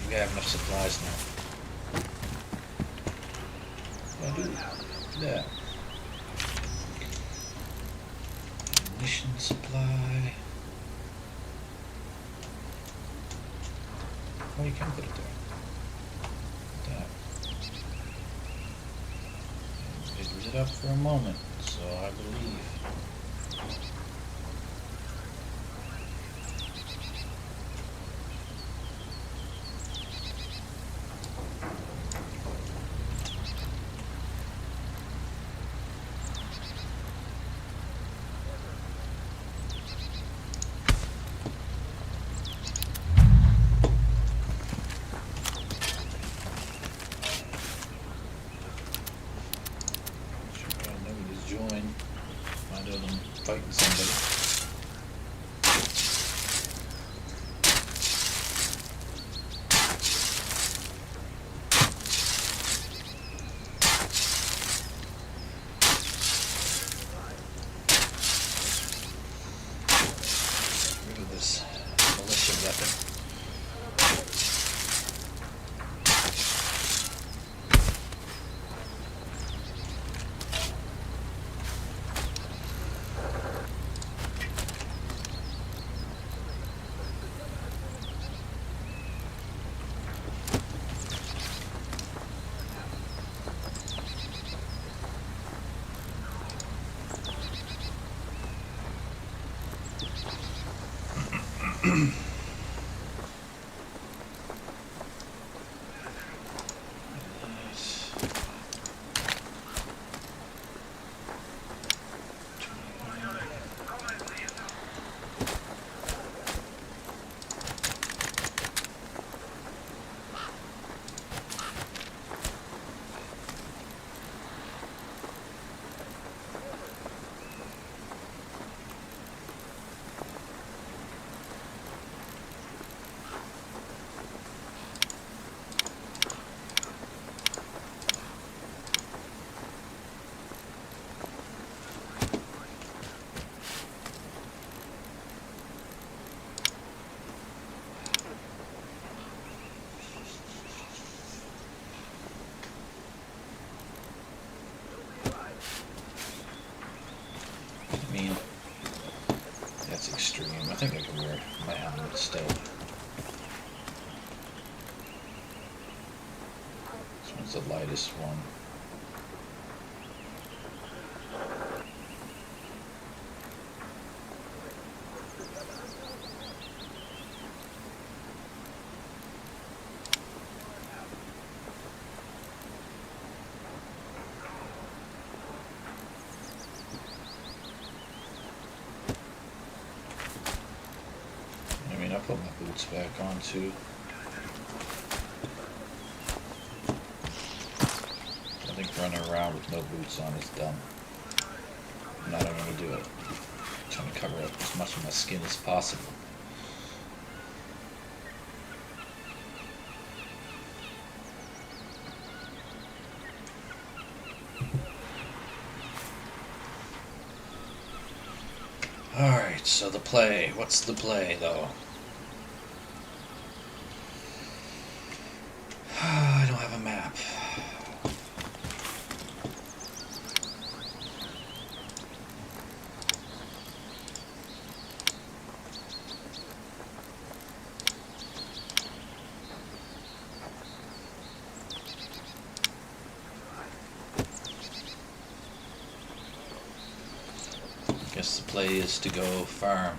Speaker 2: We have enough supplies now. I do. Yeah. Mission supply. Oh, you can put it there. That. It lit up for a moment, so I believe. Join. Find out I'm fighting somebody. Rid of this militia weapon. I mean, that's extreme. I think I can wear my helmet still. This one's the lightest one. I put my boots back on too. I think running around with no boots on is dumb. I'm not even going to do it. I'm trying to cover up as much of my skin as possible. Alright, so the play. What's the play though? I don't have a map. Guess the play is to go farm.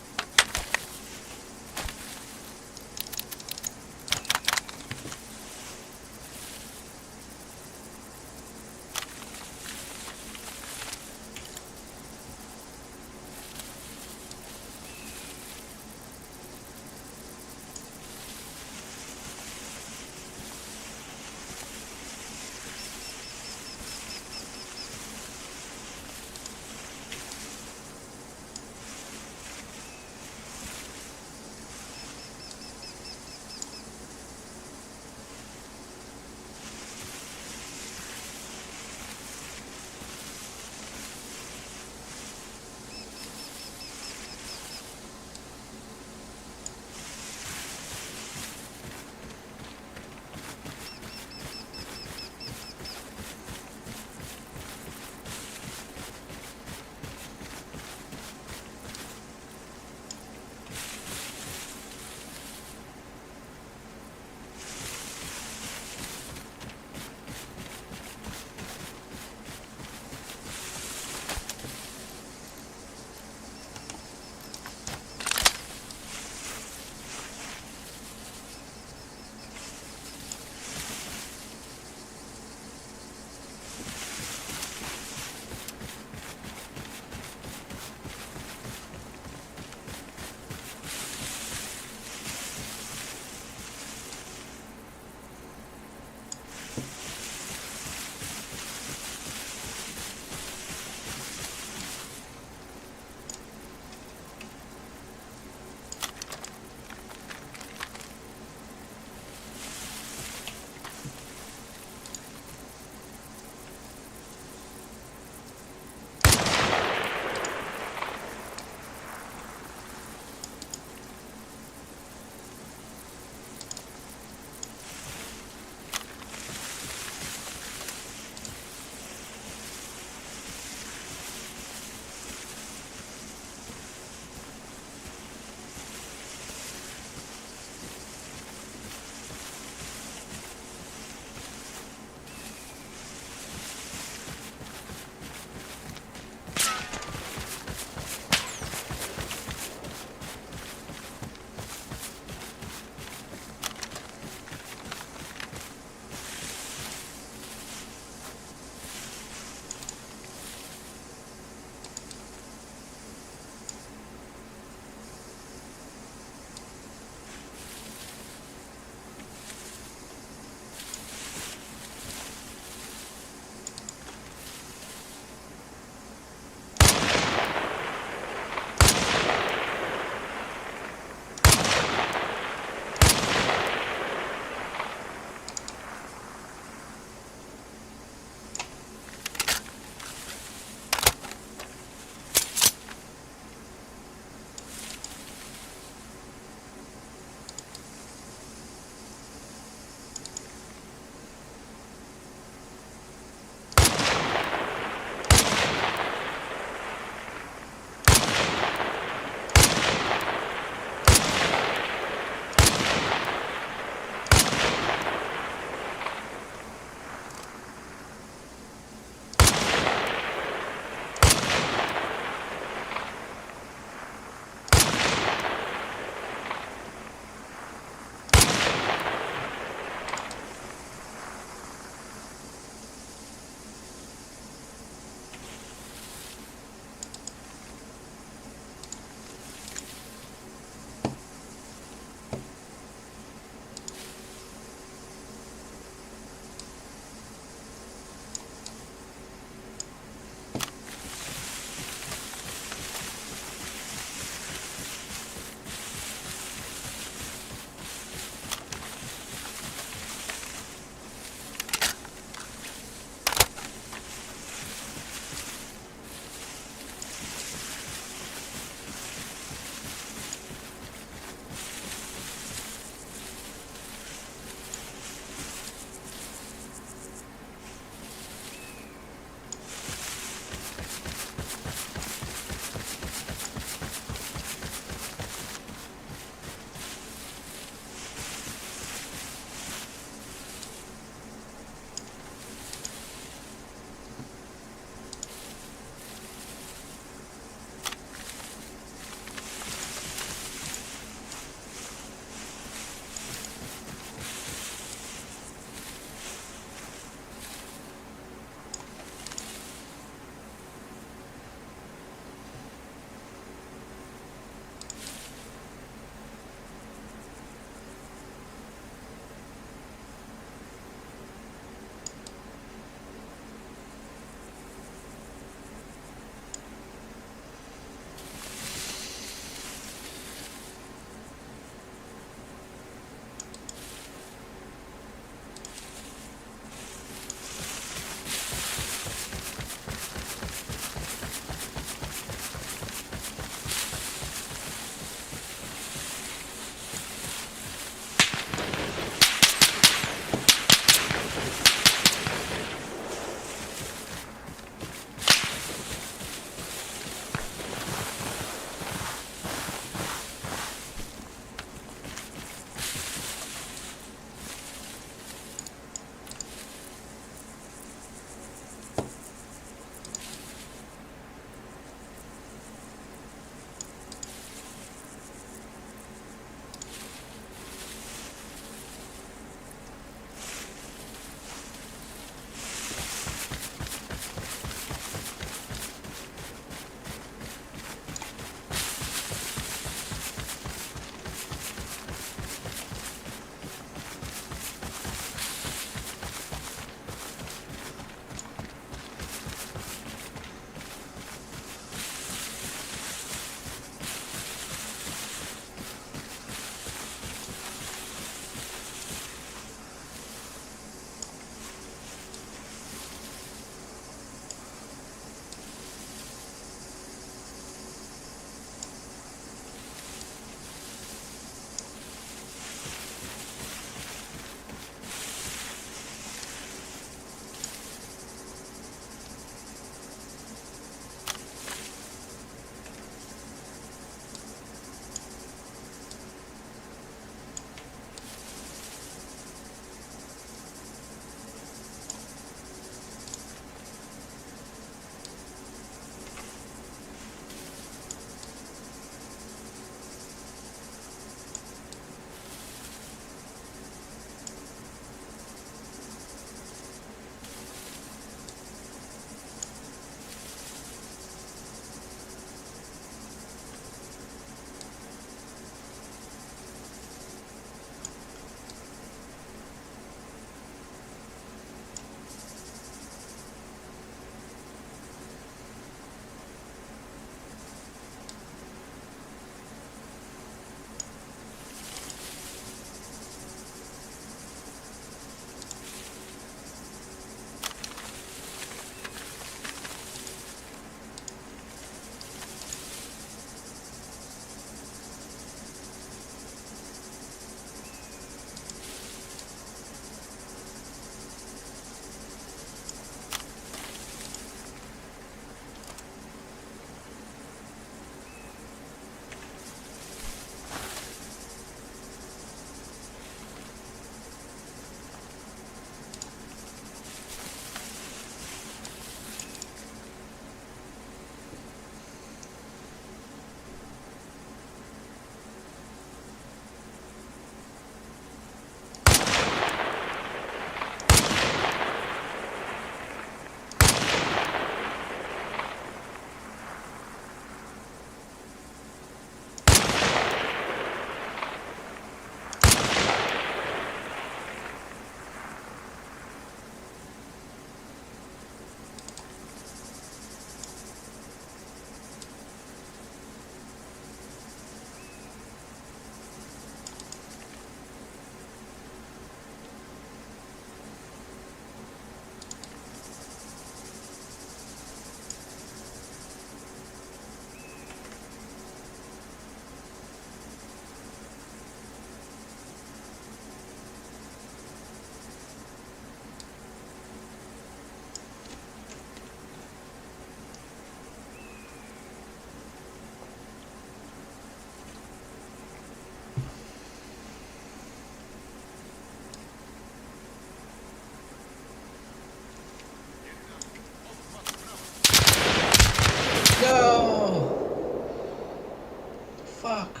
Speaker 2: fuck?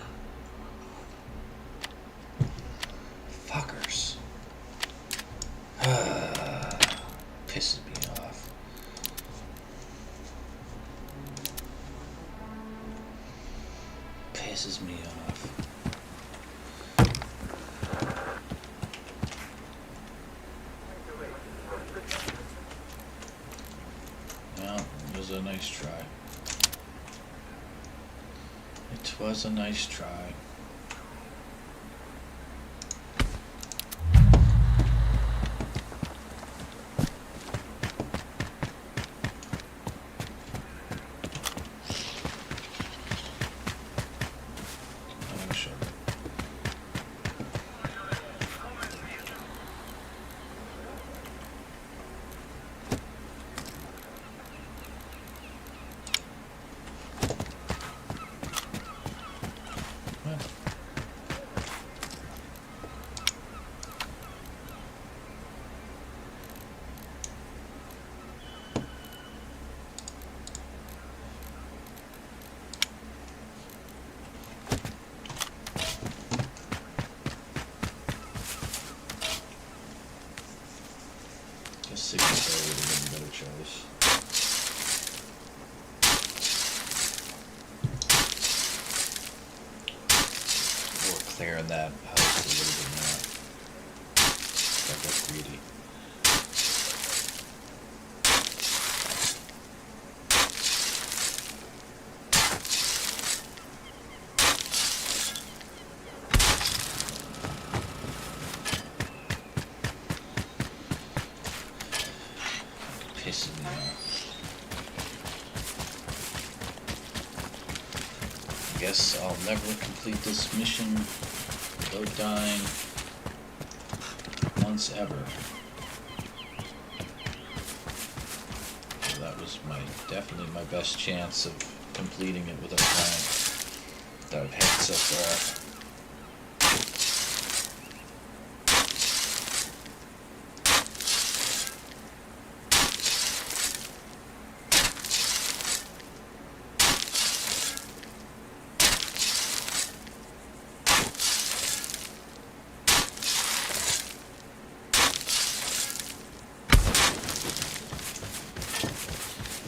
Speaker 2: Fuckers. Pisses me off. Pisses me off. Well, it was a nice try. It was a nice try. Oh, sure. Guess Sigma would have been a better choice. Or clearing that house a little bit more. Got that greedy. Pissing me off. I guess I'll never complete this mission without dying once ever. So that was definitely my best chance of completing it without dying that I've had so far.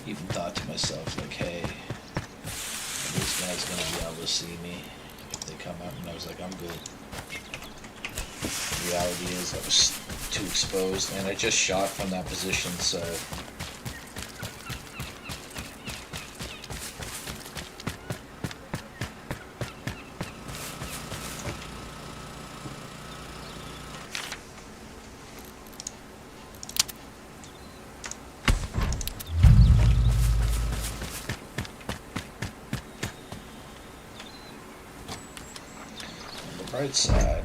Speaker 2: Even thought to myself, like, hey, this guy's gonna be able to see me if they come out, and I was like, I'm good. The reality is, I was too exposed, and I just shot from that position, so. Right side.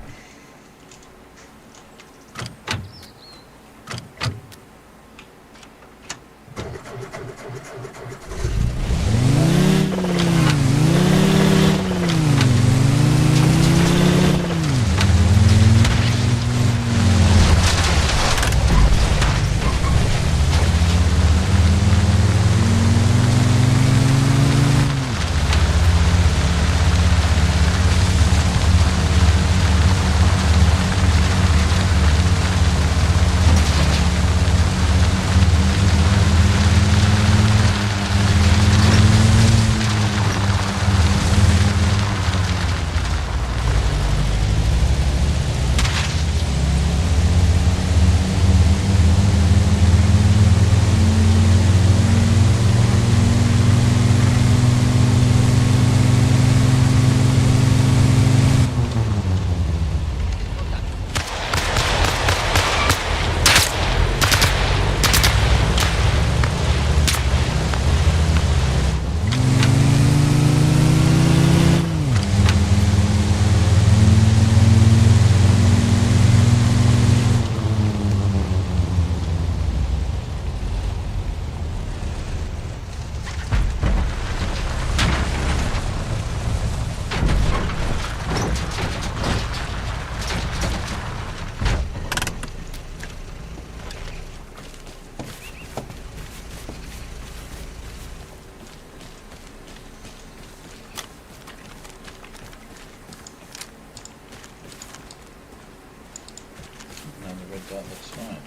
Speaker 2: That looks fine.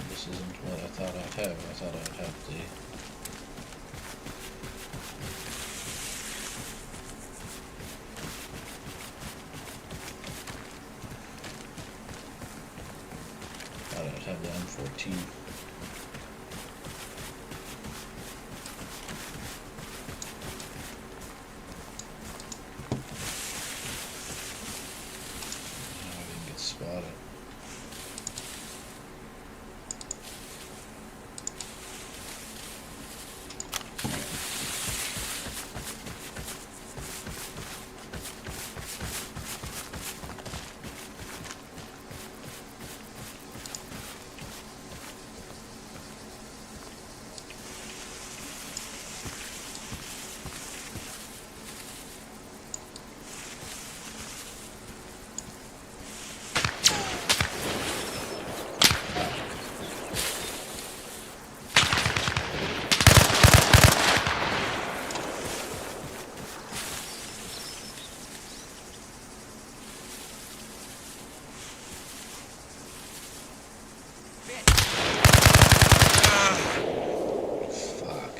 Speaker 2: This isn't what I thought I'd have. I thought I'd have the... thought I'd have the M14. I didn't get spotted. Fuck.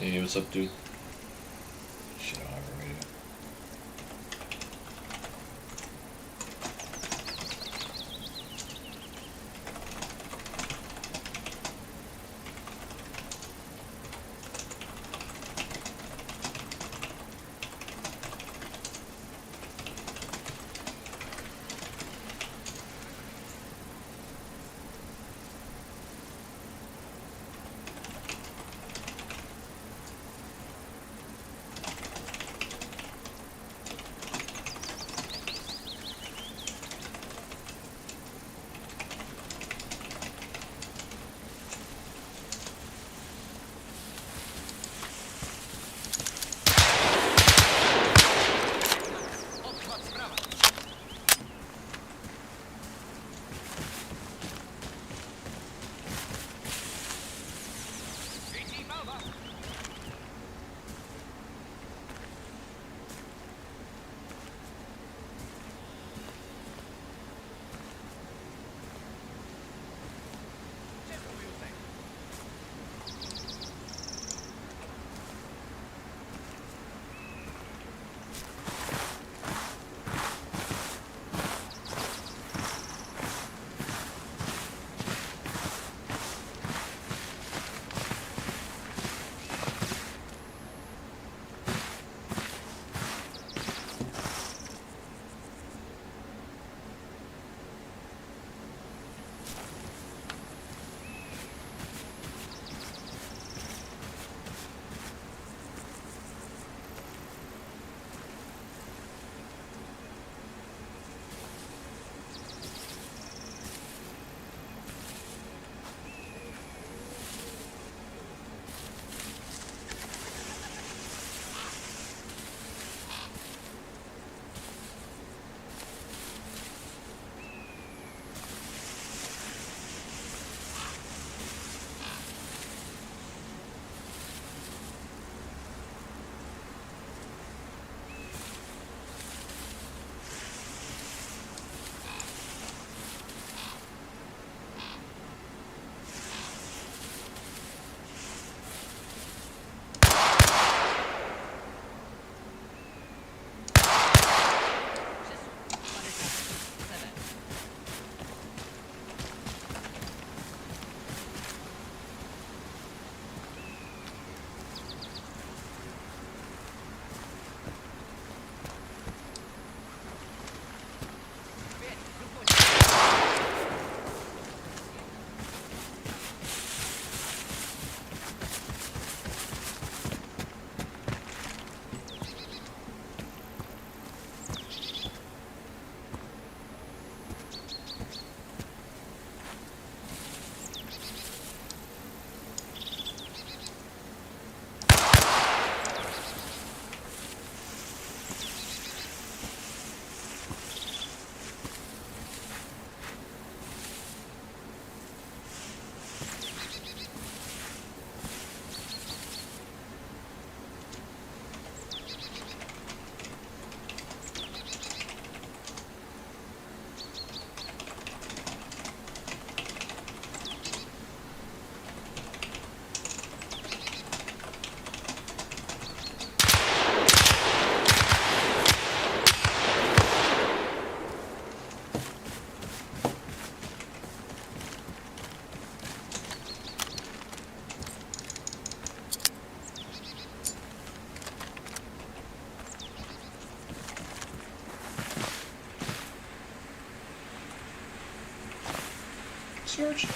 Speaker 2: Hey, what's up, dude? Shit, I don't have a radio. Search.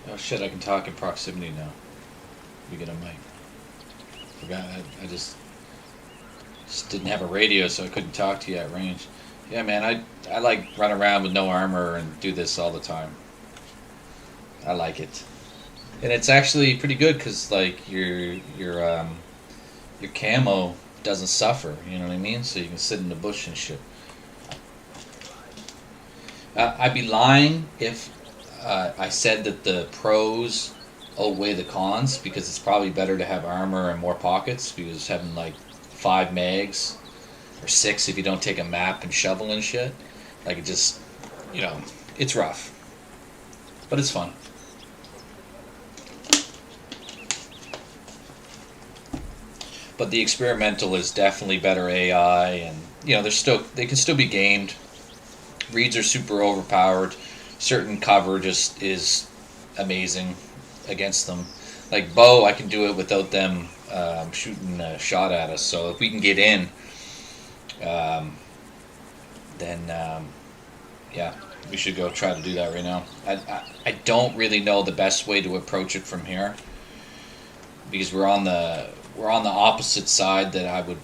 Speaker 2: Oh shit, I can talk in proximity now. We get a mic. Forgot, I just didn't have a radio, so I couldn't talk to you at range. Yeah, man, I like run around with no armor and do this all the time. I like it. And it's actually pretty good because like your camo doesn't suffer, you know what I mean? So you can sit in the bush and shit. I'd be lying if I said that the pros outweigh the cons, because it's probably better to have armor and more pockets, because having like 5 mags or 6 if you don't take a map and shovel and shit, like it just, you know, it's rough, but it's fun. But the experimental is definitely better AI, and you know they can still be gamed. Reeds are super overpowered. Certain cover just is amazing against them. Like bow, I can do it without them shooting a shot at us. So if we can get in, then yeah, We should go try to do that right now. I don't really know the best way to approach it from here, because we're on the opposite side that I would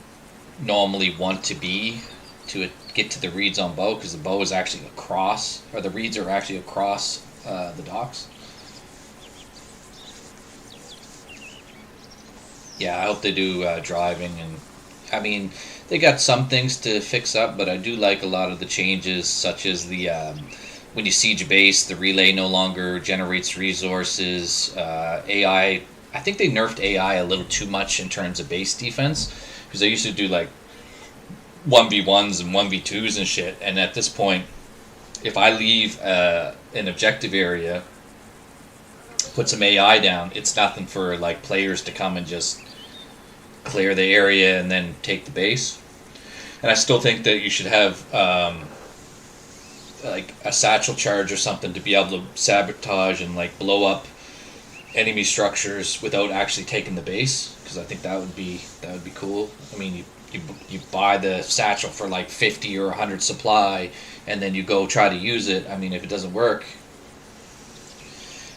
Speaker 2: normally want to be to get to the reeds on bow, because the bow is actually across, or the reeds are actually across the docks. Yeah, I hope they do driving, and I mean, they got some things to fix up, but I do like a lot of the changes, such as the when you siege a base, the relay no longer generates resources. AI, I think they nerfed AI a little too much in terms of base defense, because they used to do like 1v1s and 1v2s and shit, and at this point, if I leave an objective area, put some AI down, it's nothing for like players to come and just clear the area and then take the base. And I still think that you should have like a satchel charge or something to be able to sabotage and like blow up enemy structures without actually taking the base, because I think that would be cool. I mean, you buy the satchel for like 50 or 100 supply, and then you go try to use it. I mean, if it doesn't work.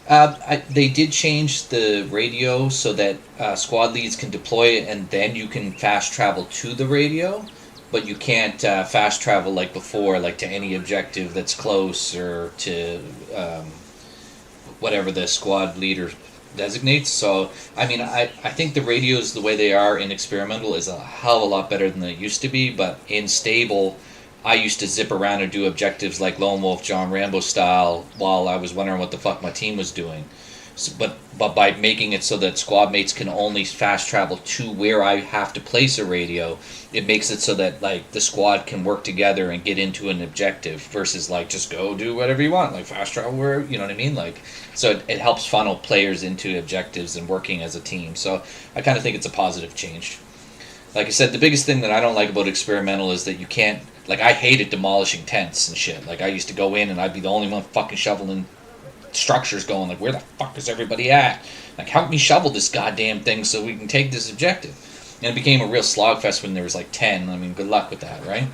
Speaker 2: They did change the radio so that squad leads can deploy it, and then you can fast travel to the radio, but you can't fast travel like before, like to any objective that's close or to whatever the squad leader designates. So, I mean, I think the radios, the way they are in experimental, is a hell of a lot better than they used to be, but in stable, I used to zip around and do objectives like Lone Wolf, John Rambo style, while I was wondering what the fuck my team was doing. So, but by making it so that squad mates can only fast travel to where I have to place a radio, it makes it so that like the squad can work together and get into an objective versus like just go do whatever you want, like fast travel where, you know what I mean? Like, so it helps funnel players into objectives and working as a team. So I kind of think it's a positive change. Like I said, the biggest thing that I don't like about experimental is that you can't, like, I hated demolishing tents and shit. Like, I used to go in and I'd be the only one fucking shoveling structures, going like, where the fuck is everybody at? Like, help me shovel this goddamn thing so we can take this objective. And it became a real slogfest when there was like 10. I mean, good luck with that, right?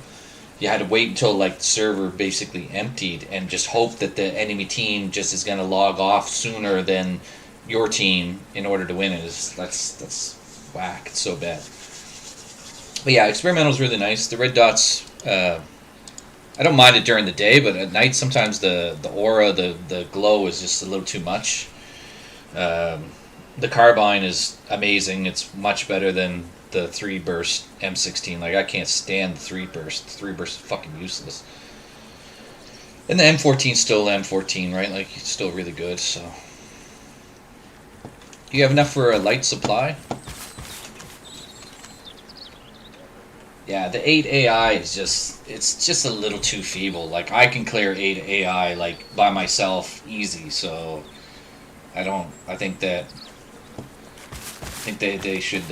Speaker 2: You had to wait until like the server basically emptied and just hope that the enemy team just is going to log off sooner than your team in order to win it. That's whack. It's so bad. But yeah, experimental is really nice. The red dots, I don't mind it during the day, but at night sometimes the aura, the glow is just a little too much. The carbine is amazing. It's much better than the 3-burst M16. Like, I can't stand the 3-burst. The 3-burst is fucking useless. And the M14 is still M14, right? Like, it's still really good, so. Do you have enough for a light supply? Yeah, the 8 AI is it's just a little too feeble. Like, I can clear 8 AI, like, by myself easy, so I think they should,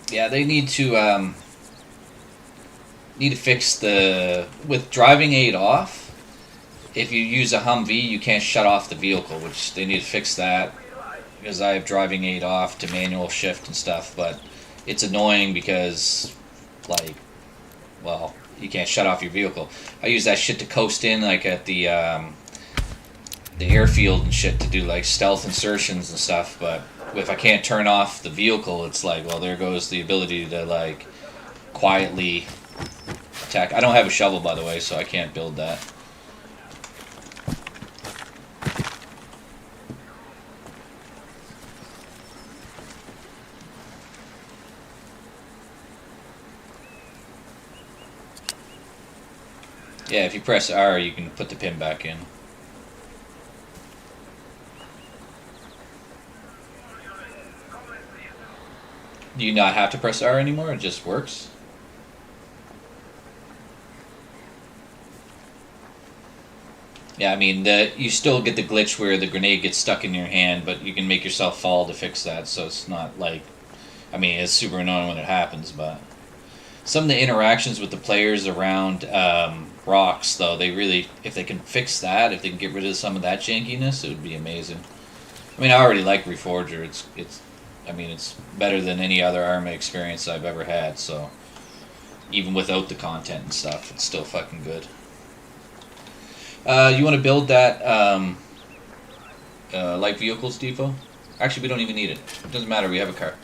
Speaker 2: yeah, they need to fix with driving 8 off, if you use a Humvee, you can't shut off the vehicle, which they need to fix that. Because I have driving 8 off to manual shift and stuff, but it's annoying because, like, well, you can't shut off your vehicle. I use that shit to coast in, like, at the airfield and shit to do, like, stealth insertions and stuff, but if I can't turn off the vehicle, it's like, well, there goes the ability to, like, quietly attack. I don't have a shovel, by the way, so I can't build that. Yeah, if you press R, you can put the pin back in. Do you not have to press R anymore? It just works? Yeah, I mean, you still get the glitch where the grenade gets stuck in your hand, but you can make yourself fall to fix that, so it's not like... I mean, it's super annoying when it happens, but... Some of the interactions with the players around rocks, though, they really, if they can fix that, if they can get rid of some of that jankiness, it would be amazing. I mean, I already like Reforger. I mean, it's better than any other Arma experience I've ever had. So, even without the content and stuff. It's still fucking good. You want to build that light vehicles depot? Actually, we don't even need it. It doesn't matter. We have a car.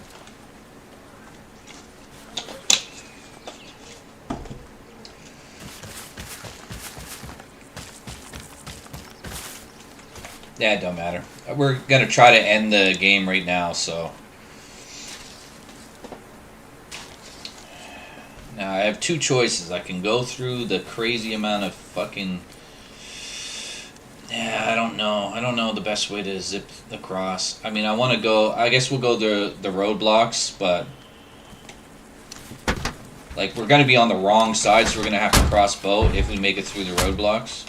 Speaker 2: Yeah, it don't matter. We're gonna try to end the game right now, so. Now I have two choices. I can go through the crazy amount of fucking. Yeah, I don't know. I don't know the best way to zip across. I mean, I want to go. I guess we'll go the roadblocks, but like we're gonna be on the wrong side, so we're gonna have to cross boat if we make it through the roadblocks.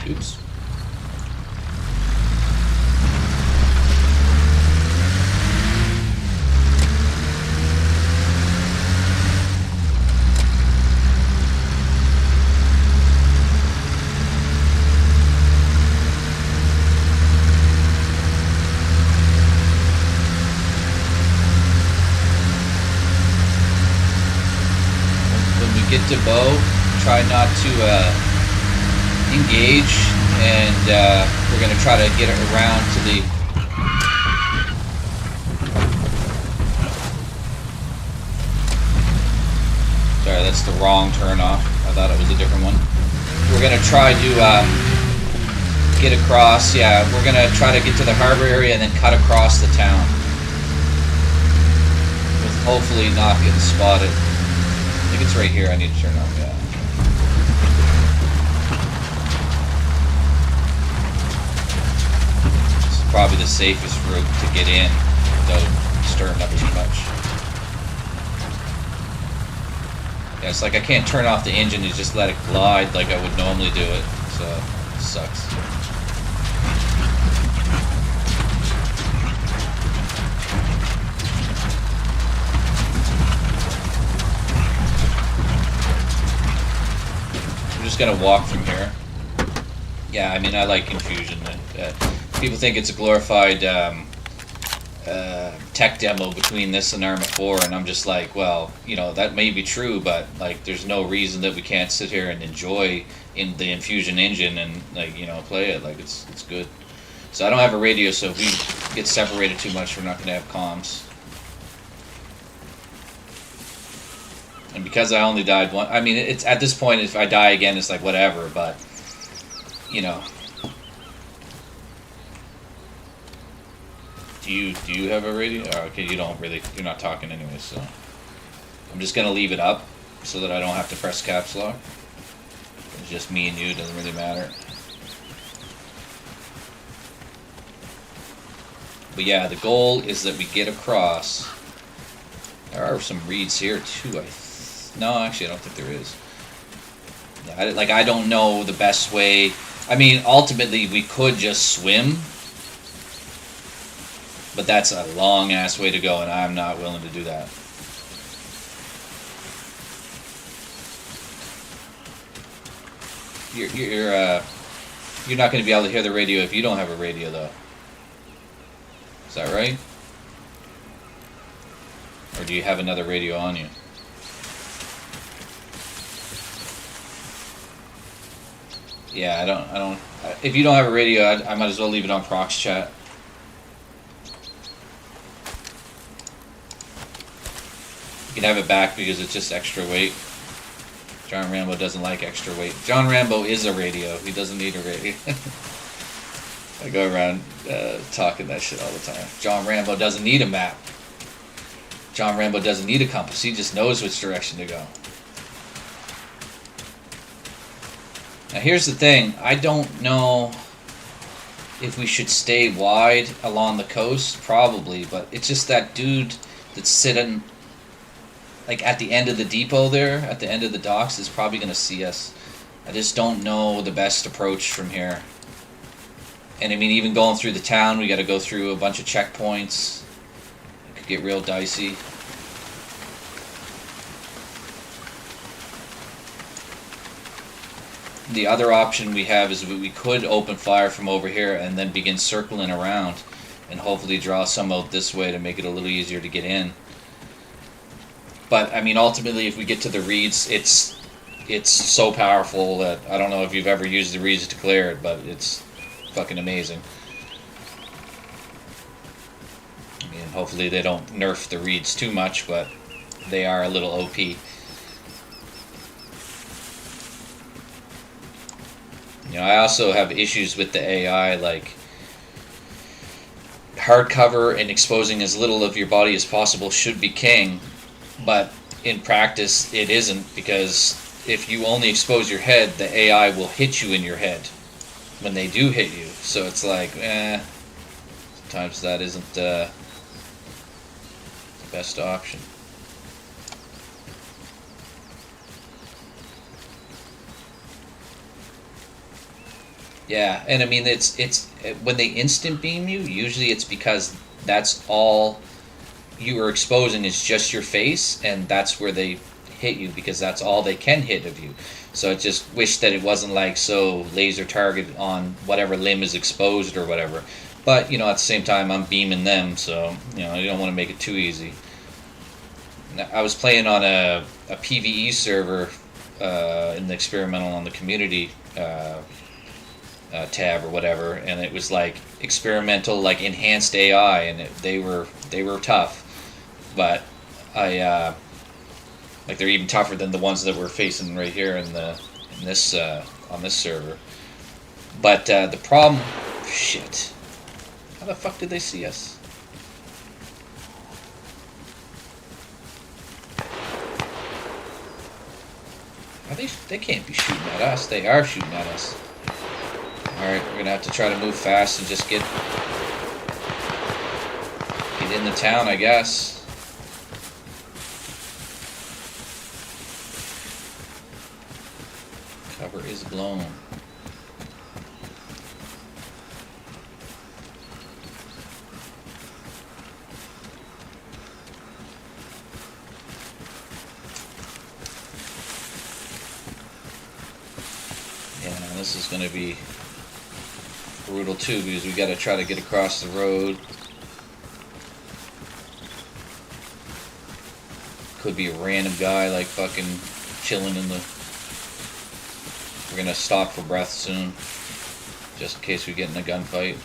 Speaker 2: Oops. When we get to bow, try not to engage, and we're going to try to get it around to the sorry, that's the wrong turn off. I thought it was a different one. We're going to try to get across. Yeah, we're going to try to get to the harbor area and then cut across the town with hopefully not getting spotted. I think it's right here I need to turn off. Yeah. Probably the safest route to get in without stirring up too much. Yeah, it's like I can't turn off the engine and just let it glide like I would normally do it, so it sucks. I'm just gonna walk from here. Yeah, I mean, I like Infusion. People think it's a glorified tech demo between this and Arma 4, and I'm just like, well, you know, that may be true, but like, there's no reason that we can't sit here and enjoy in the Infusion engine and like, you know, play it. Like, it's good. So I don't have a radio, so if we get separated too much, we're not going to have comms. And because I only died one, I mean, it's at this point, if I die again, it's like whatever, but you know. Do you have a radio? Oh, okay, you don't really. You're not talking anyway, so I'm just gonna leave it up so that I don't have to press caps lock. It's just me and you. It doesn't really matter. But yeah, the goal is that we get across. There are some reeds here too. No, actually, I don't think there is. I don't know the best way. I mean, ultimately, we could just swim. But that's a long-ass way to go, and I'm not willing to do that. You're not going to be able to hear the radio if you don't have a radio, though. Is that right? Or do you have another radio on you? Yeah, I don't. If you don't have a radio, I might as well leave it on prox chat. You can have it back because it's just extra weight. John Rambo doesn't like extra weight. John Rambo is a radio. He doesn't need a radio. I go around talking that shit all the time. John Rambo doesn't need a map. John Rambo doesn't need a compass. He just knows which direction to go. Now here's the thing. I don't know if we should stay wide along the coast. Probably. But it's just that dude that's sitting like at the end of the depot there, at the end of the docks, is probably going to see us. I just don't know the best approach from here. And I mean, even going through the town, we got to go through a bunch of checkpoints. It could get real dicey. The other option we have is we could open fire from over here and then begin circling around and hopefully draw some out this way to make it a little easier to get in. But I mean, ultimately, if we get to the reeds, it's so powerful that I don't know if you've ever used the reeds to clear it, but it's fucking amazing. I mean, hopefully they don't nerf the reeds too much, but they are a little OP. You know, I also have issues with the AI, like hardcover and exposing as little of your body as possible should be king, but in practice it isn't, because if you only expose your head, the AI will hit you in your head when they do hit you. So it's like, sometimes that isn't the best option. Yeah, and I mean, it's when they instant beam you, usually it's because that's all you are exposing is just your face, and that's where they hit you, because that's all they can hit of you. So I just wish that it wasn't like so laser target on whatever limb is exposed or whatever. But, you know, at the same time, I'm beaming them, so, you know, I don't want to make it too easy. I was playing on a PvE server in the experimental on the community tab or whatever, and it was like experimental, like enhanced AI, and they were tough, but like they're even tougher than the ones that we're facing right here in this on this server. But the problem, shit, how the fuck did they see us? They can't be shooting at us. They are shooting at us. Alright, we're gonna have to try to move fast and just get in the town, I guess. Cover is blown. Yeah, this is gonna be brutal too, because we gotta try to get across the road. Could be a random guy like fucking chilling in the... We're gonna stop for breath soon, just in case we get in a gunfight.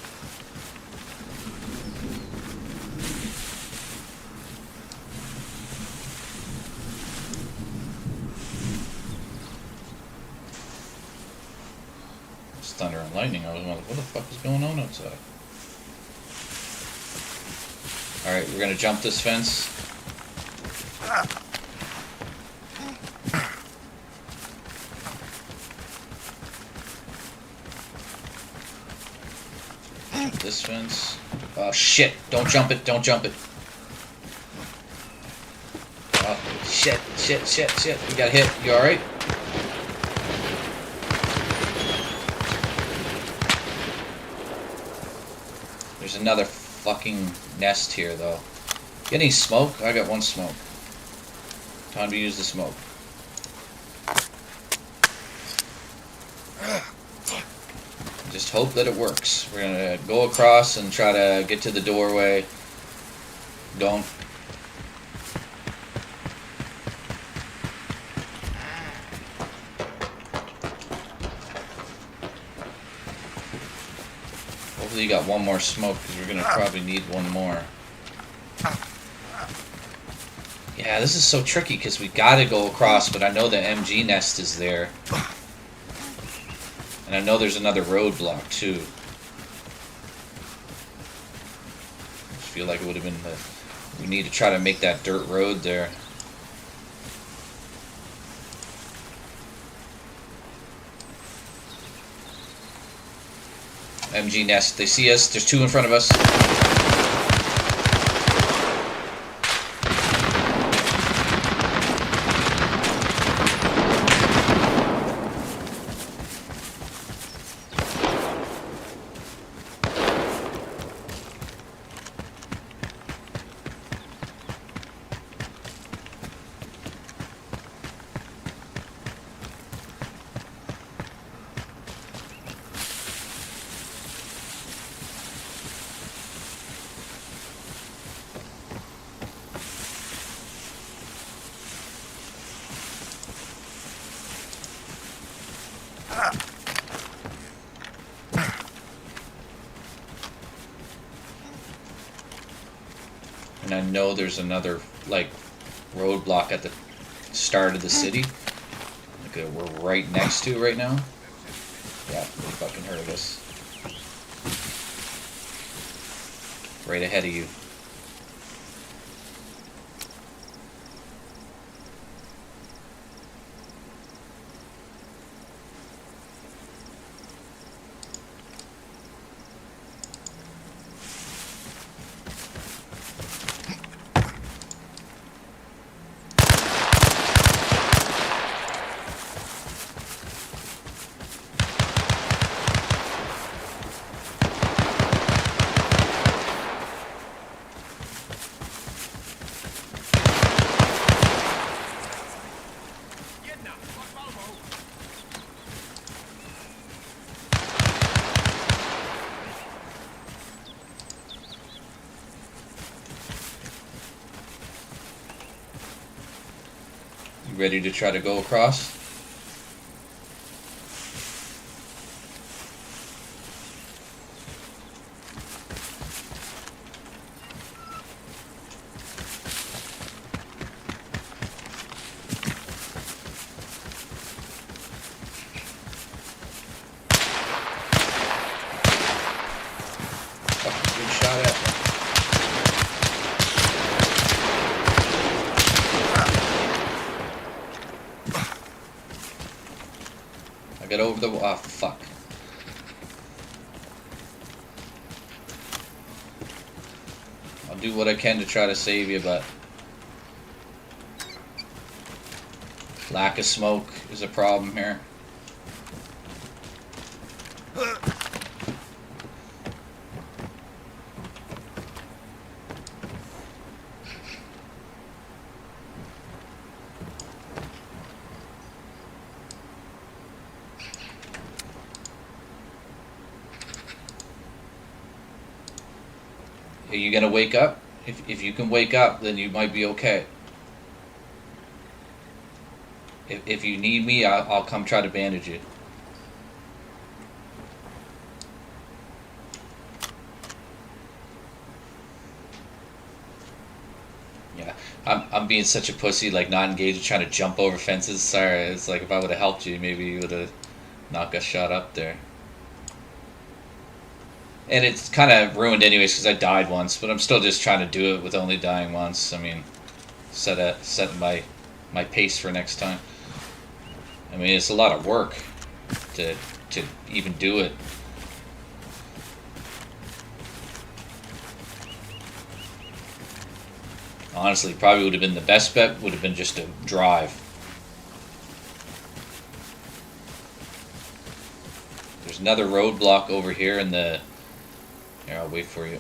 Speaker 2: It's thunder and lightning. I was like, what the fuck is going on outside? Alright, we're gonna jump this fence. Jump this fence. Oh shit, don't jump it, don't jump it. Oh shit, shit, shit, shit. We got hit. You alright? There's another fucking nest here though. Get any smoke? I got one smoke. Time to use the smoke. Just hope that it works. We're gonna go across and try to get to the doorway. Don't. Hopefully you got one more smoke, because we're gonna probably need one more. Yeah, this is so tricky because we gotta go across, but I know the MG nest is there. And I know there's another roadblock too. I just feel like it would have been we need to try to make that dirt road there. MG nest, they see us. There's two in front of us. And I know there's another, like, roadblock at the start of the city. Like, we're right next to right now. Yeah, they fucking heard of us. Right ahead of you. You ready to try to go across? Fucking good shot at me. Get over the oh fuck. I'll do what I can to try to save you, but lack of smoke is a problem here. Are you gonna wake up? If you can wake up, then you might be okay. If you need me, I'll come try to bandage you. Yeah, I'm being such a pussy, like not engaged, trying to jump over fences. Sorry, it's like if I would have helped you, maybe you would have not got shot up there. And it's kind of ruined anyways because I died once, but I'm still just trying to do it with only dying once. I mean, set my pace for next time. I mean, it's a lot of work to even do it. Honestly, probably would have been the best bet. Would have been just to drive. There's another roadblock over here in the. Here, I'll wait for you.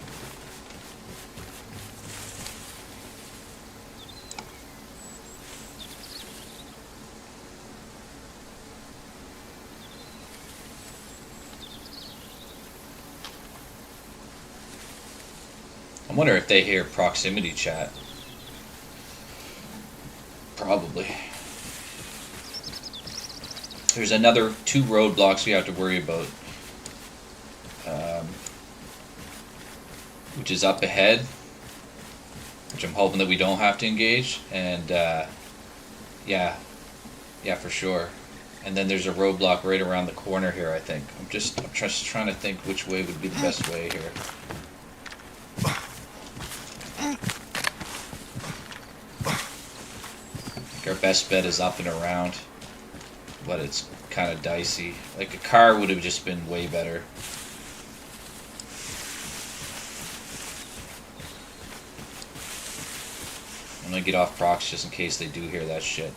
Speaker 2: I wonder if they hear proximity chat. Probably. There's another 2 roadblocks we have to worry about. Which is up ahead. which I'm hoping that we don't have to engage. And yeah, for sure. And then there's a roadblock right around the corner here, I think. I'm just trying to think which way would be the best way here. I think our best bet is up and around, but it's kind of dicey. Like a car would have just been way better. I'm gonna get off procs just in case they do hear that shit.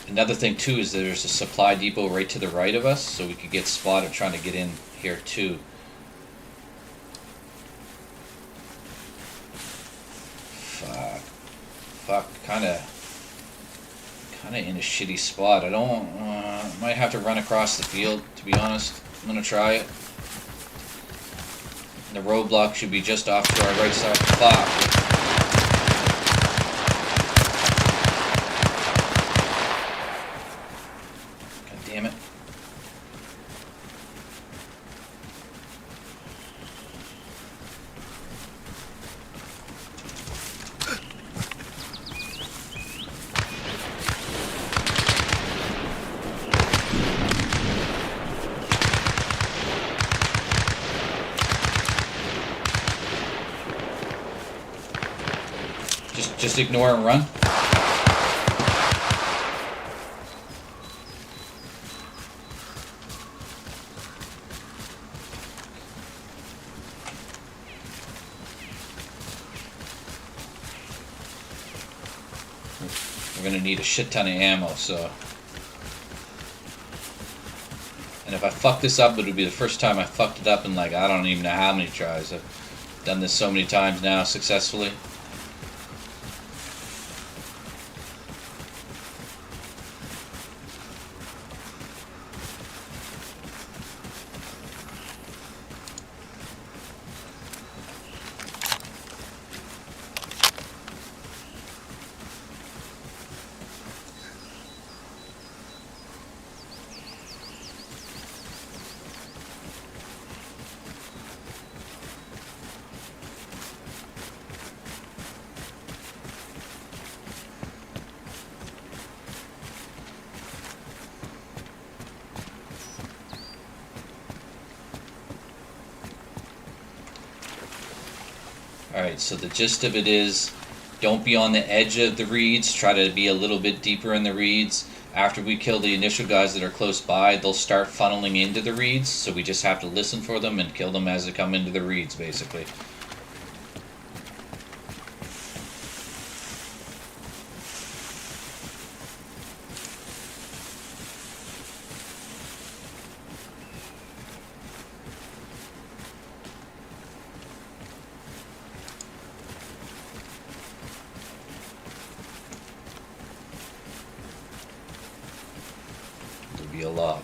Speaker 2: Another thing too is there's a supply depot right to the right of us, so we could get spotted trying to get in here too. Fuck, kind of in a shitty spot. I don't, might have to run across the field, to be honest. I'm gonna try it. The roadblock should be just off to our right side. Fuck. Damn it. Just ignore and run. We're gonna need a shit ton of ammo, so. And if I fuck this up, it'll be the first time I fucked it up in like, I don't even know how many tries. I've done this so many times now successfully. Alright, so the gist of it is, don't be on the edge of the reeds, try to be a little bit deeper in the reeds. After we kill the initial guys that are close by, they'll start funneling into the reeds, so we just have to listen for them and kill them as they come into the reeds, basically. Be a lot.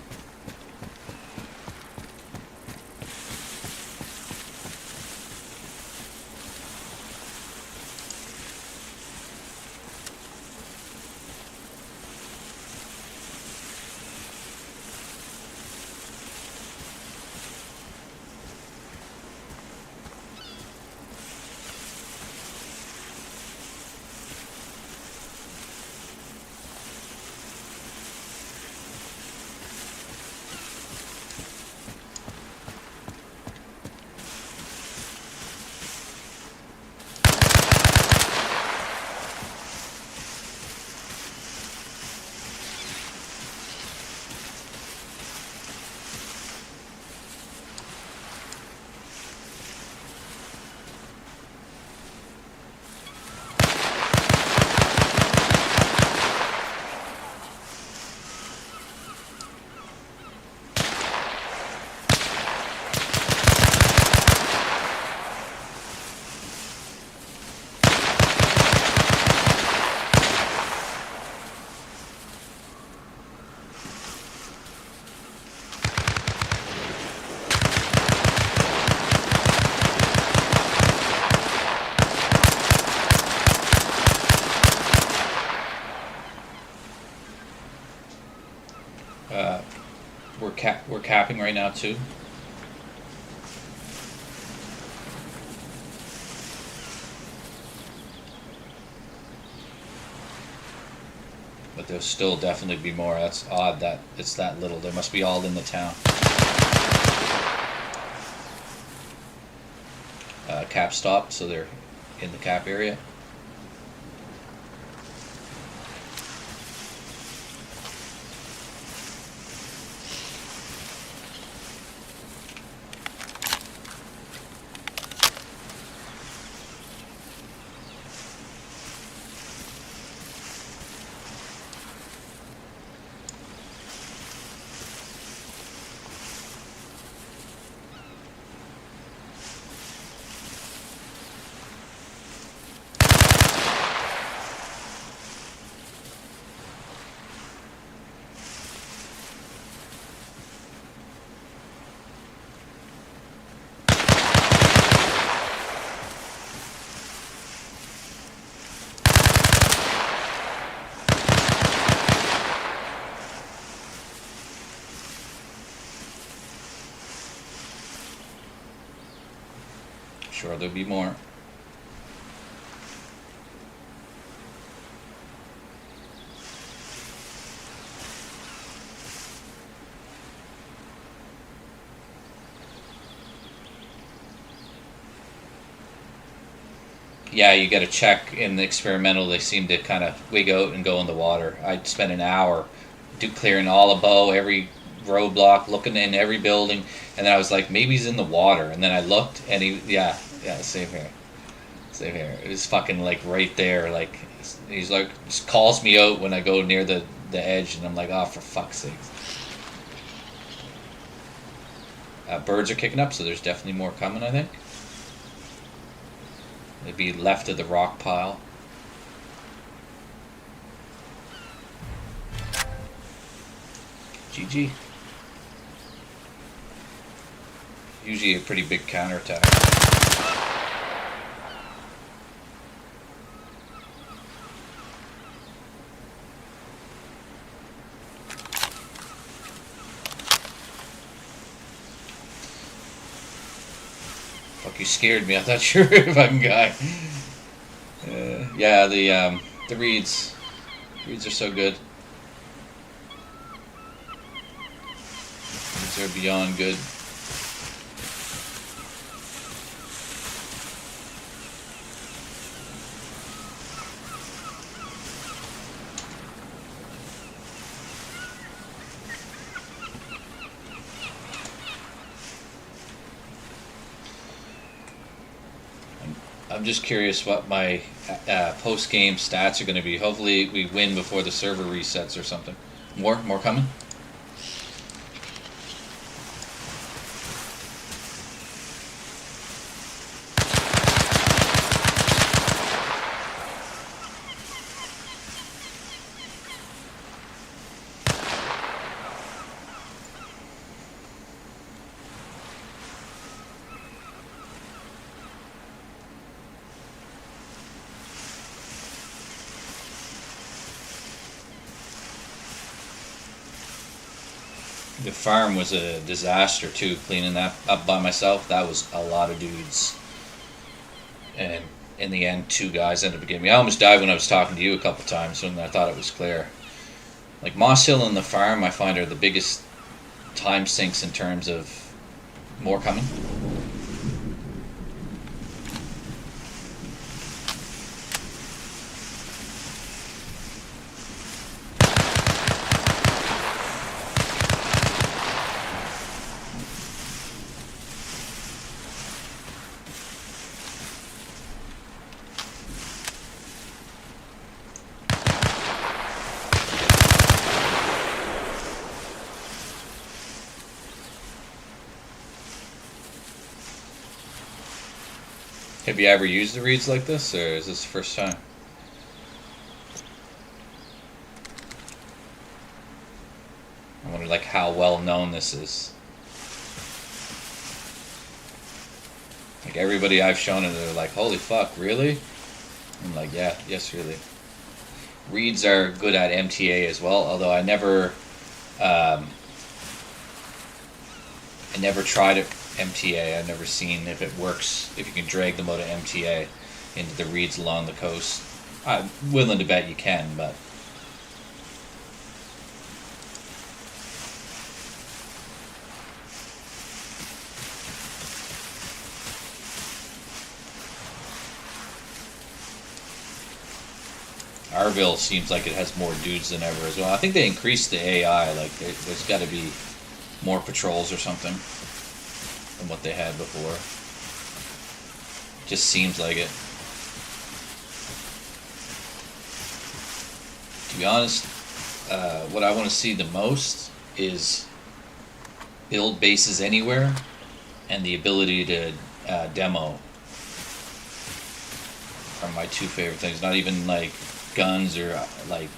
Speaker 2: we're capping right now too. But there'll still definitely be more. That's odd that it's that little. They must be all in the town. Cap stop, so they're in the cap area. Sure, there'll be more. Yeah, you got to check in the experimental. They seem to kind of wig out and go in the water. I spent an hour clearing all above, every roadblock, looking in every building, and then I was like, maybe he's in the water. And then I looked, and yeah, same here. Same here. It was fucking like right there. Like he's like just calls me out when I go near the edge, and I'm like, oh, for fuck's sake. Birds are kicking up, so there's definitely more coming, I think. They'd be left of the rock pile. GG. Usually a pretty big counterattack. Fuck, you scared me. I thought you were a fucking guy. Yeah, the reeds. Reeds are so good. Reeds are beyond good. I'm just curious what my post-game stats are going to be. Hopefully we win before the server resets or something. More coming? The farm was a disaster too, cleaning that up by myself. That was a lot of dudes. And in the end, 2 guys ended up getting me. I almost died when I was talking to you a couple times when I thought it was clear. Like Moss Hill and the farm, I find are the biggest time sinks in terms of more coming. Have you ever used the reeds like this, or is this the first time? I wonder like how well known this is. Like everybody I've shown it, they're like, holy fuck, really? I'm like, yeah, yes, really. Reeds are good at MTA as well, although I never I never tried it MTA. I've never seen if it works, if you can drag them out of MTA into the reeds along the coast. I'm willing to bet you can, but Arville seems like it has more dudes than ever as well. I think they increased the AI. Like there's got to be more patrols or something than what they had before. Just seems like it. To be honest, what I want to see the most is build bases anywhere and the ability to demo are my two favorite things. Not even like guns or like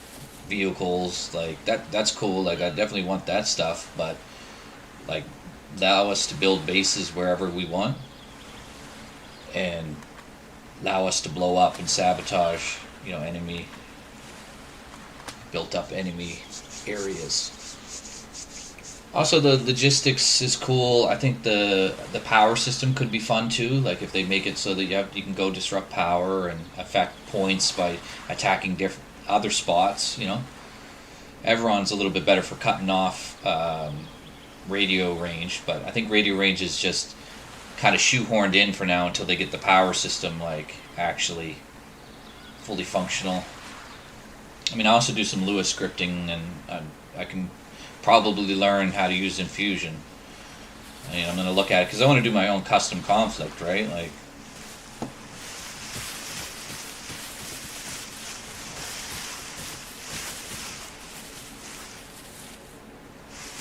Speaker 2: vehicles. Like that's cool. Like I definitely want that stuff, but like allow us to build bases wherever we want and allow us to blow up and sabotage, you know, enemy built up enemy areas. Also, the logistics is cool. I think the power system could be fun too. Like if they make it so that you can go disrupt power and affect points by attacking different other spots. You know, Everon's a little bit better for cutting off radio range, but I think radio range is just kind of shoehorned in for now until they get the power system like actually fully functional. I mean, I also do some Lewis scripting, and I can probably learn how to use infusion. I mean, I'm going to look at it because I want to do my own custom conflict, right? Like,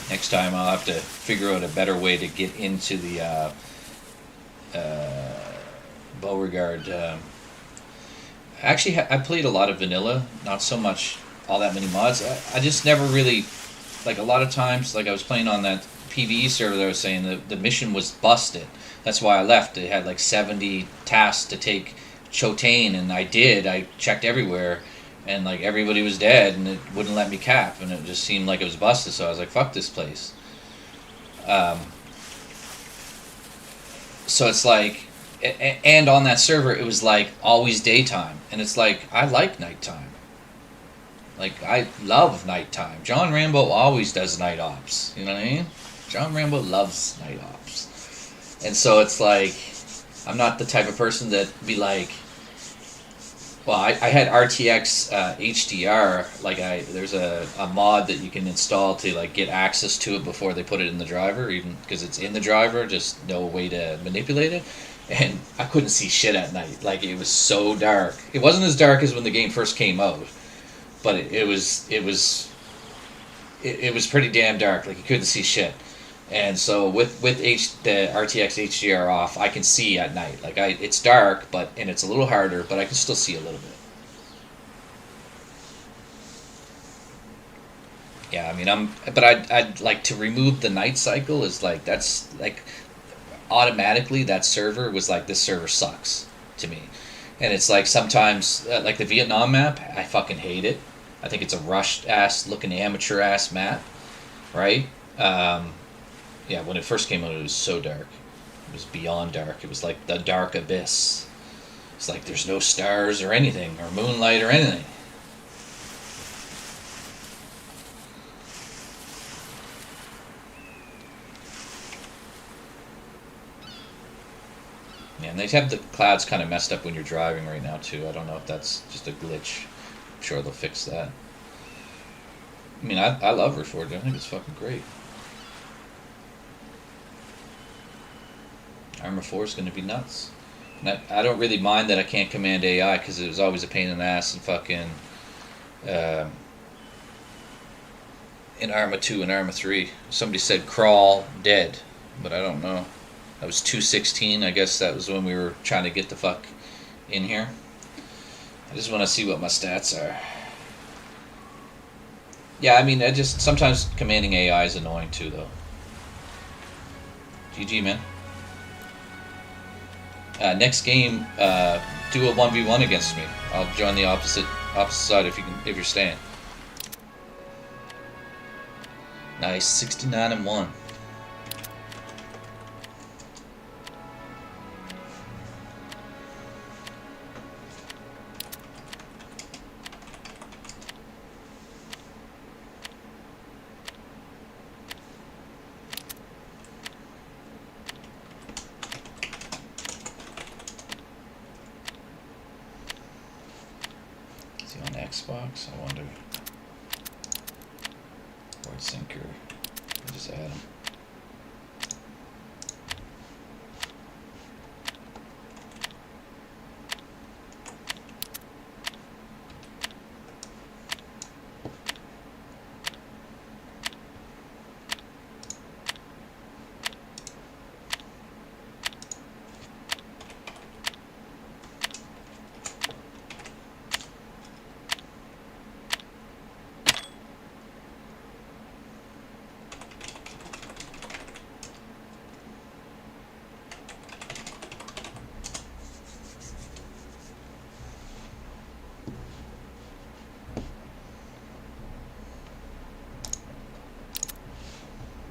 Speaker 2: next time I'll have to figure out a better way to get into the Beauregard. Actually, I played a lot of vanilla, not so much all that many mods. I just never really, like a lot of times, like I was playing on that PvE server that I was saying, the mission was busted. That's why I left. It had like 70 tasks to take Chotane, and I did. I checked everywhere, and like everybody was dead, and it wouldn't let me cap, and it just seemed like it was busted, so I was like, fuck this place. So it's like, and on that server, it was like always daytime, and it's like, I like nighttime. Like, I love nighttime. John Rambo always does night ops, you know what I mean? John Rambo loves night ops. And so it's like, I'm not the type of person that be like, well, I had RTX HDR, like there's a mod that you can install to like get access to it before they put it in the driver, even because it's in the driver, just no way to manipulate it. And I couldn't see shit at night. Like, it was so dark. It wasn't as dark as when the game first came out, but it was pretty damn dark. Like, you couldn't see shit. And so with the RTX HDR off, I can see at night. Like, it's dark, and it's a little harder, but I can still see a little bit. Yeah, I mean, I'd like to remove the night cycle. Is like, that's like automatically that server was like, this server sucks to me. And it's like sometimes like the Vietnam map, I fucking hate it. I think it's a rushed ass looking amateur ass map, right? Yeah, when it first came out, it was so dark. It was beyond dark. It was like the dark abyss. It's like there's no stars or anything, or moonlight or anything. Yeah, and they have the clouds kind of messed up when you're driving right now, too. I don't know if that's just a glitch. I'm sure they'll fix that. I mean, I love Reforger. I think it's fucking great. Arma 4 is going to be nuts. And I don't really mind that I can't command AI, because it was always a pain in the ass in fucking in Arma 2 and Arma 3. Somebody said crawl dead, but I don't know. That was 2.16. I guess that was when we were trying to get the fuck in here. I just want to see what my stats are. Yeah, I mean, sometimes commanding AI is annoying too, though. GG, man. Next game, do a 1v1 against me. I'll join the opposite side if you're staying. Nice, 69-1. Is he on Xbox? I wonder. Word Sinker. Just add him.